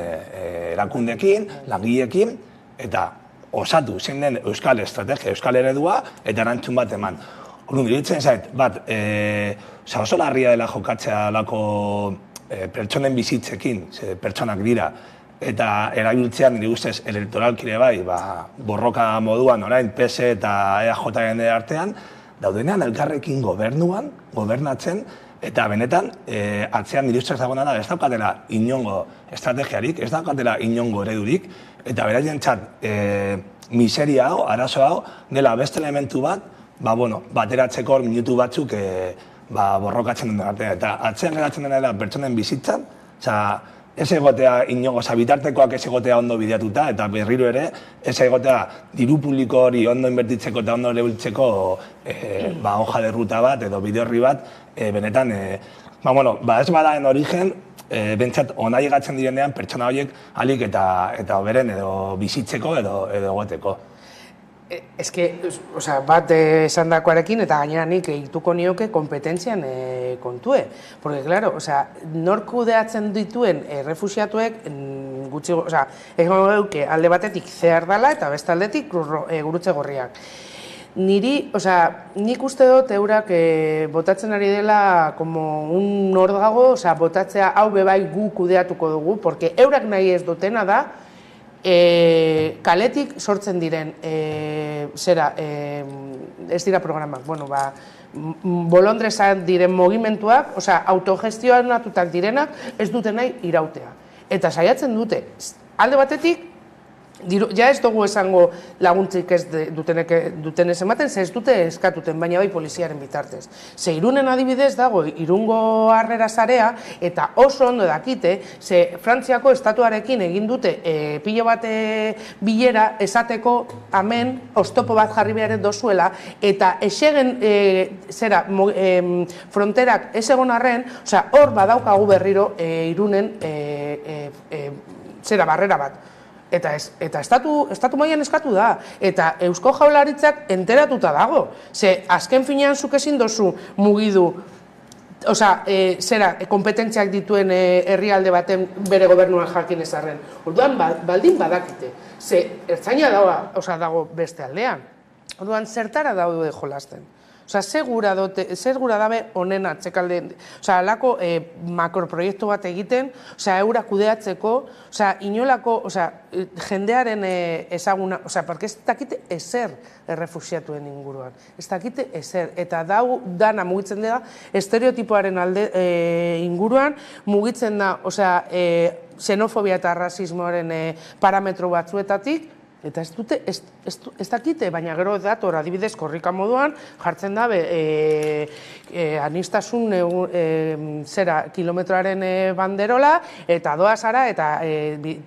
erakundekin, langileekin, eta osatu zein den euskal estrategia, euskal eredua, eta erantzun bat eman. Hori, diretzen zait, oso larria dela jokatzea lako pertsonen bizitzekin, pertsonak dira, eta erabiltzean nire ustez elektoralkire bai, borroka moduan orain PS eta EAJaren artean, daudenean elkarrekin gobernatzen, eta benetan, atzean nire ustez dagoena ez daukatela inongo estrategiarik, ez daukatela inongo eredurik, eta beraien txat, miseria hau, arazo hau, dela beste elementu bat, bateratzeko minutu batzuk borrokatzen den artean. Eta atzean geratzen dela pertsonen bizitzan, ez egotea inongo, bitartekoak ez egotea ondo bideatuta, eta berriro ere, ez egotea diru publiko hori ondo inbertitzeko eta ondo lebiltzeko hoja de ruta bat edo bide horri bat, benetan, ez badaen origen, bentsat ona llegatzen direnean pertsona horiek alik eta oberen edo bizitzeko edo egoteko. Ez que, bat esandakoarekin eta gainera nik egituko nioke kompetentzian kontue. Porque, claro, nork kudeatzen dituen refuxiatuek gutxi, egon geuke alde batetik zehar dela eta beste aldetik gurutze gorriak. Niri, nik uste dut eurak botatzen ari dela como un nordago, botatzea hau bebai gu kudeatuko dugu, porque eurak nahi ez dutena da, kaletik sortzen diren, ez dira programak, bolondrezak diren mugimenduak, autogestionatutak direnak, ez dute nahi irautea. Eta saiatzen dute, alde batetik, ja ez dugu esango laguntzik ez duten ez ematen, ze ez dute eskatuten, baina bai poliziaren bitartez. Ze Irunen adibidez dago Irungo harrera zarea, eta oso ondo dakite, ze Frantziako estatuarekin egin dute pilo bat bilera esateko hemen oztopo bat jarri behar dozuela, eta esegen fronterak ez egon arren, hor badaukagu berriro Irunen barrera bat. Eta estatu mailan eskatu da. Eta Eusko Jaurlaritzak enteratuta dago. Ze azken finean zuk ezin dozu mugidu, kompetentziak dituen herrialde baten bere gobernuan jakin ezarren. Orduan baldin badakite. Ze ertzaina dago beste aldean. Orduan zertara daude jolasten. Segura dabe honen atzekalde, alako makroproiektu bat egiten, eura kudeatzeko, inolako jendearen ezaguna, porque ez dakite ezer errefuxiatuen inguruan, ez dakite ezer, eta dana mugitzen dira, estereotipoaren alde inguruan, mugitzen da, xenofobia eta rasismoaren parametro batzuetatik, eta ez dakite, baina gero dator adibidez korrika moduan, jartzen dabe anistasun kilometroaren banderola, eta doa zara, eta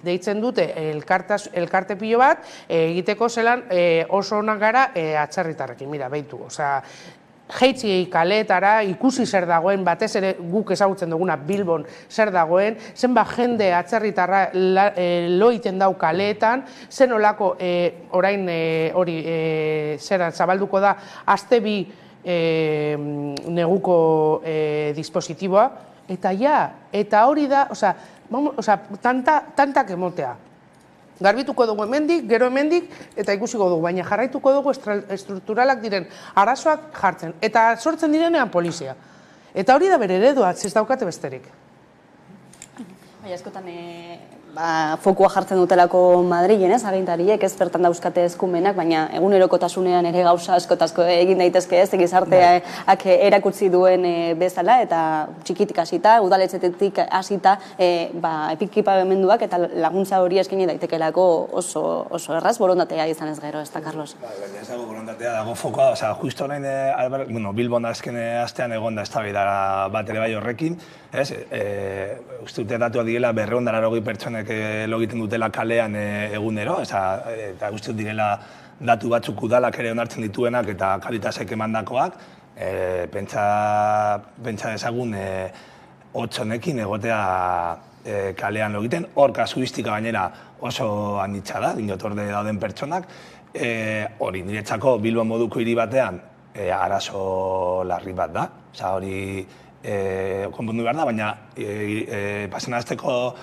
deitzen dute elkarte pilo bat, egiteko zelan oso onak gara atzerritarrekin, mira, behitu, jeitzi kaleetara, ikusi zer dagoen, batez ere guk ezagutzen duguna Bilbon zer dagoen, zenbat jende atzerritarra loiten dau kaleetan, zen olako orain hori zabalduko da aste bi neguko dispositiboa, eta hori da, tantak emotea. Garbituko dugu hemendik, gero hemendik, eta ikusiko dugu, baina jarraituko dugu estrukturalak diren arazoak jartzen. Eta sortzen direnean polizia. Eta hori da bere eredua, ez daukate besterik. Baina, eskotan, fokua jartzen dutelako Madrilen, agintariek, ez bertan dauzkate eskumenak, baina egunerokotasunean ere gauza asko egin daitezke ez, gizarteak erakutsi duen bezala, eta txikitik hasita, udaletxetik hasita, ekipamenduak eta laguntza hori eskaini daitekelako oso erraz, borondatea izan ez gero, ez da, Carlos? Ez dago borondatea, dago fokoa, justo orain, Bilbon azken astean egon da eztabaida bat ere bai horrekin, uste dute datuak direla 280 pertsonek lo egiten dutela kalean egunero, eta uste dut direla datu batzuk udalak ere onartzen dituenak eta Caritasek emandakoak, pentsa dezagun 8 honekin egotea kalean lo egiten, hor kasuistika gainera oso anitza da, dinotorde dauden pertsonak, hori niretzako Bilbon moduko hiri batean arazo larri bat da, hori konpondu behar da, baina pasen azteko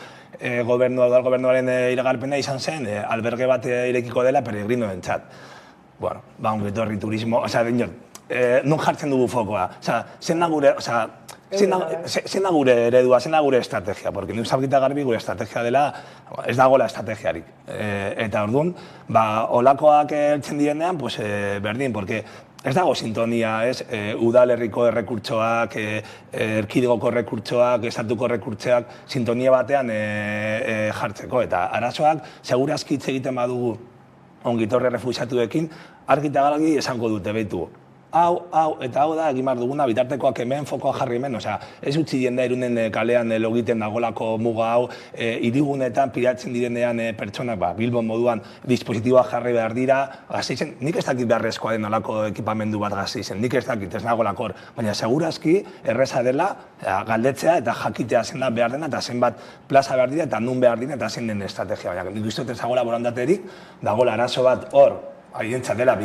gobernuaren iragarpena izan zen, alberge bat irekiko dela peregrinoentzat. Bueno, ongi etorri turismo, non jartzen dugu fokoa, zen da gure eredua, zen da gure estrategia, porque nik zabgita garbi gure estrategia dela, ez dagoela estrategiarik. Eta orduan, olakoak eltzen dienean, berdin, porque ez dago sintonia, udalerriko errekurtsoak, erkidegoko errekurtsoak, estatuko errekurtsoak, sintonia batean jartzeko. Eta arazoak, segurazki hitz egiten badugu ongitorri refuxiatuekin, argi eta garbi esango dute behitu. Hau eta hau da egin behar duguna, bitartekoak hemen, fokoa jarri hemen, ez utzi jendea irunen kalean logiten dagolako muga hau, hirigunetan piratzen direnean pertsonak, Bilbon moduan dispositiboa jarri behar dira, Gasteizen, nik ez dakit beharrezkoa den alako ekipamendu bat Gasteizen, nik ez dakit, ez nagolakor, baina segurazki erreza dela galdetzea eta jakitea zen da behar dena, eta zenbat plaza behar dira, eta nun behar dira, eta zein den estrategia, baina nik uste ez dagoela borondaterik, dagoela arazo bat hor, haientzat dela,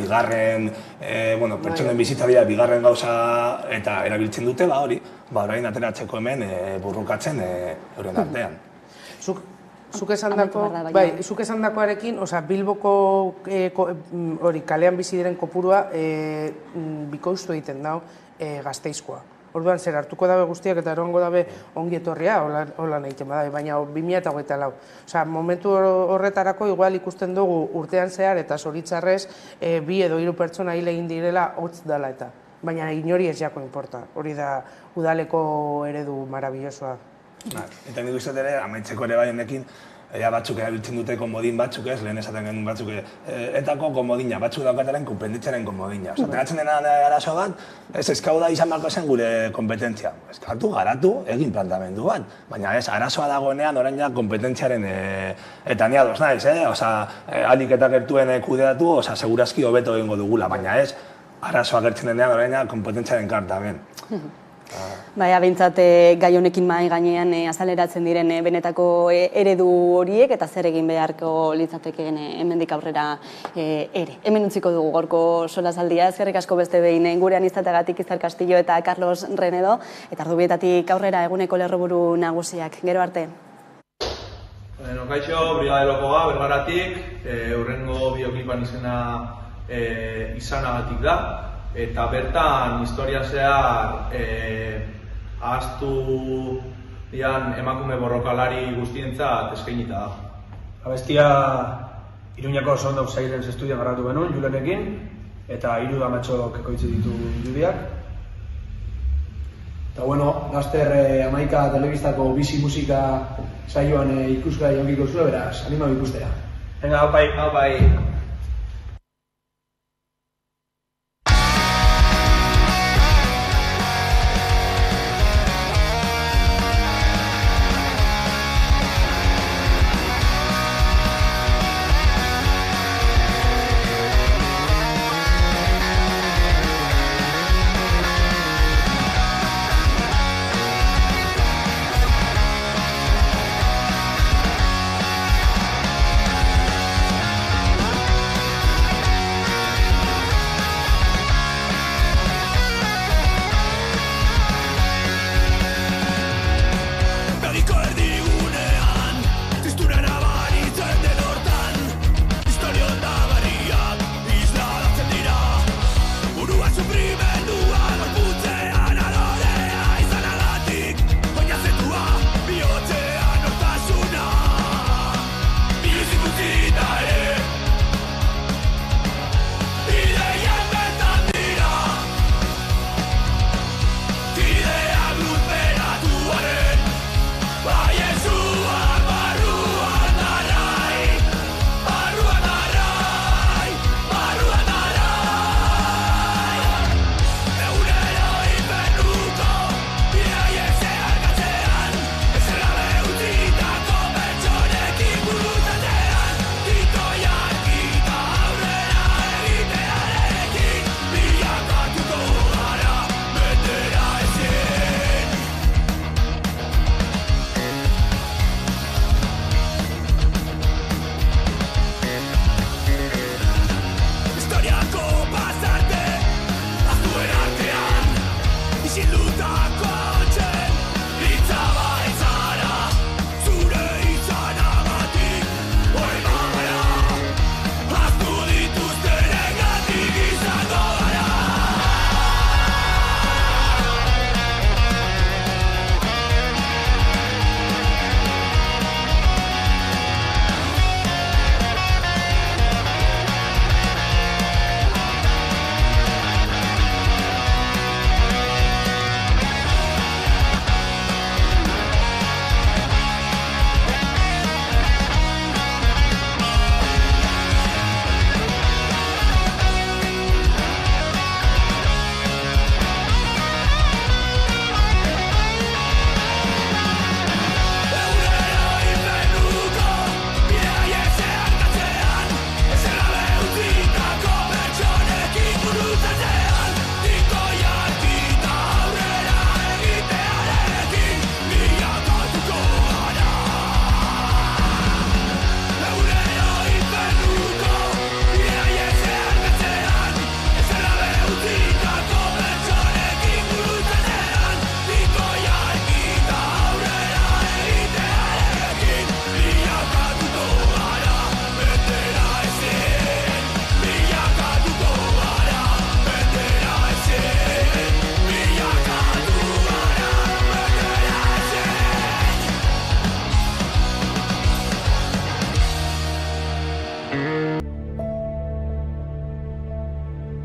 pertsonen bizitza dira, bigarren gauza eta erabiltzen dute, hori, orain ateratzeko hemen burrukatzen euren artean. Zuk esan dakoarekin, Bilboko kalean bizi diren kopurua bikoiztu egiten dau Gasteizkoa. Orduan, zer hartuko dabe guztiak eta erongo dabe ongi etorria, hola egiten badabe, baina 2024. Momentu horretarako igual ikusten dugu urtean zehar eta zoritzarrez 2 edo 3 pertsona hil egin direla hotz dela eta. Baina inori ez jako importa, hori da udaleko eredu marabillosoa. Eta nik uste ere, amaitzeko ere bai honekin, batzuk erabiltzen dute komodin batzuk ez, lehen esaten genuen batzuk, etako komodina, batzuk daukataren konpenditzaren komodina. Tegatzen dena arazo bat, ez eskau da izan barko zen gure kompetentzia. Eskatu, garatu, egin plantamendu bat. Baina ez, arazoa dagoenean orain ja kompetentziaren eta ni ados naiz, alik eta gertuen kudeatu, segurazki hobeto egingo dugula, baina ez, arazoa gertzen denean orain ja kompetentziaren kartamen. Baina, bintzat, gai honekin mahai gainean azaleratzen diren benetako eredu horiek eta zer egin beharko litzatekeen hemendik aurrera ere. Hemen utziko dugu gorko solasaldia, eskerrik asko beste behin gurean izateagatik Izar Castillo eta Carlos Renedo, eta ordubietatik aurrera eguneko lerroburu nagusiak. Gero arte. Kaixo, Brigadelokoa, Bergaratik, hurrengo bioklipan izanagatik da. Eta bertan, historia zehar ahaztu dian emakume borrokalari guztientzat eskainita da. Abestia Iruñako Sound of Silence estudian garratu genuen, Julenekin, eta 3 amatxok ekoitzi ditu irudiak. Eta laster Amaika telebistako bizi musika saioan ikusgai ongiko zuen, beraz, anima ikustera. Venga, hau bai.